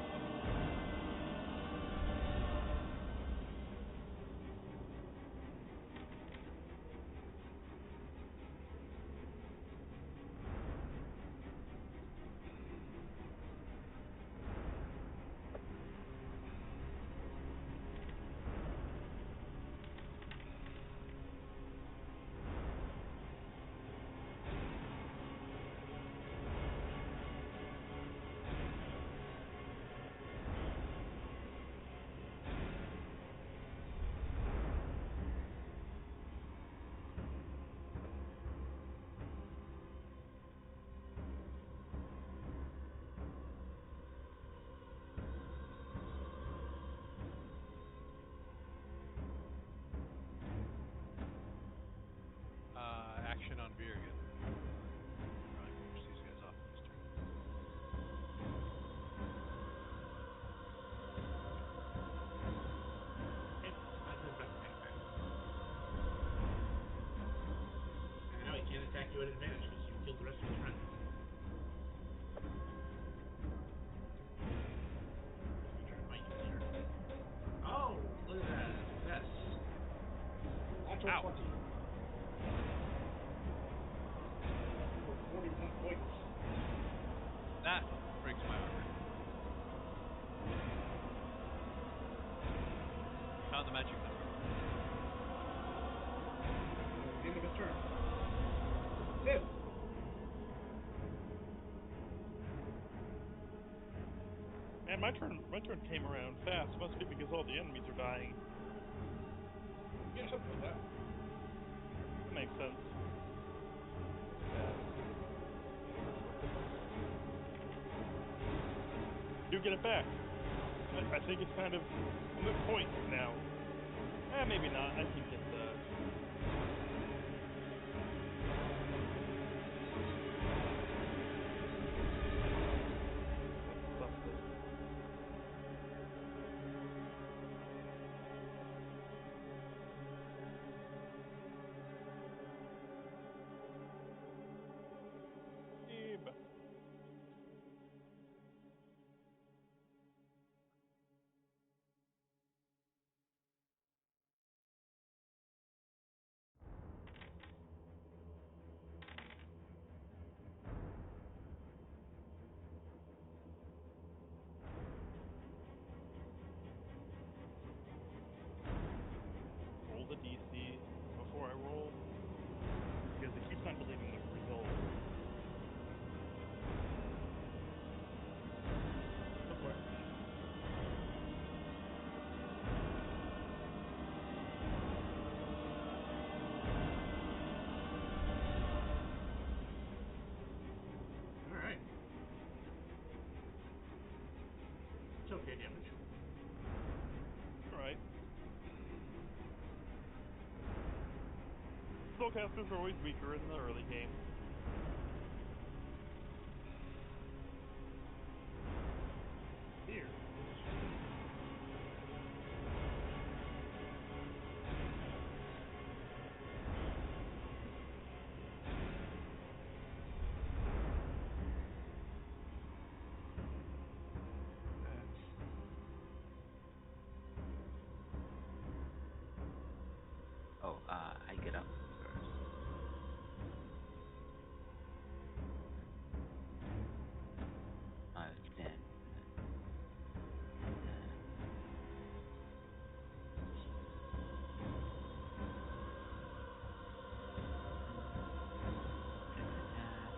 action on Veer again. Probably finish these guys off this turn. Okay, smash his best attack back. And now he can't attack you at advantage because you killed the rest of his friends. He's gonna try to fight you later. Oh, look at that, a success. Natural Ow. 20. For 41 points. That breaks my armor. He found the magic number. At the end of his turn. Sip. Man, my turn came around fast. Must be because all the enemies are dying. Yeah, something like that. That makes sense. I do get it back. I think it's kind of a moot point now. Maybe not. I can get something. spellcasters are always weaker in the early game. Fear is a strength. Oh, I get up first. I stand. Uh, second attack.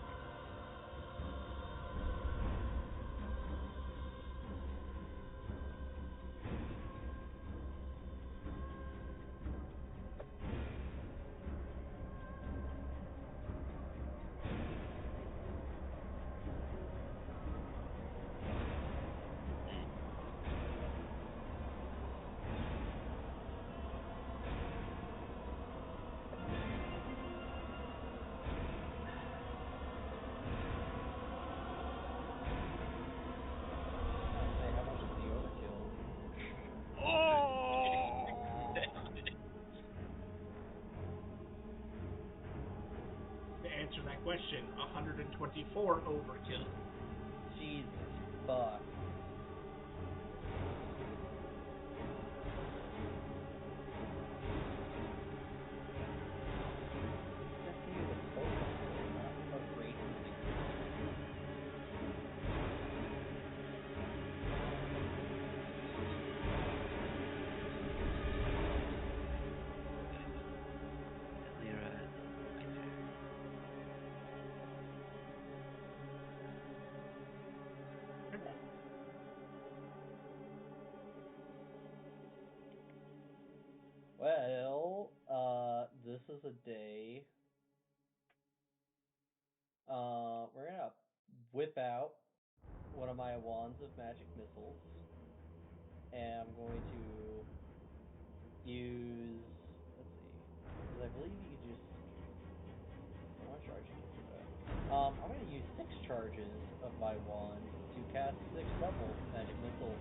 Say, how much is the overkill? Oh! To answer that question, 124 overkill. Jesus fuck. That thing is a Pokemon, not a racing Lyra. Well, this is a day. We're gonna whip out one of my wands of magic missiles, and I'm going to use. Let's see, because I believe you can just. How much charge you can do that? I'm gonna use 6 charges of my wand to cast 6 level magic missiles.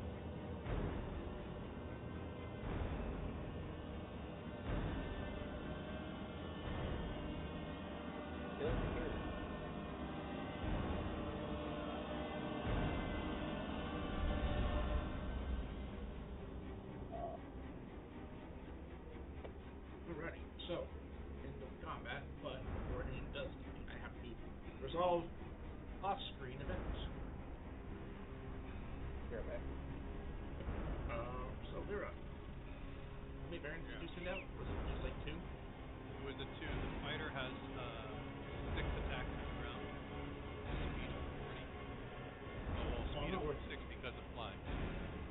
Kill secured. Alrighty, so end of combat, but before anyone does anything, I have to resolve off-screen events. Here, back. So Lyra, how many variants did you send out? Was it just like 2? It was a 2. The fighter has 6 attacks in a round, speed of 40. Oh well, speed no, of 6 because of flying.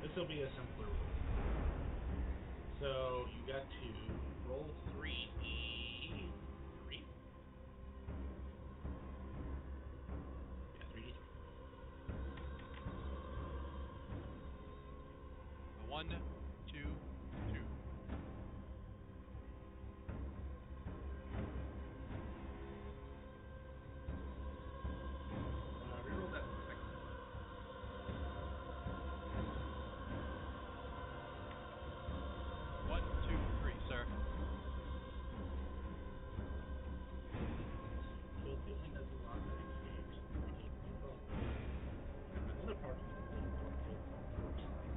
This will be a simpler roll. So you got to roll 3d3? Yeah, 3d3. A 1, 2, 2. Reroll that second 2. 1, 2, 3, sir. Let's see. You killed the only Nuzlocke that escaped. You killed one bugger. And another party member was brought killed one Vorpslos.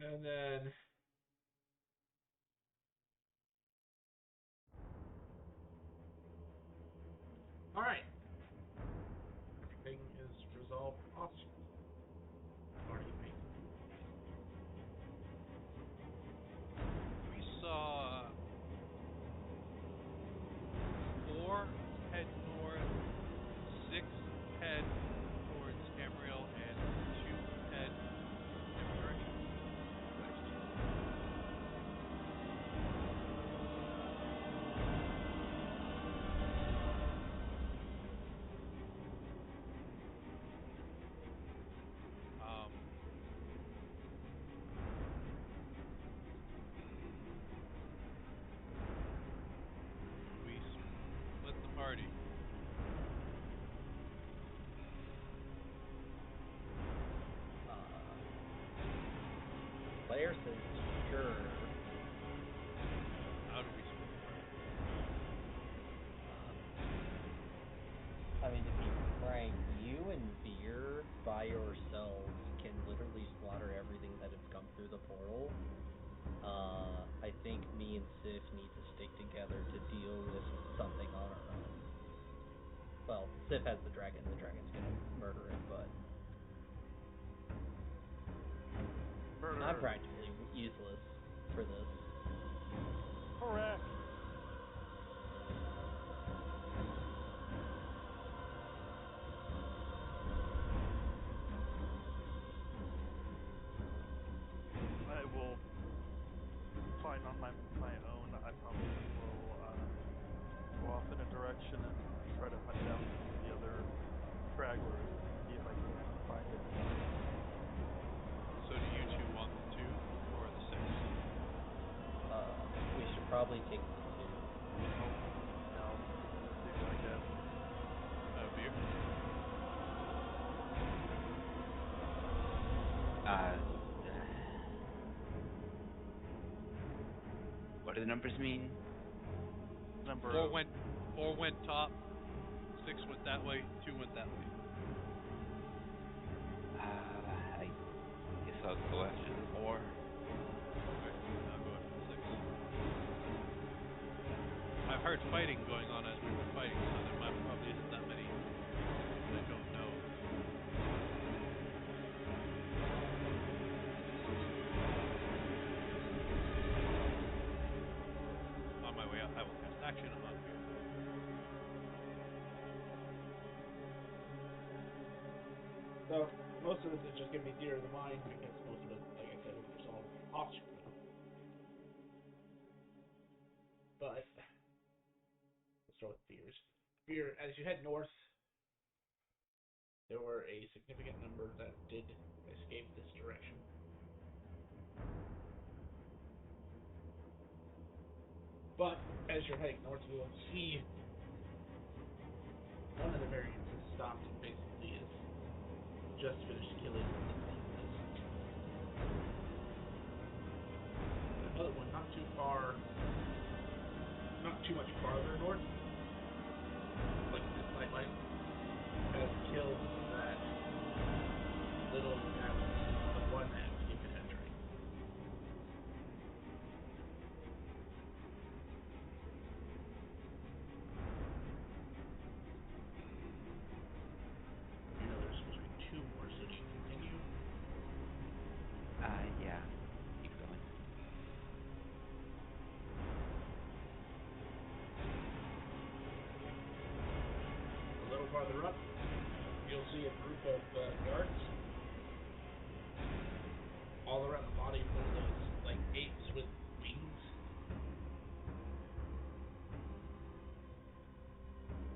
And then all right, everything is resolved off party mate. We saw 4 head north, 6 head towards Tamriel, and 2 head different direction. West. Um, do we split the party? Player says sure. How do we split the party? I mean, to be frank, you and Veer by yourselves can literally slaughter everything that has come through the portal. I think me and Sif need to stick together to deal with something on our own. Well, Sif has the dragon's gonna murder it, but Murder. I'm practically useless for this. Correct. I will find on my own. I probably will go off in a direction and try to hunt down some of the other stragglers and see if I can find any. So do you two want the 2 or the 6? We should probably take the 2. No, the 2, I guess. Veer? What do the numbers mean? Number 4 went top, 6 went that way, 2 went that way. I guess I'll go after the 4. Okay, I'll go after the 6. I've heard fighting going on as we've been fighting, so there might probably isn't that many I don't know. On my way up, I will cast action on Veer. So most of this is just gonna be theater of the mind because most of it, like I said, is resolved off screen. But let's start with fears. Fear, as you head north, there were a significant number that did escape this direction. But as you're heading north, you will see one of the variants has stopped and basically is just finished killing one of the cultists. And another one not too much farther north, like this sightline, has killed that little guy with the one that escaped the head dragon. You know there's supposed to be 2 more, so do you continue? Yeah. Keep going. A little farther up, you'll see a group of guards all around the body of one of those like apes with wings.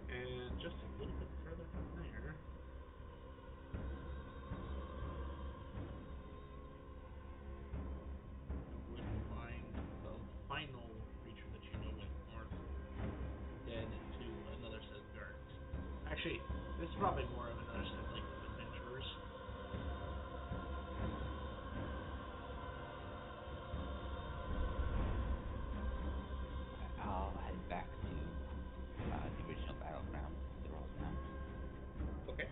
And just a little bit further from there, you would find the final creature that you know went north, dead to another set of guards. Actually, this is probably more of another set like of adventurers. I'll head back to the original battleground. They're all down. Okay.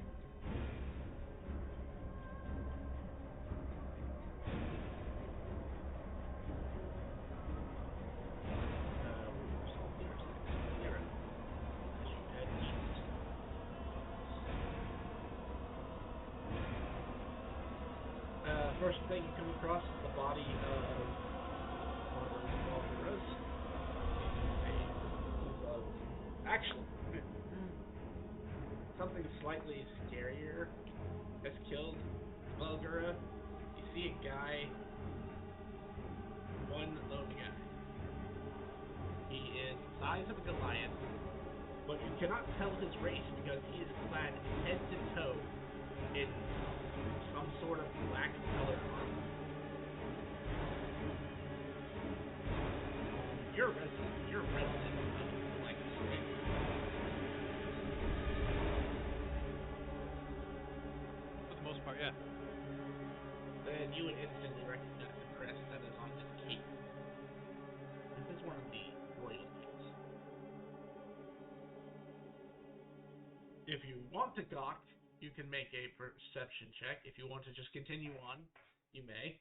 first thing you come across is the body of one of those Balguras. You see there's a group of... Actually, something slightly scarier has killed the Balgura. You see a guy, one lone guy. He is the size of a Goliath, but you cannot tell his race because he is clad head to toe in some sort of black colored armor. You're a resident of Galactus, right? For the most part, yeah. Then you would instantly recognize the crest that is on his cape. This is one of the royalties. If you want to gawk, you can make a perception check. If you want to just continue on, you may.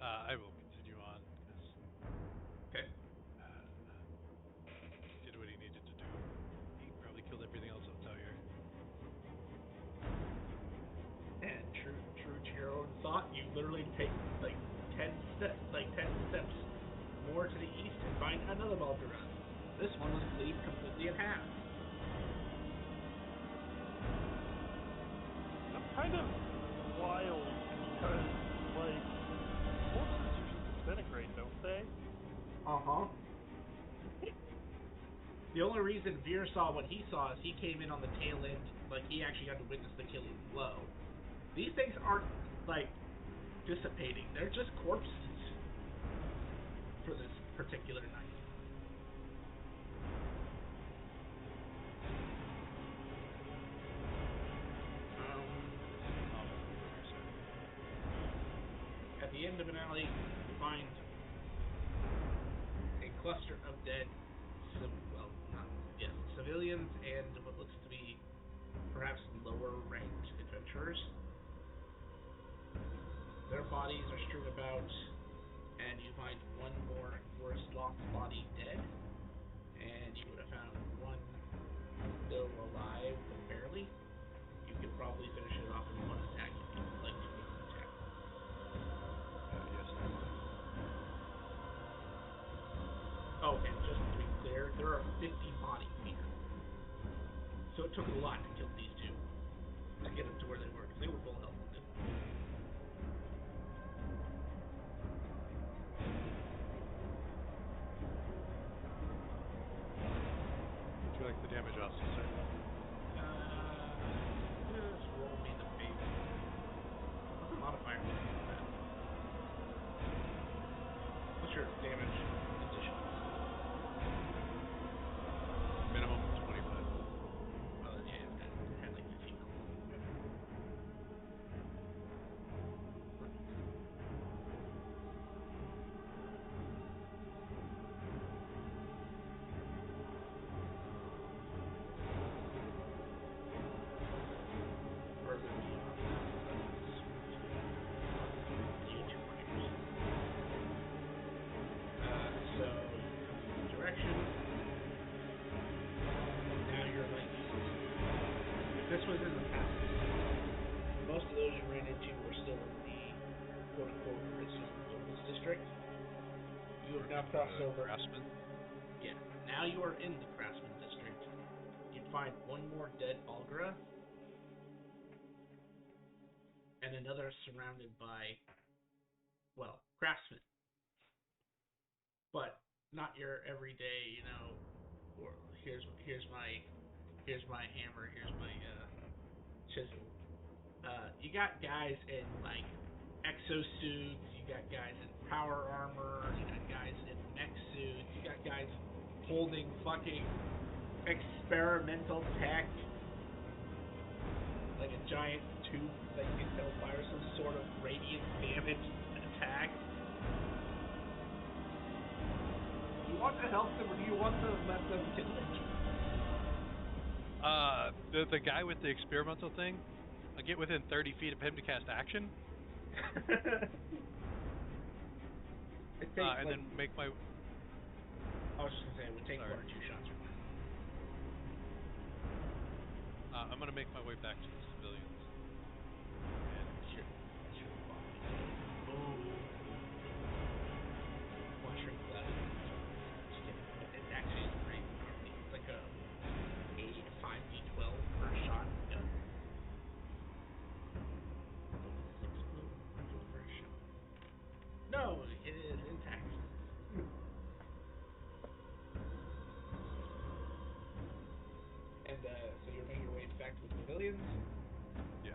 I will continue on because Okay. he did what he needed to do. He probably killed everything else that's out here. And true to your own thought, you literally take like 10 steps more to the east and find another Balgura. This one was cleaved completely in half. That's kind of wild because, like, corpses usually disintegrate, don't they? Uh-huh. The only reason Veer saw what he saw is he came in on the tail end, like he actually got to witness the killing blow. These things aren't, like, dissipating. They're just corpses for this particular night. At the end of an alley, you find a cluster of dead, civilians and what looks to be perhaps lower-ranked adventurers. Their bodies are strewn about, and you find one more Loth's body dead, and you would have found one still alive, but barely. You could probably finish it off in one attack if you would like to make an attack. Yes, I will. Oh, and just to be clear, there are 50 bodies here. So it took a lot to kill these two, to get them to where they were, because they were full health. Would you like the damage also, sir? Just roll me the base. What's the modifier for that? What's your damage additions? Minimum 25. Oh, yeah, it had like 15 health. Further beyond that, you two players. So you come in this direction. Now you're like, if this was in the palace, most of those you ran into were still in the quote-unquote original nobles district. You have now crossed over. Craftsman? Yeah, now you are in the craftsman district. You'd find one more dead Balgura, and another surrounded by, well, craftsmen. But not your everyday, or here's my hammer, here's my chisel. You got guys in like exosuits, you got guys in power armor, you got guys in mech suits, you got guys holding fucking experimental tech, like a giant tube that you can tell fires some sort of radiant damage attack. Do you want to help them or do you want to let them kill them? The guy with the experimental thing, I get within 30 feet of him to cast action, It takes, and then make my. I was just gonna say it would take Sorry. 1 or 2 shots from I'm gonna make my way back to the civilians. As you're walking away, boom. Mushroom cloud is just kidding, but it actually is pretty powerful. It's like a 5d12 per shot gun. Will this explode after the first shot? No, it is intact. And so you're making your way back to the pavilions. Yeah.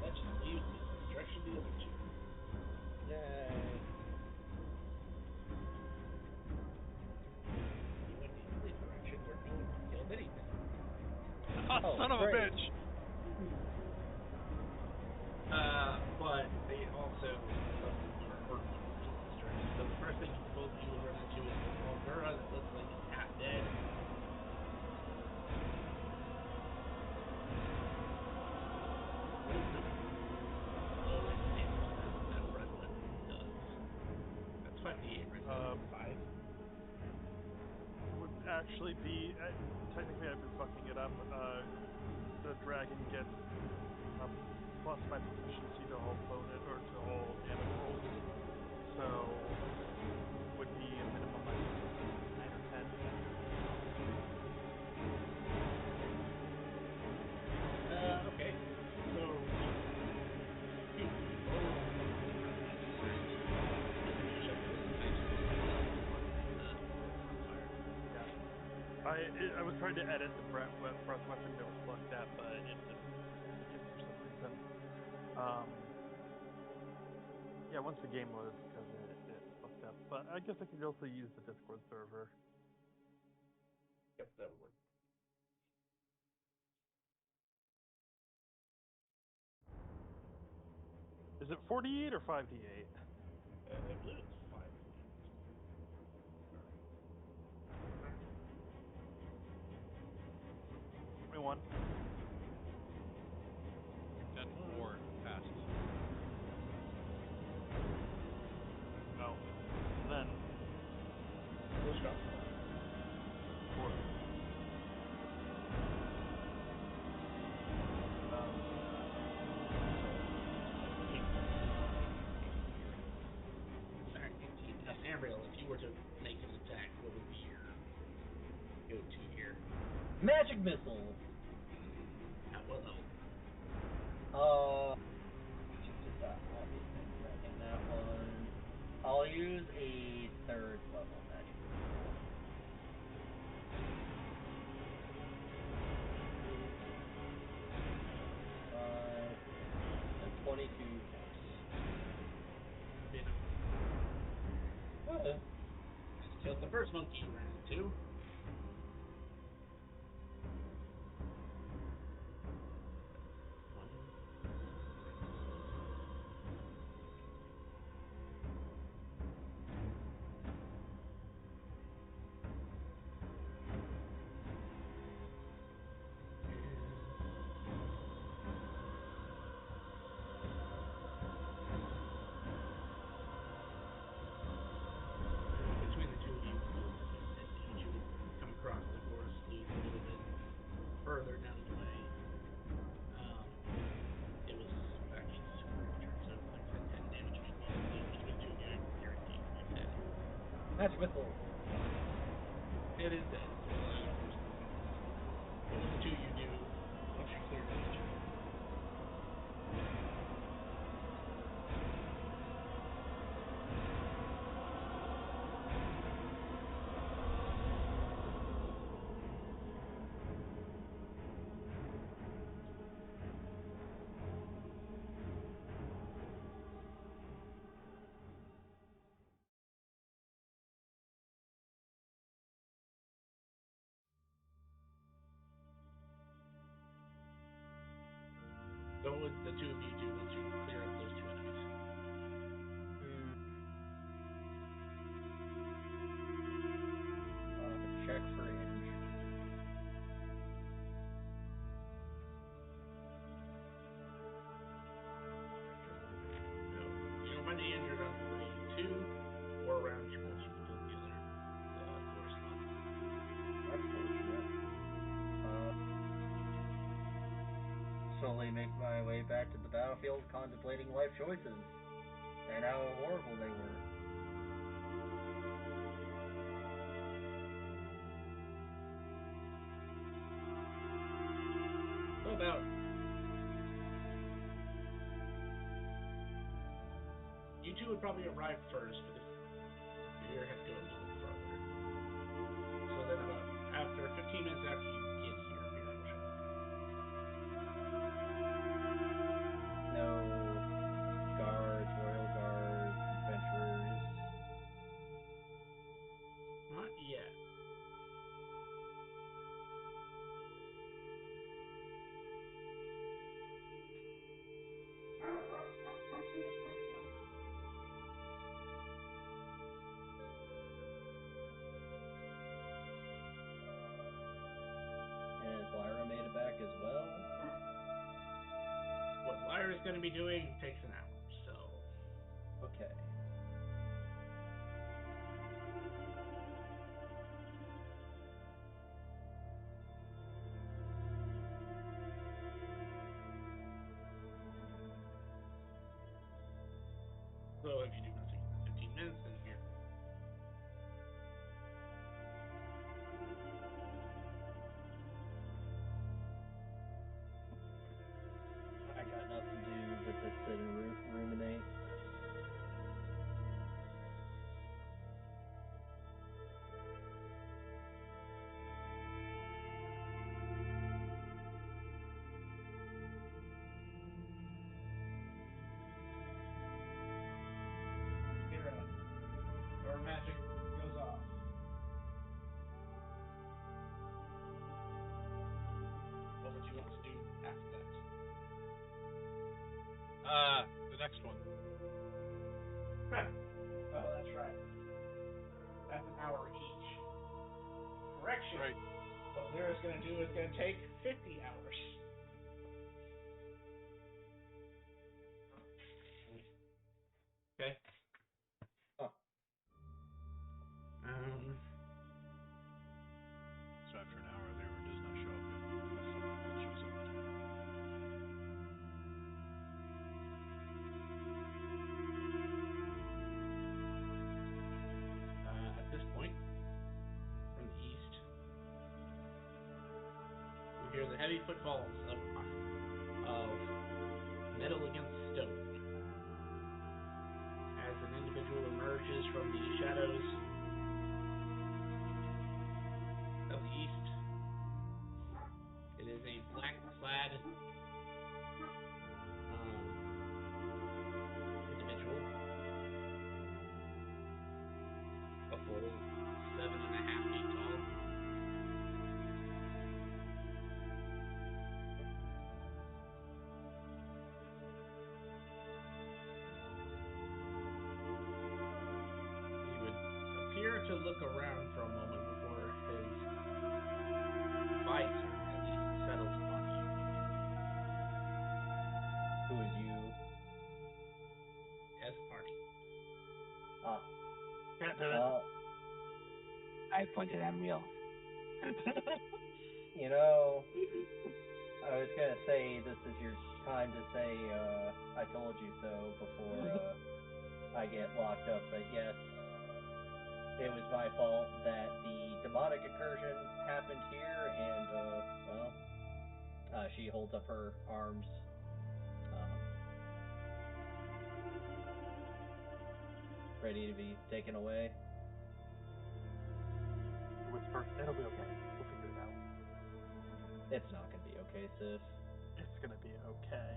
That just leaves me the direction of the other two. Yay. And you went the only direction where no one killed anything. Oh, Son of a great. bitch! But they also, some of them are hurt ones went this direction. So the first thing both of you will run into is a Volgura that looks like it's half dead. With the lowest damage that breath weapon does. That's 5d8, right? 5? Would actually be technically I've been fucking it up. The dragon gets plus my proficiency to all bonus or to all damage rolls, so would be a minimum of 9 or 10. Okay. So I was trying to edit the breath weapon to reflect that, but it didn't for some reason. Yeah, once the game loads, because it fucked up. But I guess I could also use the Discord server. Yep, that would work. Is it 48 or 5d8? I believe it's 5. 21. We've done 4 in the past. No. Then. Close shot. 4. Ambriel, if you were to make an attack, what would be your go-to here? Magic missile. At what level? And that one, I'll use a 3rd level magic missile. A 22 force. That'll be enough. You guys killed the first monkey you ran into. One the rest of the list. Between the two of you, you would come across the Gorse Sleuth a little bit further down the way. It was actually super injured, so like I said, 10 damage to his bone. So between the two of you, I guarantee it would be 10. Magic missile. It is dead, so allow you force points. What will the two of you do once you clear those two? So what would the two of you do once you clear up those two enemies? Check for injury. slowly make my way back to the battlefield, contemplating life choices and how horrible they were. So about you two would probably arrive first because you have to go a little further. So then about after 15 minutes after you get here, Beer will show up. No guards, royal guards, adventurers. Not yet. And Lyra made it back as well. What Lyra's going to be doing takes an hour, so Okay. if you do nothing in 15 minutes, then here. I got nothing to do but to sit and ruminate. Your magic goes off. What would you want to do after that? The next one. Oh, that's right. That's an hour each. Correction. Right. What Lyra's going to do is going to take 50 hours. Okay. Huh. So after an hour, Lyra does not show up unless something else shows up between. At this point, from the east, you hear the heavy footfalls of metal against stone as an individual emerges from the shadows of the east. It is a black-clad individual, a full 7.5 feet tall. He would appear to look around for a moment before his visor at least settles upon you. Who is you? As a party. Ah. Can't do it. I pointed, I'm real. You know, I was gonna say this is your time to say, I told you so before I get locked up, but yes, it was my fault that the demonic incursion happened here, and, she holds up her arms, ready to be taken away. Whisper, it'll be okay. We'll figure it out. It's not gonna be okay, sis. It's gonna be okay.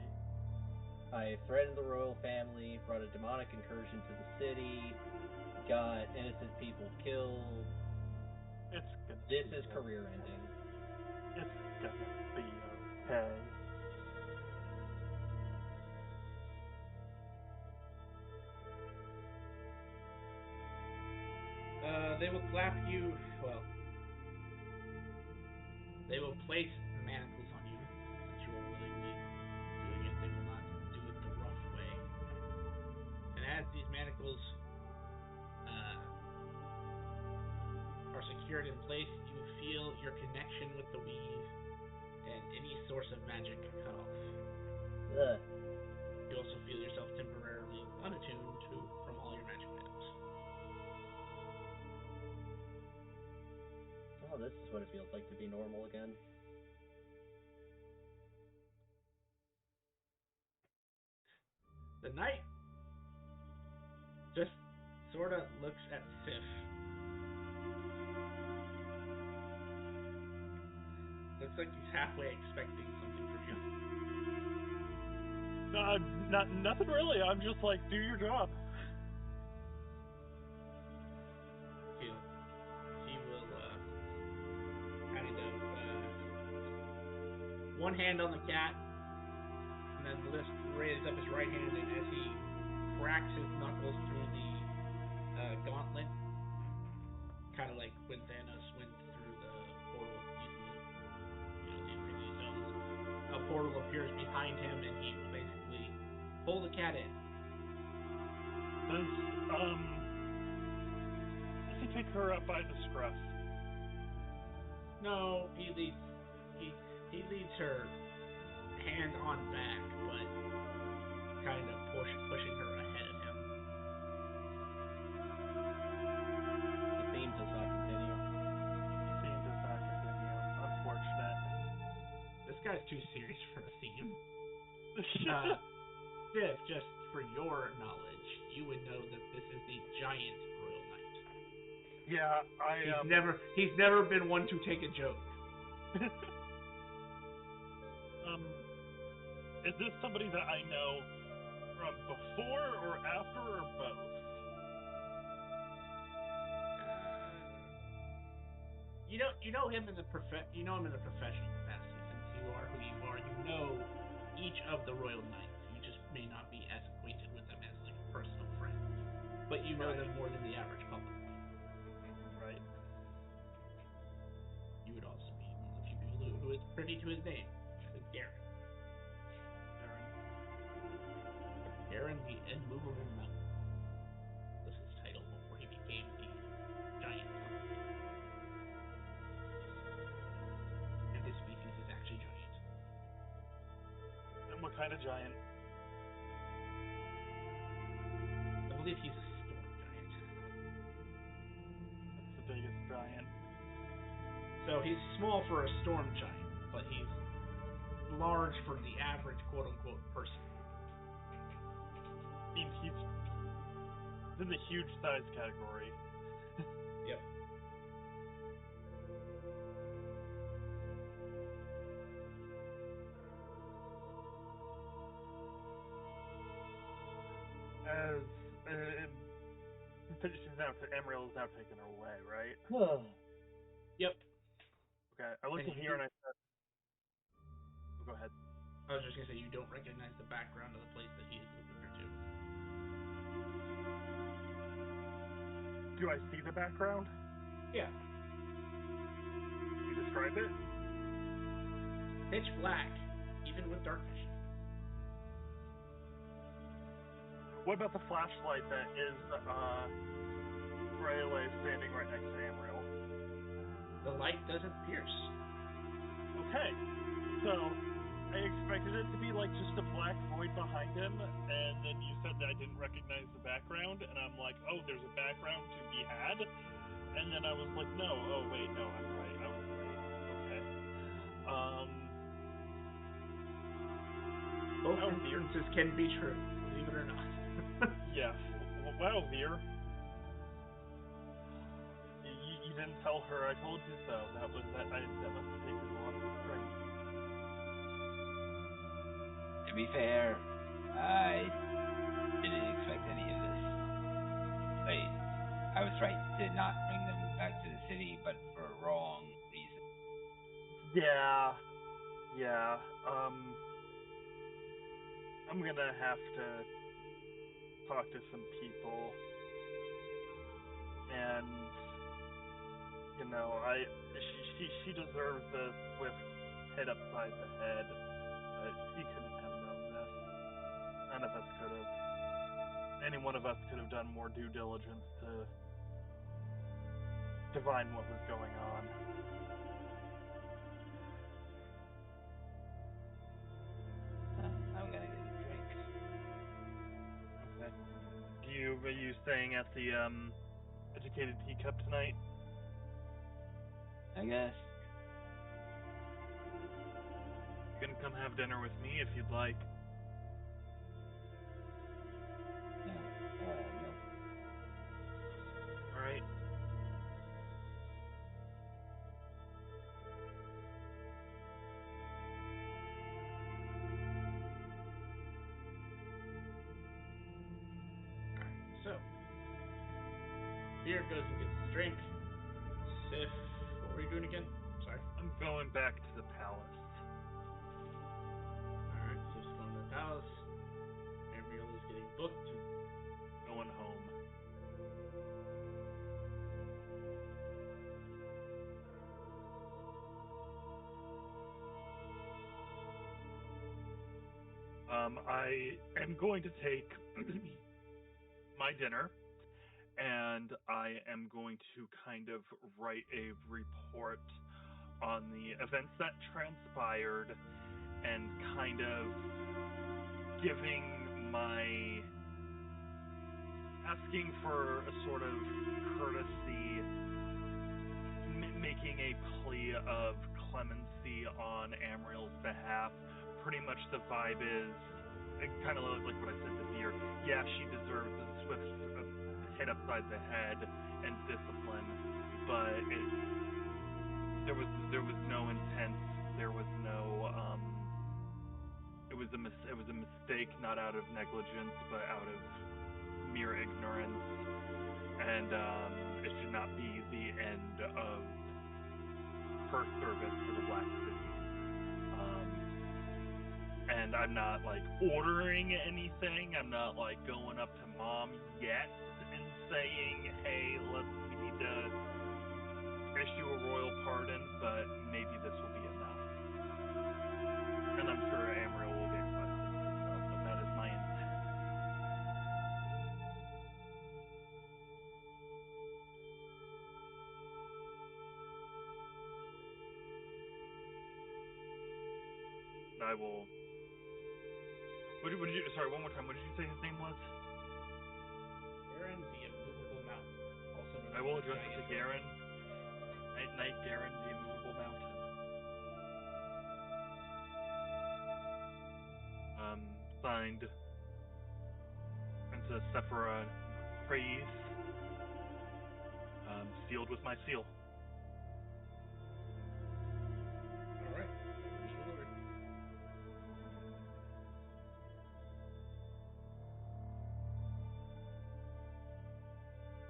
I threatened the royal family, brought a demonic incursion to the city, got innocent people killed. This is career ending. It's gonna be okay. They will clap you, well, they will place manacles on you, since you are willingly doing it. They will not do it the rough way. And as these manacles are secured in place, you feel your connection with the weave and any source of magic cut off. Ugh. You also feel yourself temporarily unattuned from all your magic items. Oh, this is what it feels like to be normal again. The knight just sort of looks at Sif. Looks like he's halfway expecting something from you. Nothing really. I'm just like, do your job. He will kind of one hand on the cat, and then raises up his right hand, and as he cracks his knuckles through the gauntlet, kind of like when Thanos went through the portal using the Infinity Stones, a portal appears behind him, and he will basically pull the cat in. Does he take her up by the scruff? No, he leads her hand on back, but kind of pushing her ahead of him. The theme does not continue. Unfortunate. This guy's too serious for a theme. Sif, just for your knowledge, you would know that this is the giant royal knight. Yeah, He's never been one to take a joke. Is this somebody that I know from before or after or both? You know him in the professional capacity. Since you are who you are, you know each of the royal knights. You just may not be as acquainted with them as like personal friends, but you know them more than the average public. Right. You would also be one of the few people who is privy to his name, Garen. Garen the Immovable Mountain was his title before he became the giant. And his species is actually giant. And what kind of giant? I believe he's a storm giant. That's the biggest giant. So he's small for a storm giant, but he's large for the average quote-unquote person. I mean, he's in the huge size category. Yep. As Emerald is now taking her away, right? Yep. Okay, I looked at here and I said, go ahead. I was just gonna say you don't recognize the background of the place that he is moving her to. Do I see the background? Yeah. Can you describe it? Pitch black, even with dark vision. What about the flashlight that is Raylay standing right next to Amriel? The light doesn't pierce. Okay, so I expected it to be like just a black void behind him, and then you said that I didn't recognize the background, and I'm like, oh, there's a background to be had, and then I was like, no, oh wait, no, I'm right, I was right. Okay. Both instances can be true, believe it or not. Yeah. Wow, Veer. You didn't tell her I told you so. That must have taken a lot of restraint. To be fair, I didn't expect any of this. I was right to not bring them back to the city, but for a wrong reason. Yeah. I'm gonna have to talk to some people, and she deserves this with head upside the head, but she couldn't have known this. None of us could have. Any one of us could have done more due diligence to divine what was going on. are you staying at the Educated Teacup tonight? I guess. You can come have dinner with me if you'd like. No. No. All right. So, Beard goes and gets his drink. Sif, what were you doing again? Sorry. I'm going back to the palace. Alright, Sif's going to the palace. Gabriel is getting booked. Going home. I am going to take my dinner, and I am going to kind of write a report on the events that transpired and kind of giving my asking for a sort of courtesy, making a plea of clemency on Amriel's behalf. Pretty much the vibe is kind of like what I said to Veer. Yeah, she deserves a swift hit upside the head and discipline, but there was no intent. There was no it was a mistake, not out of negligence, but out of mere ignorance, and it should not be the end of her service to the Black City. And I'm not like ordering anything. I'm not like going up to Mom yet and saying, "Hey, we need to issue a royal pardon," but maybe this will be enough. And I'm sure Amriel will get questions herself, but that is my intent. I will. What did you? Sorry, one more time. What did you say his name was? Garen, the Immovable Mountain. Also known I as will the address it to Giant Garen. Night, Garen, the Immovable Mountain. Signed, Princess Sephora Praise. Sealed with my seal. Alright, delivered.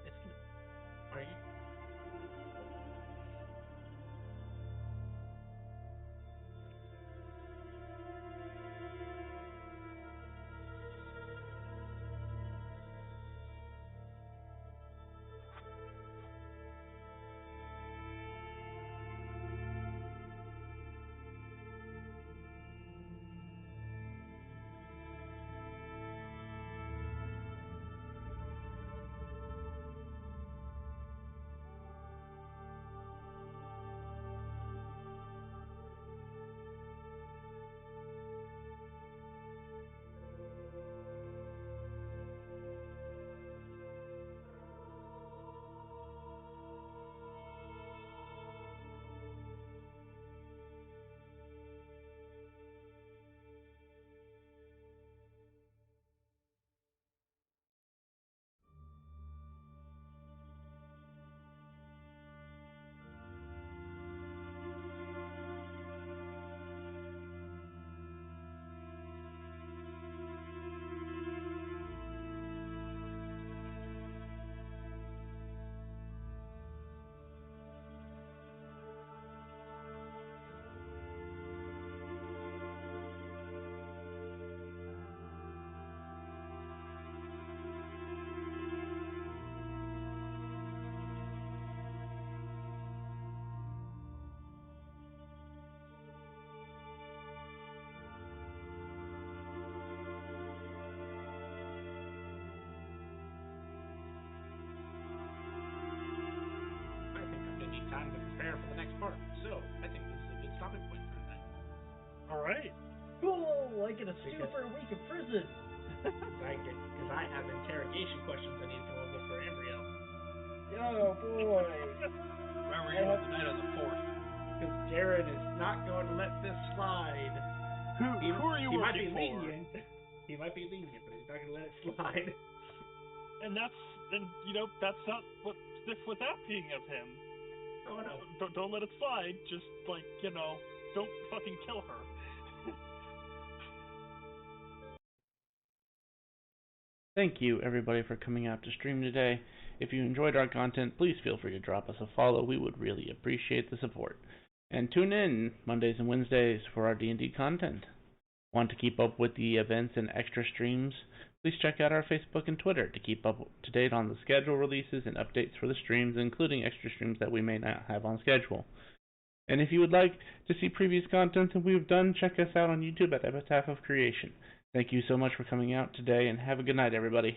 It's gonna. Are you? Time to prepare for the next part. So, I think this is a good stopping point for tonight. Alright. Cool! I get a stew for a week of prison! Because I have interrogation questions I Oh boy. Remember, you're on the night of the 4th. Because Darren is not going to let this slide. Who are you he might be working for? lenient. He might be lenient, but he's not going to let it slide. And that's not with that being of him. Oh no. Don't let it slide. Just don't fucking kill her. Thank you, everybody, for coming out to stream today. If you enjoyed our content, please feel free to drop us a follow. We would really appreciate the support. And tune in Mondays and Wednesdays for our D&D content. Want to keep up with the events and extra streams? Please check out our Facebook and Twitter to keep up to date on the schedule releases and updates for the streams, including extra streams that we may not have on schedule. And if you would like to see previous content that we've done, check us out on YouTube at Epitaph of Creation. Thank you so much for coming out today, and have a good night, everybody.